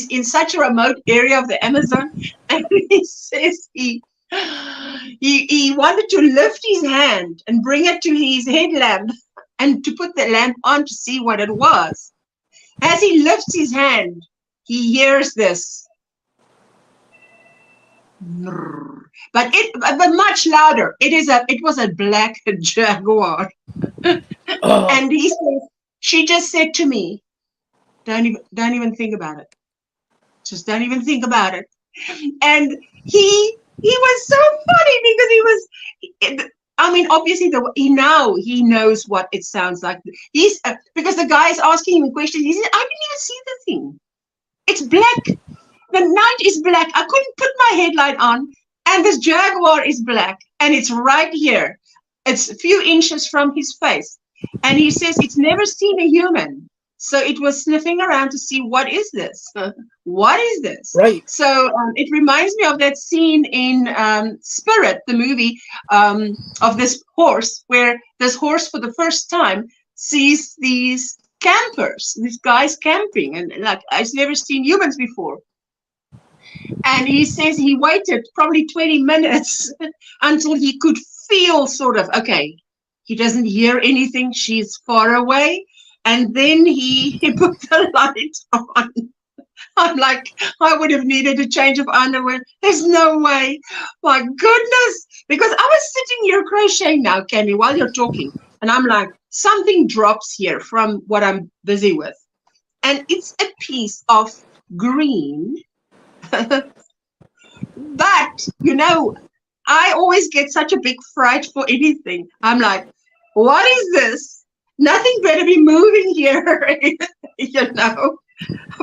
in such a remote area of the Amazon, and he says he wanted to lift his hand and bring it to his headlamp and to put the lamp on to see what it was. As he lifts his hand, he hears this, but much louder. It was a black jaguar. And he says, she just said to me, don't even think about it. Just don't even think about it. And he was so funny, because he was, I mean, obviously he knows what it sounds like. He's because the guy is asking him questions. He said, I didn't even see the thing. It's black. The night is black. I couldn't put my headlight on, and this jaguar is black, and it's right here. It's a few inches from his face. And he says it's never seen a human. So it was sniffing around to see, what is this? What is this? Right. So it reminds me of that scene in Spirit, the movie, of this horse, where this horse for the first time sees these campers, these guys camping, and like, I've never seen humans before. And he says he waited probably 20 minutes until he could feel sort of, okay, he doesn't hear anything. She's far away. And then he put the light on. I'm like, I would have needed a change of underwear. There's no way. My goodness. Because I was sitting here crocheting now, Cammy, while you're talking. And I'm like, something drops here from what I'm busy with. And it's a piece of green. But, you know, I always get such a big fright for anything. I'm like, what is this? Nothing better be moving here, you know,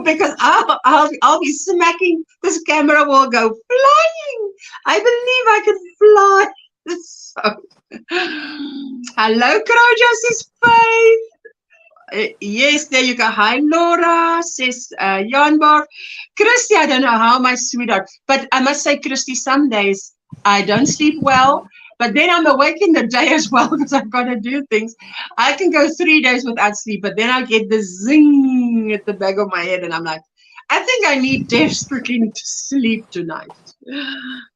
because I'll be smacking. This camera will go flying. I believe I can fly. So, hello, Croja, says Faith. Yes, there you go. Hi, Laura, says Janborg. Christy, I don't know how, my sweetheart. But I must say, Christy, some days I don't sleep well. But then I'm awake in the day as well because I've got to do things. I can go 3 days without sleep, but then I get the zing at the back of my head. And I'm like, I think I need desperately to sleep tonight.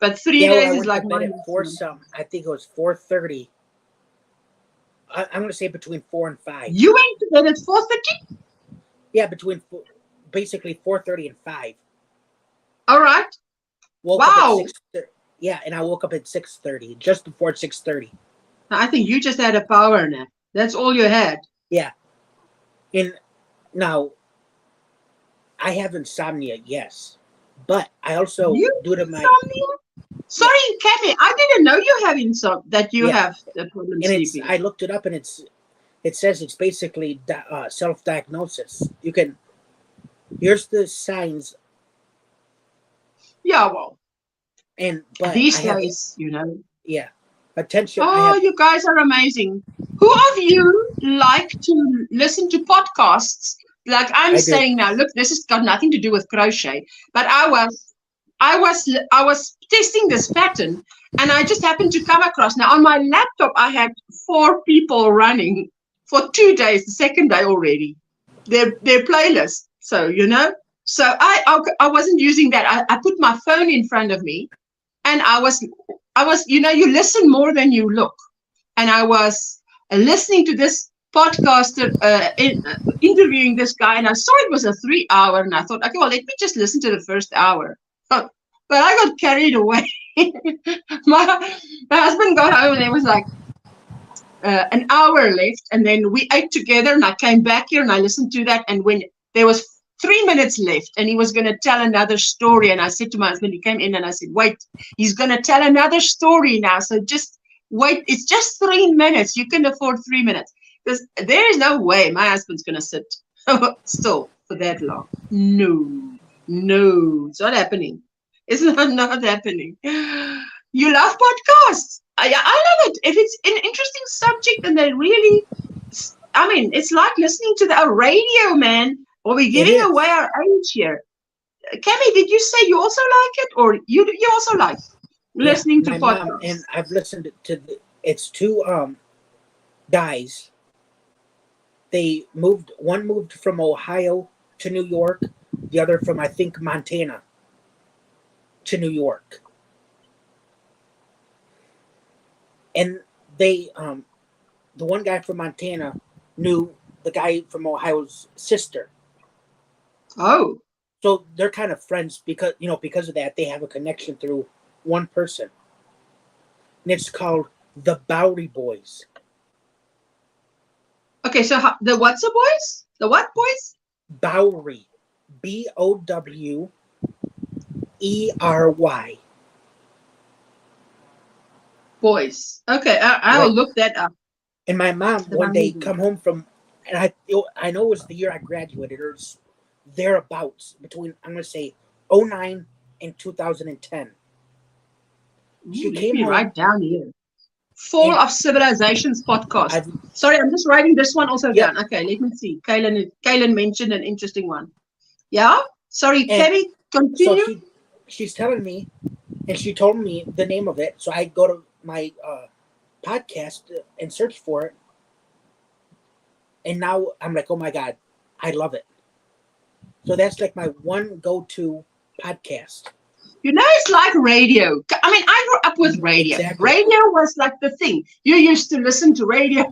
But 3 days is like my I think it was 4:30. I'm going to say between 4 and 5. You went to bed at 4:30? Yeah, between basically 4:30 and 5. All right. Woke up at 6:30. Yeah, and I woke up at 6:30, just before 6:30. I think you just had a power nap. That's all you had. Yeah. And now, I have insomnia, yes. But I also, due to my... Sorry, Kathy, I didn't know you have insomnia, that you have the problem sleeping. I looked it up, and it says it's basically self-diagnosis. You can... Here's the signs. Yeah, well. But these days, you know. Yeah. Attention. Oh, you guys are amazing. Who of you like to listen to podcasts? Like I'm saying now, look, this has got nothing to do with crochet, but I was testing this pattern and I just happened to come across. Now on my laptop, I had 4 people running for 2 days, the second day already, their playlist. So, you know, so I wasn't using that. I put my phone in front of me. And I was, you know, you listen more than you look. And I was listening to this podcaster interviewing this guy, and I saw it was a 3-hour, and I thought, okay, well, let me just listen to the first hour. But I got carried away. my husband got home, and there was like an hour left, and then we ate together, and I came back here, and I listened to that, and when there was 3 minutes left and he was going to tell another story. And I said to my husband, he came in and I said, wait, he's going to tell another story now. So just wait. It's just 3 minutes. You can afford 3 minutes because there is no way my husband's going to sit still for that long. No, it's not happening. It's not happening. You love podcasts. I love it. If it's an interesting subject and they really, I mean, it's like listening to the radio, man. Or we're giving away our age here. Cammy, did you say you also like it, or you also like listening to podcasts? Mom, and I've listened to it's 2 guys. One moved from Ohio to New York, the other from I think Montana to New York, and they the one guy from Montana knew the guy from Ohio's sister. Oh, so they're kind of friends because of that. They have a connection through one person, and it's called the Bowery Boys. Okay, so the what's the boys? The what boys? Bowery, Bowyery. Boys. Okay, I will look that up. And my mom one day come home from, and I know it was the year I graduated, or thereabouts, between, I'm going to say 2009 and 2010. She came home, right down here. Fall of Civilizations podcast. Sorry, I'm just writing this one also down. Okay, let me see. Kaylin mentioned an interesting one. Yeah? Sorry, Kevin, continue. So she's telling me, and she told me the name of it, so I go to my podcast and search for it. And now I'm like, oh my God, I love it. So that's like my one go-to podcast. You know, it's like radio. I mean, I grew up with radio. Exactly. Radio was like the thing. You used to listen to radio.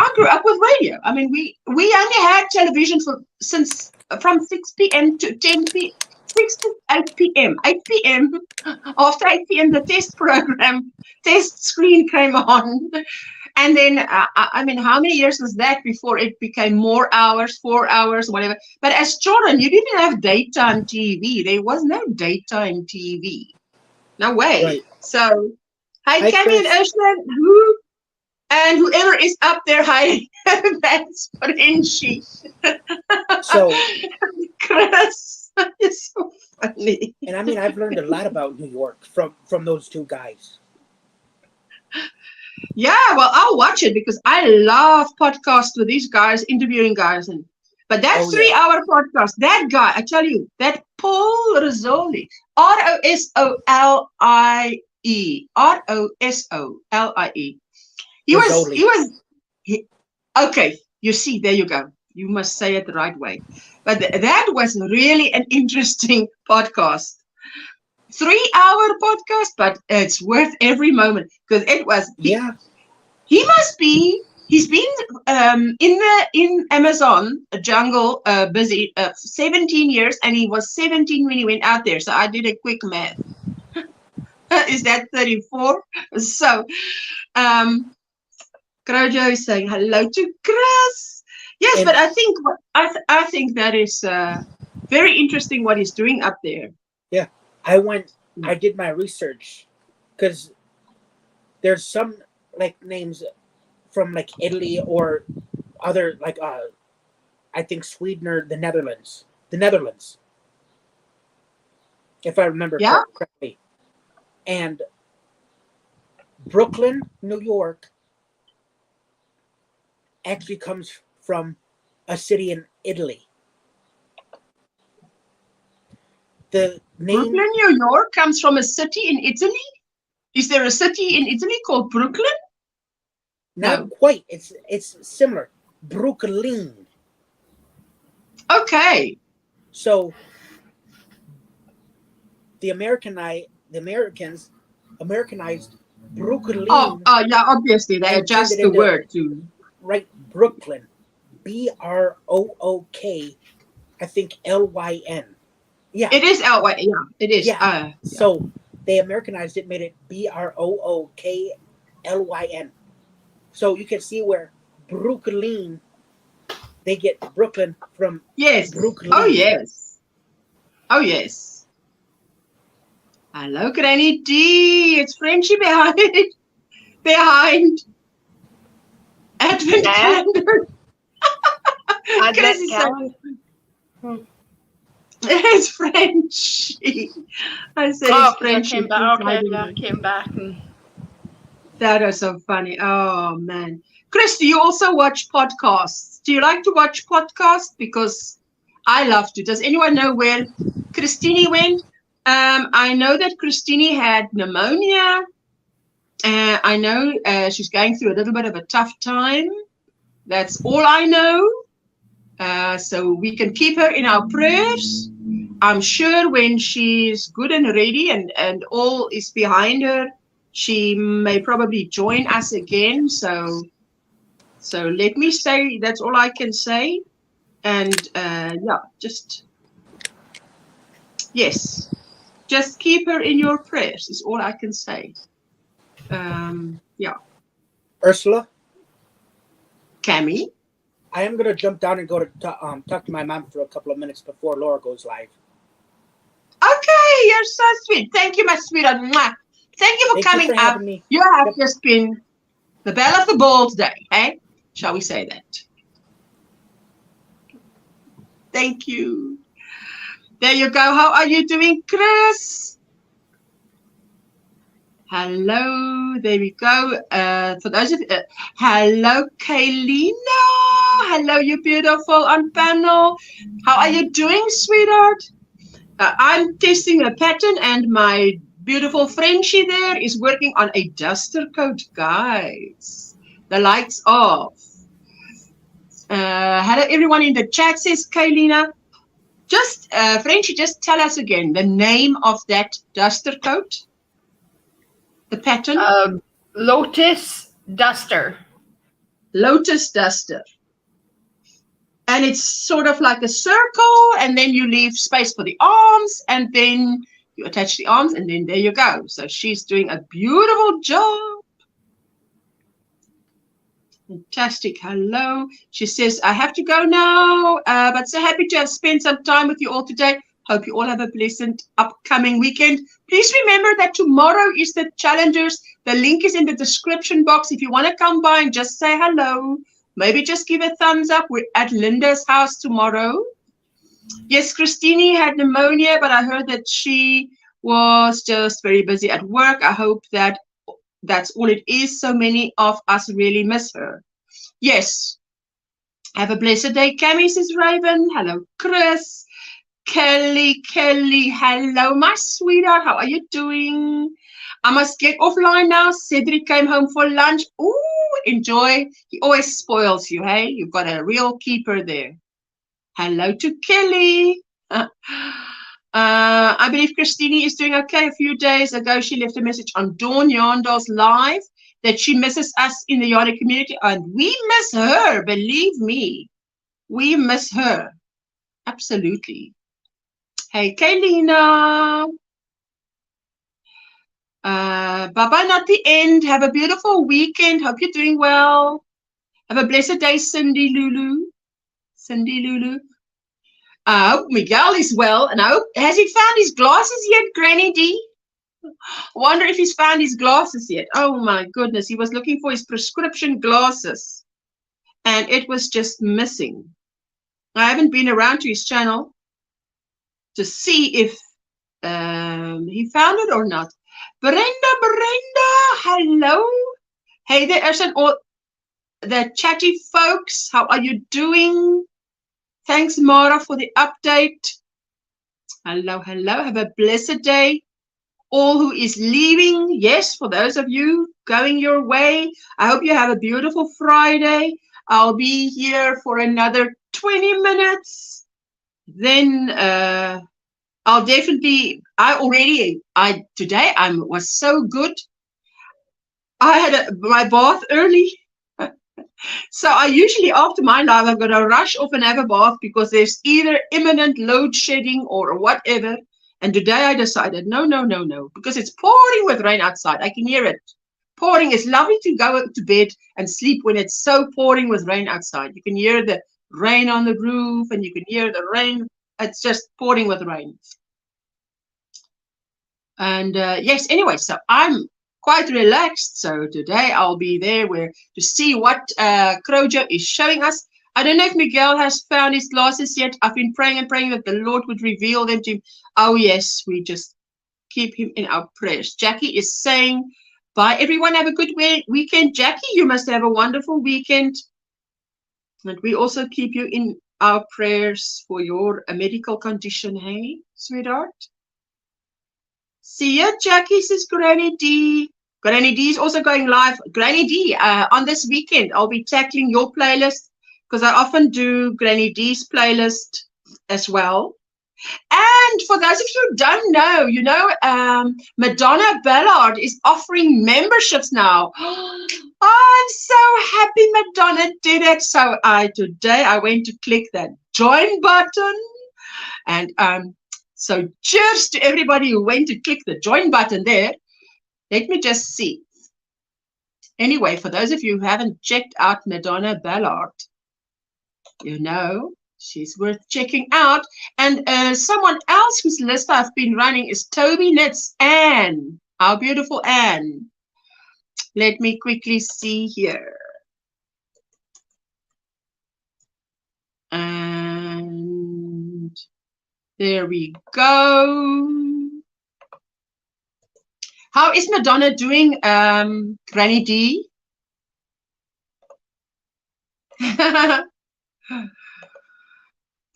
I grew up with radio. I mean, we only had television from 6 p.m. to 10 p.m. 6 to 8 p.m. 8 p.m. After 8 p.m. the test screen came on. And then, I mean, how many years was that before it became more hours, 4 hours, whatever? But as children, you didn't have daytime TV. There was no daytime TV. No way. Right. So, hi, Hi, Cammy and Chris. Ursula. And whoever is up there, hi, that's Frenchie. So, Chris, it's so funny. and I mean, I've learned a lot about New York from those two guys. Yeah, well, I'll watch it because I love podcasts with these guys, interviewing guys. But that 3-hour podcast, that guy, I tell you, that Paul Rizzoli, Rosolie. Rosolie. Okay, you see, there you go. You must say it the right way. But that was really an interesting podcast. 3-hour podcast, but it's worth every moment because it was. He's been in Amazon jungle busy 17 years, and he was 17 when he went out there. So I did a quick math. Is that 34? So, Crochet is saying hello to Chris. Yes, but I think that is very interesting what he's doing up there. Yeah, I did my research because there's some like names from like Italy or other like I think Sweden or the Netherlands. If I remember correctly. And Brooklyn, New York actually comes from a city in Italy. The name Brooklyn, New York comes from a city in Italy? Is there a city in Italy called Brooklyn? Not quite. It's similar. Brooklyn. Okay. So the Americans Americanized Brooklyn. Oh, yeah, obviously they adjust the word to Brooklyn. Brook, I think Lyn. Yeah. It is L-Y. Yeah, it is. Yeah. So they Americanized it, made it Brooklyn. So you can see where Brooklyn, they get Brooklyn from. Yes. Brooklyn. Oh, yes. Oh, yes. Hello, Granny D. It's Frenchie behind Advent calendar. Advent calendar. It's Frenchie. I said it's Frenchie. I came back. That is so funny. Oh, man. Chris, do you also watch podcasts? Do you like to watch podcasts? Because I love to. Does anyone know where Christine went? I know that Christine had pneumonia. I know she's going through a little bit of a tough time. That's all I know. So we can keep her in our prayers. I'm sure when she's good and ready and all is behind her, she may probably join us again. So let me say that's all I can say. And just keep her in your prayers is all I can say. Ursula? Cammy? I am going to jump down and go to talk to my mom for a couple of minutes before Laura goes live. Okay, you're so sweet. Thank you, my sweetheart. Mwah. Thank you for coming up. You have just been the belle of the ball today, eh? Shall we say that? Thank you. There you go. How are you doing, Chris? Hello. There we go. For those of you, hello, Kaylina. Hello, you beautiful on panel. How are you doing, sweetheart? I'm testing a pattern, and my beautiful Frenchie there is working on a duster coat, guys. The lights off. Hello, everyone in the chat, says Kaylina. Just, Frenchie, just tell us again the name of that duster coat. The pattern. Lotus Duster. Lotus duster. And it's sort of like a circle, and then you leave space for the arms, and then you attach the arms, and then there you go. So she's doing a beautiful job. Fantastic. Hello. She says, I have to go now, but so happy to have spent some time with you all today. Hope you all have a pleasant upcoming weekend. Please remember that tomorrow is the Challengers. The link is in the description box. If you want to come by and just say hello, maybe just give a thumbs up. We're at Linda's house tomorrow. Yes, Christine had pneumonia, but I heard that she was just very busy at work. I hope that that's all it is. So many of us really miss her. Yes. Have a blessed day, Cammie, says Raven. Hello, Chris. Kelly, hello, my sweetheart. How are you doing? I must get offline now. Cedric came home for lunch. Ooh, enjoy. He always spoils you, hey? You've got a real keeper there. Hello to Kelly. I believe Christine is doing okay. A few days ago, she left a message on Dawn Yandal's live that she misses us in the Yardi community, and we miss her, believe me. We miss her. Absolutely. Hey, Kaylina. Bye-bye, not the end. Have a beautiful weekend. Hope you're doing well. Have a blessed day, Cindy Lulu. Cindy Lulu. I hope Miguel is well. And I hope, has he found his glasses yet, Granny D? I wonder if he's found his glasses yet. Oh, my goodness. He was looking for his prescription glasses. And it was just missing. I haven't been around to his channel to see if he found it or not. Brenda, hello. Hey there, and all the chatty folks. How are you doing? Thanks, Mara, for the update. Hello. Have a blessed day. All who is leaving, yes, for those of you going your way, I hope you have a beautiful Friday. I'll be here for another 20 minutes. Then I'll definitely, today was so good. I had my bath early. So I usually, after my live, I'm going to rush off and have a bath because there's either imminent load shedding or whatever. And today I decided, no, because it's pouring with rain outside. I can hear it. Pouring. It's lovely to go to bed and sleep when it's so pouring with rain outside. You can hear the rain on the roof and you can hear the rain. It's just pouring with rain. And yes, anyway, so I'm quite relaxed. So today I'll be there to see what Crochet is showing us. I don't know if Miguel has found his glasses yet. I've been praying and praying that the Lord would reveal them to him. Oh, yes, we just keep him in our prayers. Jackie is saying, bye, everyone. Have a good weekend. Jackie, you must have a wonderful weekend. And we also keep you in our prayers for your medical condition, hey, sweetheart? See ya, Jackie, says Granny D. Granny D is also going live. Granny D, on this weekend, I'll be tackling your playlist because I often do Granny D's playlist as well. And for those of you who don't know, you know, Madonna Ballard is offering memberships now. Oh, I'm so happy Madonna did it. So today I went to click that join button. And so cheers to everybody who went to click the join button there. Let me just see. Anyway, for those of you who haven't checked out Madonna Ballard, you know, she's worth checking out. And someone else whose list I've been running is Toby Knits Anne. Our beautiful Anne. Let me quickly see here. And there we go. How is Madonna doing, Granny D?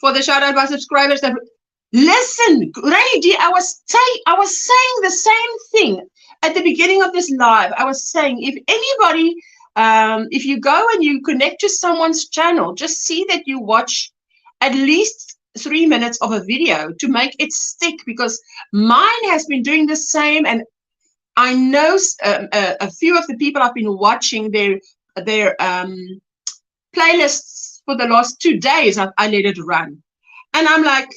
For the shout out by subscribers that listen, Granny D, I was saying the same thing at the beginning of this live. I was saying if anybody, if you go and you connect to someone's channel, just see that you watch at least 3 minutes of a video to make it stick, because mine has been doing the same. And I know a few of the people I've been watching their playlists for the last 2 days. I let it run, and I'm like,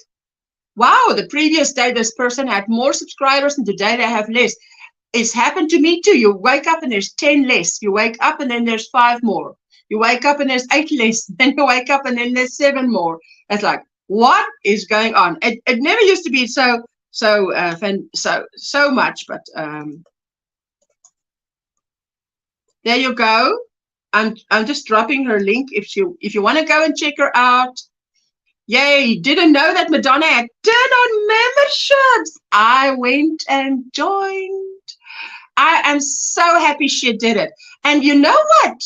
wow, the previous day this person had more subscribers and today they have less. It's happened to me too. You wake up and there's 10 less. You wake up and then there's 5 more. You wake up and there's 8 less. Then you wake up and then there's 7 more. It's like, what is going on? It never used to be so much, but there you go. I'm just dropping her link if you want to go and check her out. Yay, didn't know that Madonna had turned on memberships. I went and joined. I am so happy she did it. And you know what?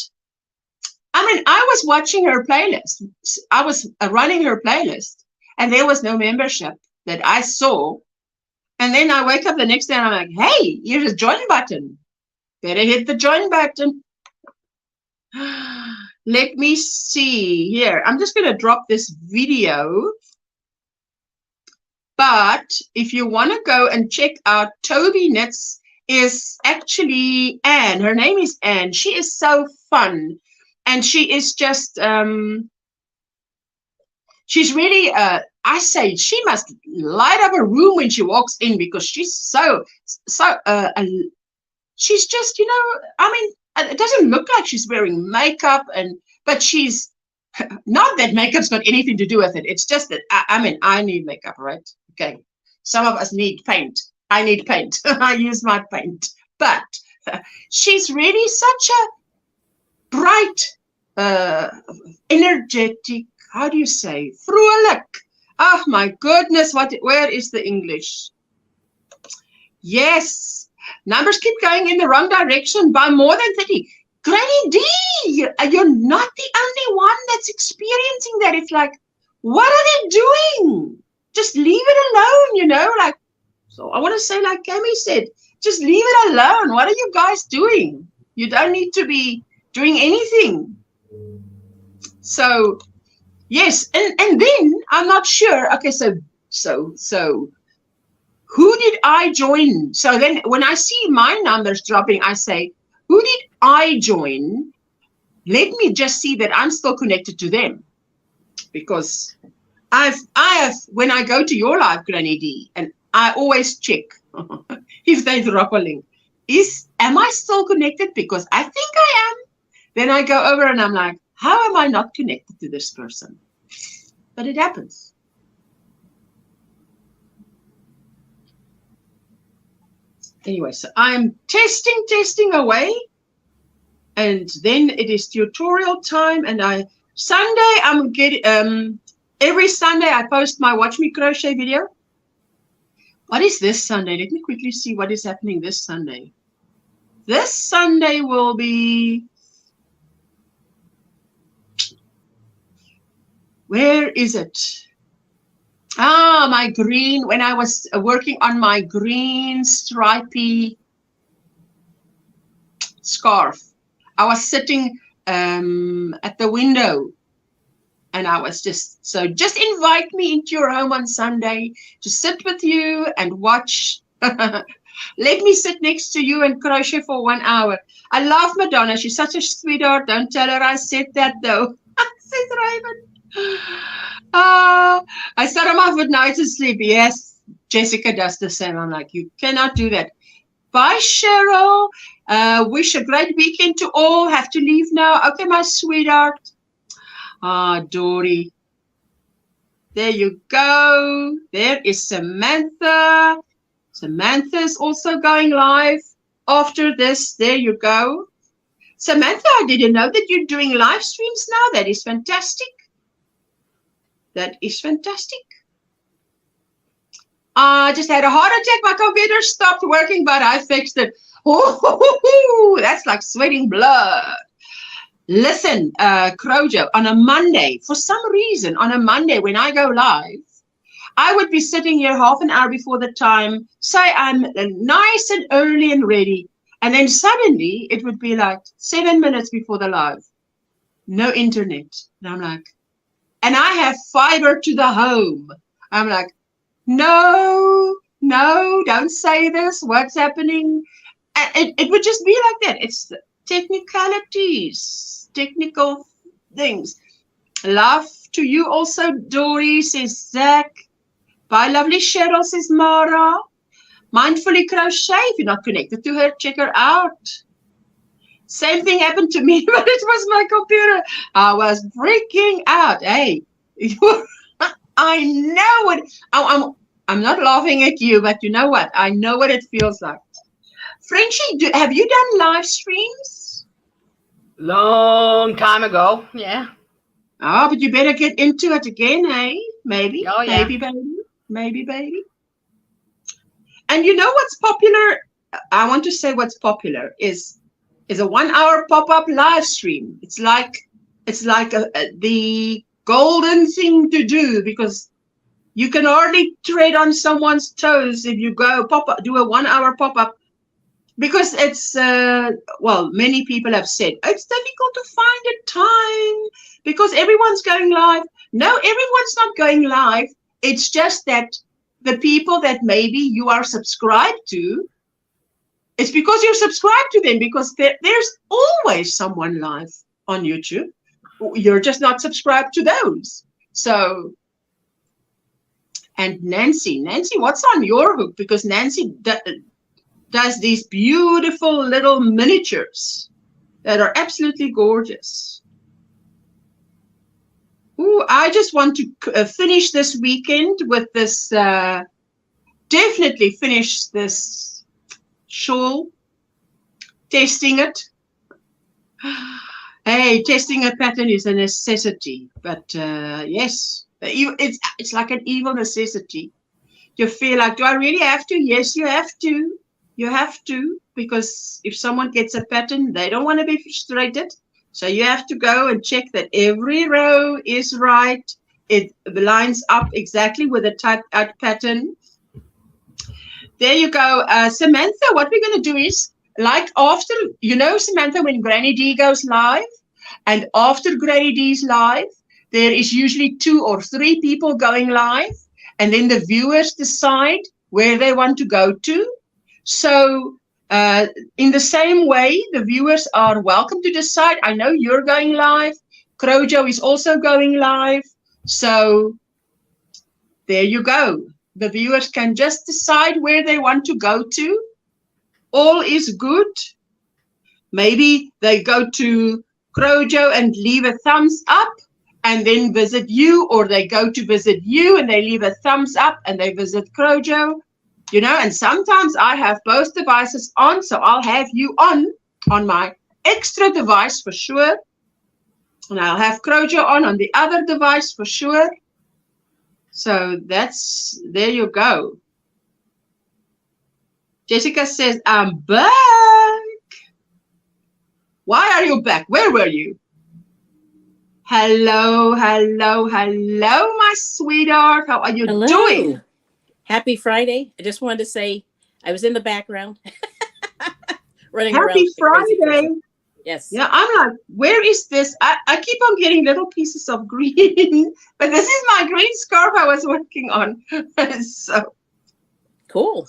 I mean, I was watching her playlist. I was running her playlist, and there was no membership that I saw. And then I wake up the next day and I'm like, hey, here's a join button. Better hit the join button. Let me see here. I'm just going to drop this video. But if you want to go and check out Toby Knits, is actually Anne. Her name is Anne. She is so fun. And she is just, she's really, I say she must light up a room when she walks in, because she's she's just, you know, I mean, it doesn't look like she's wearing makeup, but she's not that makeup's got anything to do with it. It's just that I mean, I need makeup, right? Okay, some of us need paint. I need paint. I use my paint, but she's really such a bright, energetic. How do you say? Vrolijk. Oh my goodness! Where is the English? Yes. Numbers keep going in the wrong direction by more than 30. Granny D, you're not the only one that's experiencing that. It's like, what are they doing? Just leave it alone, you know? Like, so I want to say, like Cami said, just leave it alone. What are you guys doing? You don't need to be doing anything. So, yes, and then I'm not sure. Okay, so. Who did I join? So then when I see my numbers dropping, I say, who did I join? Let me just see that I'm still connected to them. Because I have, when I go to your live, Granny D, and I always check if they drop a link. Am I still connected? Because I think I am. Then I go over and I'm like, how am I not connected to this person? But it happens. Anyway, so I'm testing away, and then it is tutorial time. And Sunday I'm getting every Sunday I post my Watch Me Crochet video. What is this Sunday? Let me quickly see what is happening this Sunday. This Sunday will be, where is it? Ah, my green, when I was working on my green stripy scarf, I was sitting at the window, and I was just invite me into your home on Sunday to sit with you and watch. Let me sit next to you and crochet for 1 hour. I love Madonna. She's such a sweetheart. Don't tell her I said that, though. Says Raven. I start them off with night to sleep. Yes, Jessica does the same. I'm like, you cannot do that. Bye, Cheryl. Wish a great weekend to all. Have to leave now. Okay, my sweetheart. Dory. There you go. There is Samantha. Samantha's also going live after this. There you go. Samantha, I didn't know that you're doing live streams now. That is fantastic. That is fantastic. I just had a heart attack. My computer stopped working, but I fixed it. Oh, that's like sweating blood. Listen, Crochet, on a Monday, for some reason, on a Monday when I go live, I would be sitting here half an hour before the time, say I'm nice and early and ready, and then suddenly it would be like 7 minutes before the live. No internet. And I'm like, and I have fiber to the home. I'm like, no, don't say this. What's happening? And it would just be like that. It's technicalities, technical things. Love to you also, Dory, says Zach. Bye, lovely Cheryl, says Mara. Mindfully Crochet. If you're not connected to her, check her out. Same thing happened to me, but it was my computer. I was freaking out. Hey, I know what I'm not laughing at you, but you know what? I know what it feels like. Frenchie, have you done live streams? Long time ago. Yeah. Oh, but you better get into it again, hey? Maybe. Oh, yeah. Maybe, baby. Maybe, baby. And you know what's popular? I want to say what's popular is a 1 hour pop-up live stream. It's like the golden thing to do, because you can hardly tread on someone's toes if you go do a 1 hour pop-up, because it's well, many people have said it's difficult to find a time because everyone's going live. No, everyone's not going live. It's just that the people that maybe you are subscribed to, it's because you're subscribed to them, because there's always someone live on YouTube. You're just not subscribed to those. So, and Nancy, what's on your hook? Because Nancy does these beautiful little miniatures that are absolutely gorgeous. Ooh, I just want to finish this weekend with this, definitely finish this shawl, testing it. Hey, testing a pattern is a necessity, but yes, it's like an evil necessity. You feel like, do I really have to? Yes, you have to. You have to, because if someone gets a pattern, they don't want to be frustrated. So you have to go and check that every row is right. It lines up exactly with the typed out pattern. There you go. Samantha, what we're going to do is, like after, you know, Samantha, when Granny D goes live, and after Granny D's live, there is usually 2 or 3 people going live, and then the viewers decide where they want to go to. So in the same way, the viewers are welcome to decide. I know you're going live. Crojo is also going live. So there you go. The viewers can just decide where they want to go to. All is good. Maybe they go to Crojo and leave a thumbs up and then visit you, or they go to visit you and they leave a thumbs up and they visit Crojo. You know, and sometimes I have both devices on, so I'll have you on my extra device for sure. And I'll have Crojo on the other device for sure. So that's, there you go. Jessica says, I'm back. Why are you back? Where were you? Hello, my sweetheart. How are you doing? Happy Friday. I just wanted to say I was in the background running around. Happy Friday. Yes. Yeah, I'm like, where is this? I keep on getting little pieces of green, but this is my green scarf I was working on. So cool.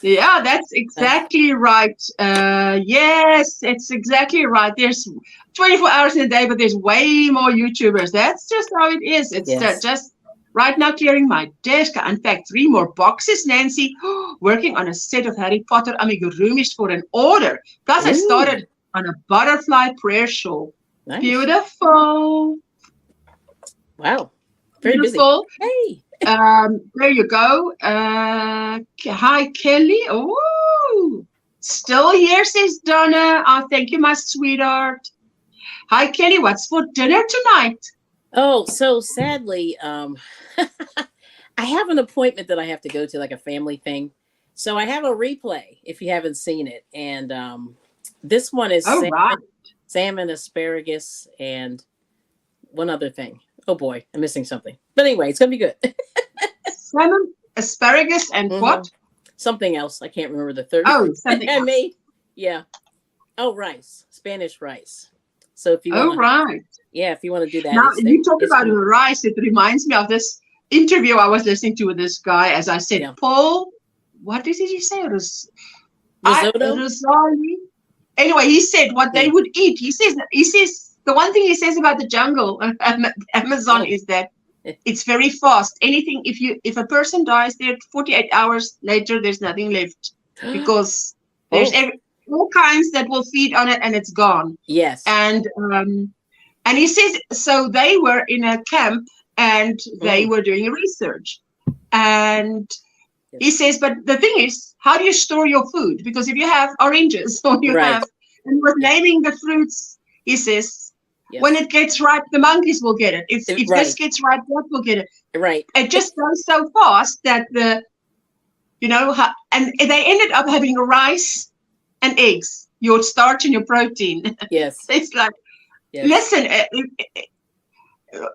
Yeah, that's exactly right. Yes, it's exactly right. There's 24 hours in a day, but there's way more YouTubers. That's just how it is. It's just right now clearing my desk. I unpacked 3 more boxes, Nancy, working on a set of Harry Potter amigurumis for an order. Plus, I started on a butterfly prayer shawl. Nice. Beautiful. Wow. Very beautiful. Busy. Hey. There you go. Hi, Kelly. Oh, still here, says Donna. Oh, thank you, my sweetheart. Hi, Kelly. What's for dinner tonight? Oh, so sadly, I have an appointment that I have to go to, like a family thing. So I have a replay if you haven't seen it. And this one is salmon, asparagus, and one other thing. Oh boy, I'm missing something. But anyway, it's gonna be good. Salmon, asparagus, and what? Something else. I can't remember the third. Oh, something I made. Yeah. Oh, rice. Spanish rice. So if you want Oh, right. Yeah, if you want to do that. Now, you talk it's about cool. rice. It reminds me of this interview I was listening to with this guy. As I said, Yeah. Paul, what did he say? Risotto? Rosali. Anyway, he said what they would eat. He says the one thing he says about the jungle, Amazon, is that it's very fast. Anything, if a person dies there 48 hours later, there's nothing left because there's all kinds that will feed on it and it's gone. Yes. And he says, so they were in a camp and they were doing research. And he says, but the thing is, how do you store your food? Because if you have oranges or you have, and he was naming the fruits, he says, when it gets ripe, the monkeys will get it. If this gets ripe, that will get it. Right. It just goes so fast that and they ended up having rice and eggs, your starch and your protein. Yes. It's like, listen,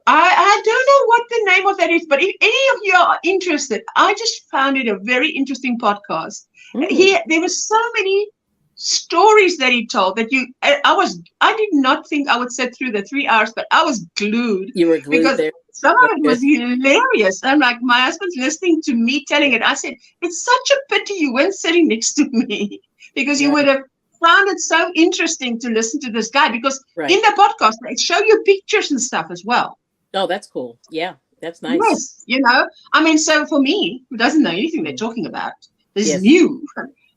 I don't know what the name of that is, but if any of you are interested, I just found it a very interesting podcast. There were so many stories that he told that I did not think I would sit through the 3 hours, but I was glued. You were glued because there. Some of it was hilarious. I'm like, my husband's listening to me telling it. I said, it's such a pity you weren't sitting next to me because you would have found it so interesting to listen to this guy because in the podcast, they show you pictures and stuff as well. Oh, that's cool. Yeah, that's nice. Yes, I mean, so for me, who doesn't know anything they're talking about, this is new.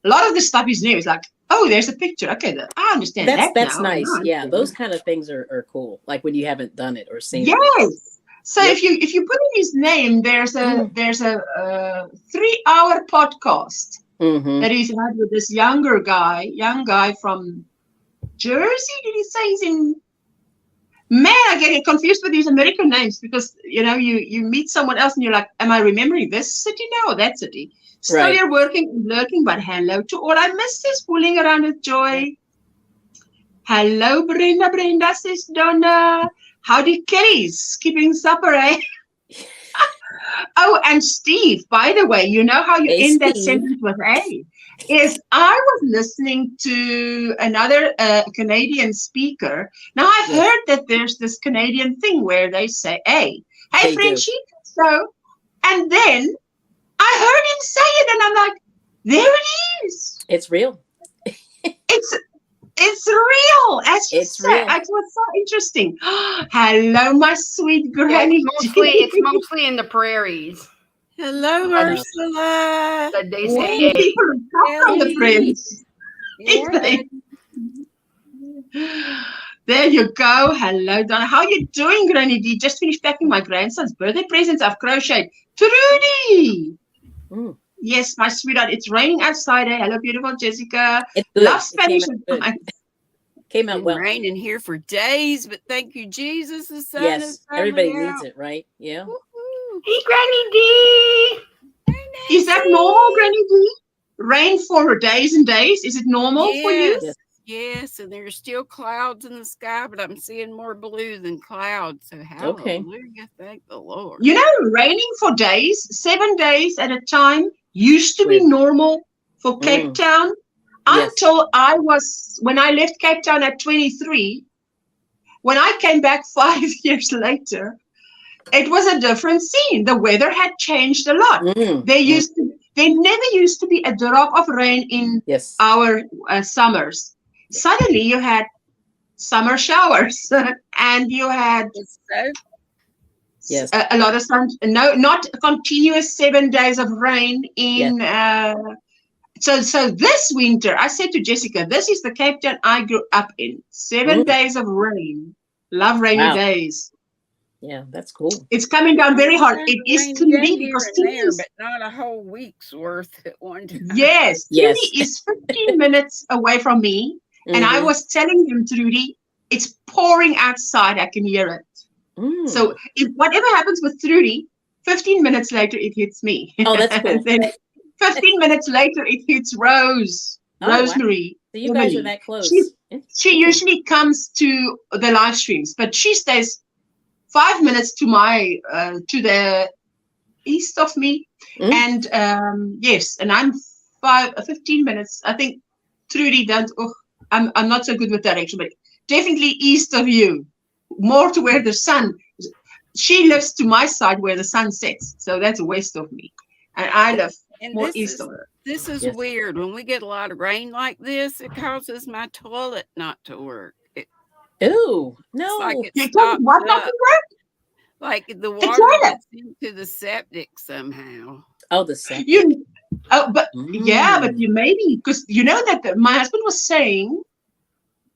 A lot of the stuff is new. It's like, oh, there's a picture. Okay, I understand that's now. nice. Yeah, those kind of things are cool. Like when you haven't done it or seen it. Yes. So if you put in his name, there's a 3-hour podcast that he's had with this young guy from Jersey. Did he say he's in? Man, I get confused with these American names because you meet someone else and you're like, am I remembering this city now or that city? Still you're working and lurking, but hello to all. I miss this fooling around with Joy. Hello, Brenda. Brenda says Donna. Howdy, Kelly's keeping supper, eh? Oh, and Steve, by the way, you know how you end that sentence with A? Is I was listening to another Canadian speaker. Now, I've heard that there's this Canadian thing where they say A. Hey, Frenchie. So, and then I heard him say it, and I'm like, there it is. It's real. It's real. As you said, it was so interesting. Hello, my sweet granny. It's mostly in the prairies. Hello, Ursula. That they say people come from the prairies. There you go. Hello, Donna. How are you doing, Granny D? Just finished packing my grandson's birthday presents. I've crocheted. Trudy. Yes, my sweetheart. It's raining outside. Hello, beautiful Jessica. Love Spanish. Came out well. Raining here for days, but thank you, Jesus. The sun is everybody out. needs it, right? Yeah. Hey, Granny D. Is that normal, Granny D? Rain for days and days? Is it normal for you? Yes, and there's still clouds in the sky, but I'm seeing more blue than clouds. So hallelujah, thank the Lord. Raining for days, 7 days at a time, used to be normal for Cape Town until when I left Cape Town at 23. When I came back 5 years later, it was a different scene. The weather had changed a lot. There never used to be a drop of rain in our summers. Suddenly you had summer showers and you had a lot of sun. No, not continuous 7 days of rain in. So this winter, I said to Jessica, this is the Cape Town I grew up in. 7 days of rain. Love rainy days. Yeah, that's cool. It's coming down very hard. It is to me because but not a whole week's worth at one time. Yes, Trudy is 15 minutes away from me. And I was telling him, Trudy, it's pouring outside. I can hear it. So if whatever happens with Trudy, 15 minutes later, it hits me. Oh, that's cool. And then 15 minutes later, it hits Rosemary. Wow. So you guys are that close. She usually comes to the live streams, but she stays 5 minutes to the east of me. And and I'm 15 minutes. I think Trudy I'm not so good with direction, but definitely east of you, more to where the sun. She lives to my side where the sun sets, so that's west of me, and I live more east of her. This is weird. When we get a lot of rain like this, it causes my toilet not to work. Ooh, no! Like it You stops what not up. to work? Like the water gets into the septic somehow. Oh, the septic. But you maybe because you know that my husband was saying.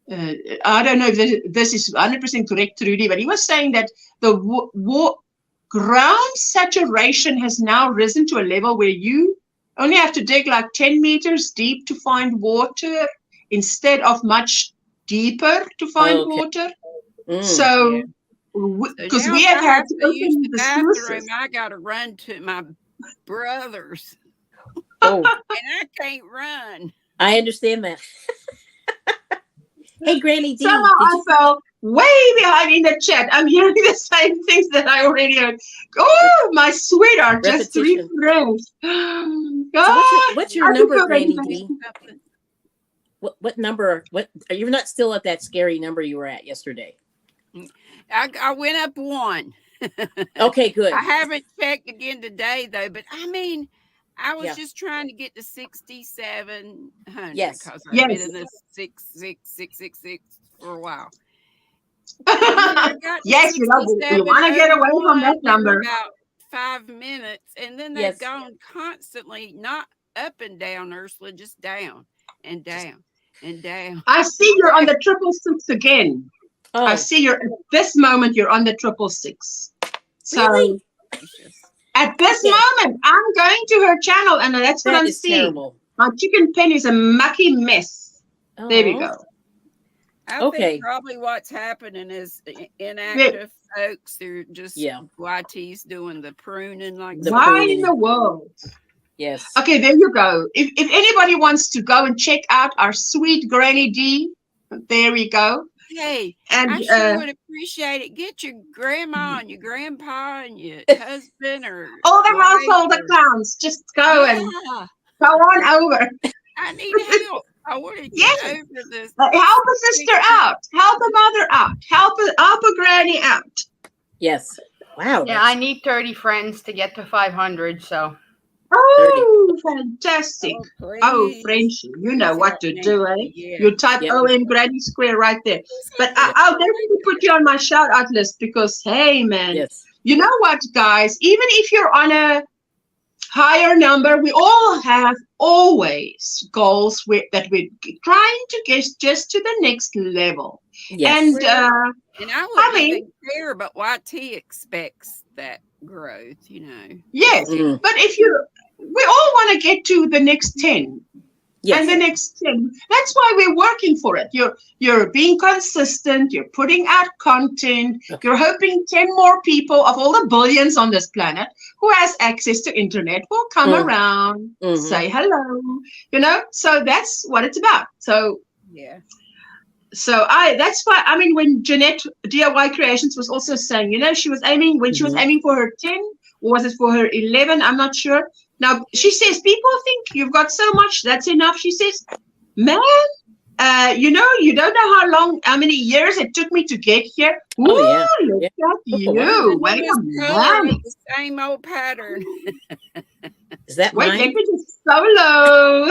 I don't know if this is 100% correct, Trudy, but he was saying that the ground saturation has now risen to a level where you only have to dig like 10 meters deep to find water instead of much deeper to find water. So, because we have had to use open the the bathroom, sluices. I got to run to my brother's. Oh, and I can't run. I understand that. Hey, Granny D. Somehow I fell way behind in the chat. I'm hearing the same things that I already heard. Oh, my sweetheart, just refreshed. So what's your number, Granny D? What number? What are you not still at that scary number you were at yesterday? I went up one. Okay, good. I haven't checked again today though, but I mean, I was just trying to get to 6,700. Yes. Because I've been in this 66666 for a while. Yes, you want to get away from that number. About 5 minutes, and then they've gone constantly, not up and down, Ursula, just down and down and down. I see you're on the 666 again. Oh. I see you're at this moment. You're on the 666. So. Really? At this moment, I'm going to her channel, and that's what I'm seeing. Terrible. My chicken pen is a mucky mess. Oh. There we go. I think probably what's happening is inactive folks. They're just YT's doing the pruning like the why in the world? Yes. Okay, there you go. If anybody wants to go and check out our sweet Granny D, there we go. Hey, and I sure would appreciate it. Get your grandma and your grandpa and your husband or all the household accounts. Just go and go on over. I need help. I want to get over this. Help a sister out. Help a mother out. Help a granny out. Yes. Wow. Yeah, I need 30 friends to get to 500. So. Oh, fantastic. Oh, Frenchie, you know what to do, eh? Yeah. You type OMGrannySquare right there. But I'll definitely put you on my shout out list because, hey, man, you know what, guys? Even if you're on a higher number, we all have always goals that we're trying to get just to the next level. Yes. And I wouldn't even care, but YT expects that growth, you know. Yes, but we all want to get to the next 10 and the next 10. That's why we're working for it. You're being consistent, you're putting out content, you're hoping 10 more people of all the billions on this planet who has access to internet will come around, say hello, you know. So that's what it's about. So so that's why, I mean, when Jeanette DIY Creations was also saying, you know, she was aiming, when she was aiming for her 10, or was it for her 11? I'm not sure. Now, she says, people think you've got so much, that's enough. She says, man, you know, you don't know how many years it took me to get here. Ooh, look at you. Wait a minute. The same old pattern. Is that mine? Let me just solo.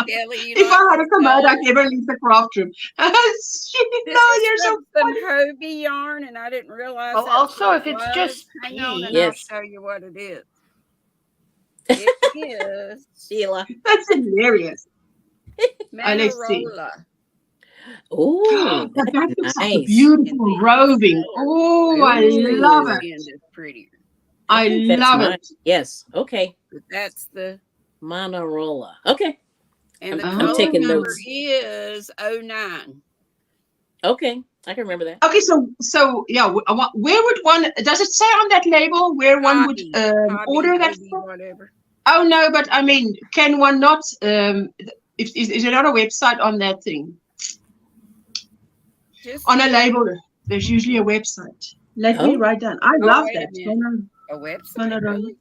Kelly, if I had a commode, I'd never leave the craft room. You're so funny. Hobie yarn, and I didn't realize. Oh, also, if it's just hang on, and I'll show you what it is. It is Sheila. That's hilarious. Let's see. Oh, that's nice. Beautiful roving. Oh, I love it. It's prettier. I love it. Yes. Okay. That's the Monarola. Okay. And the color taking number notes. is 09. Okay, I can remember that. Okay, so yeah, where would one? Does it say on that label where one would order that? Whatever. Oh no, but I mean, can one not? Is there not a website on that thing? On a label, there's usually a website. Let me write down. I love that. A website. Really?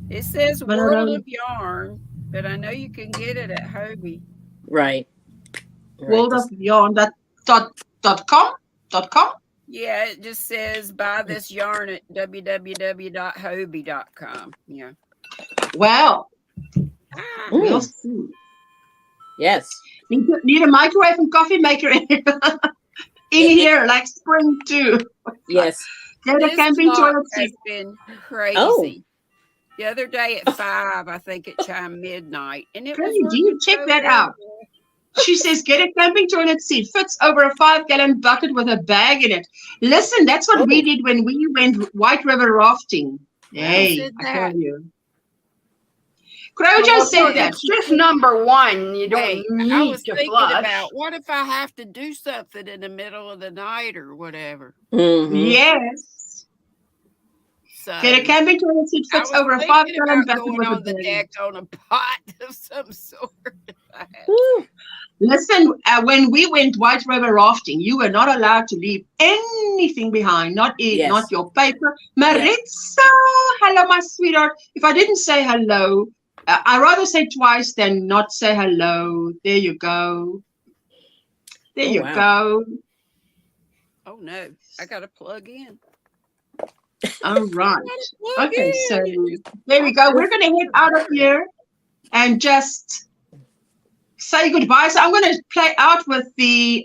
It says World of Yarn, but I know you can get it at Hobie. Right. World of Yarn. .com. Yeah, it just says buy this yarn at www.hobie.com. Yeah. Well, we'll Mm. see. Yes. Need a microwave and coffee maker in here, like spring too. Yes. Get a This camping clock toilet has seat. been crazy. Oh. The other day at 5, I think it chimed midnight, and it was Pretty deep. working Check so that good. out. She says, get a camping toilet seat. Fits over a 5-gallon bucket with a bag in it. Listen, that's what we did when we went White River rafting. Hey, I tell you. Crochet said that. It's just number one. You don't need I was to thinking flush. about what if I have to do something in the middle of the night or whatever. Mm-hmm. Yes. So Get a camping toilet seat. Fits over a 5-gallon bucket going with a on the bag. deck on a pot of some sort. Listen, when we went White River rafting, you were not allowed to leave anything behind, not your paper. Maritza, hello, my sweetheart. If I didn't say hello, I'd rather say twice than not say hello. There you go. There you go. Oh, no. I got to plug in. All right. Okay, so there we go. We're going to head out of here and just say goodbye. So I'm going to play out with the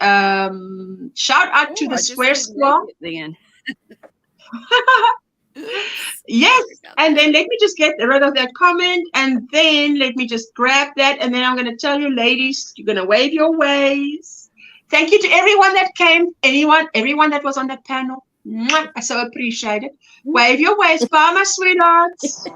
shout out to the Square Squad. Yes, and then let me just get rid of that comment, and then let me just grab that, and then I'm going to tell you, ladies, you're going to wave your ways. Thank you to everyone that came, everyone that was on that panel. Mwah, I so appreciate it. Wave your ways. Bye, my sweethearts.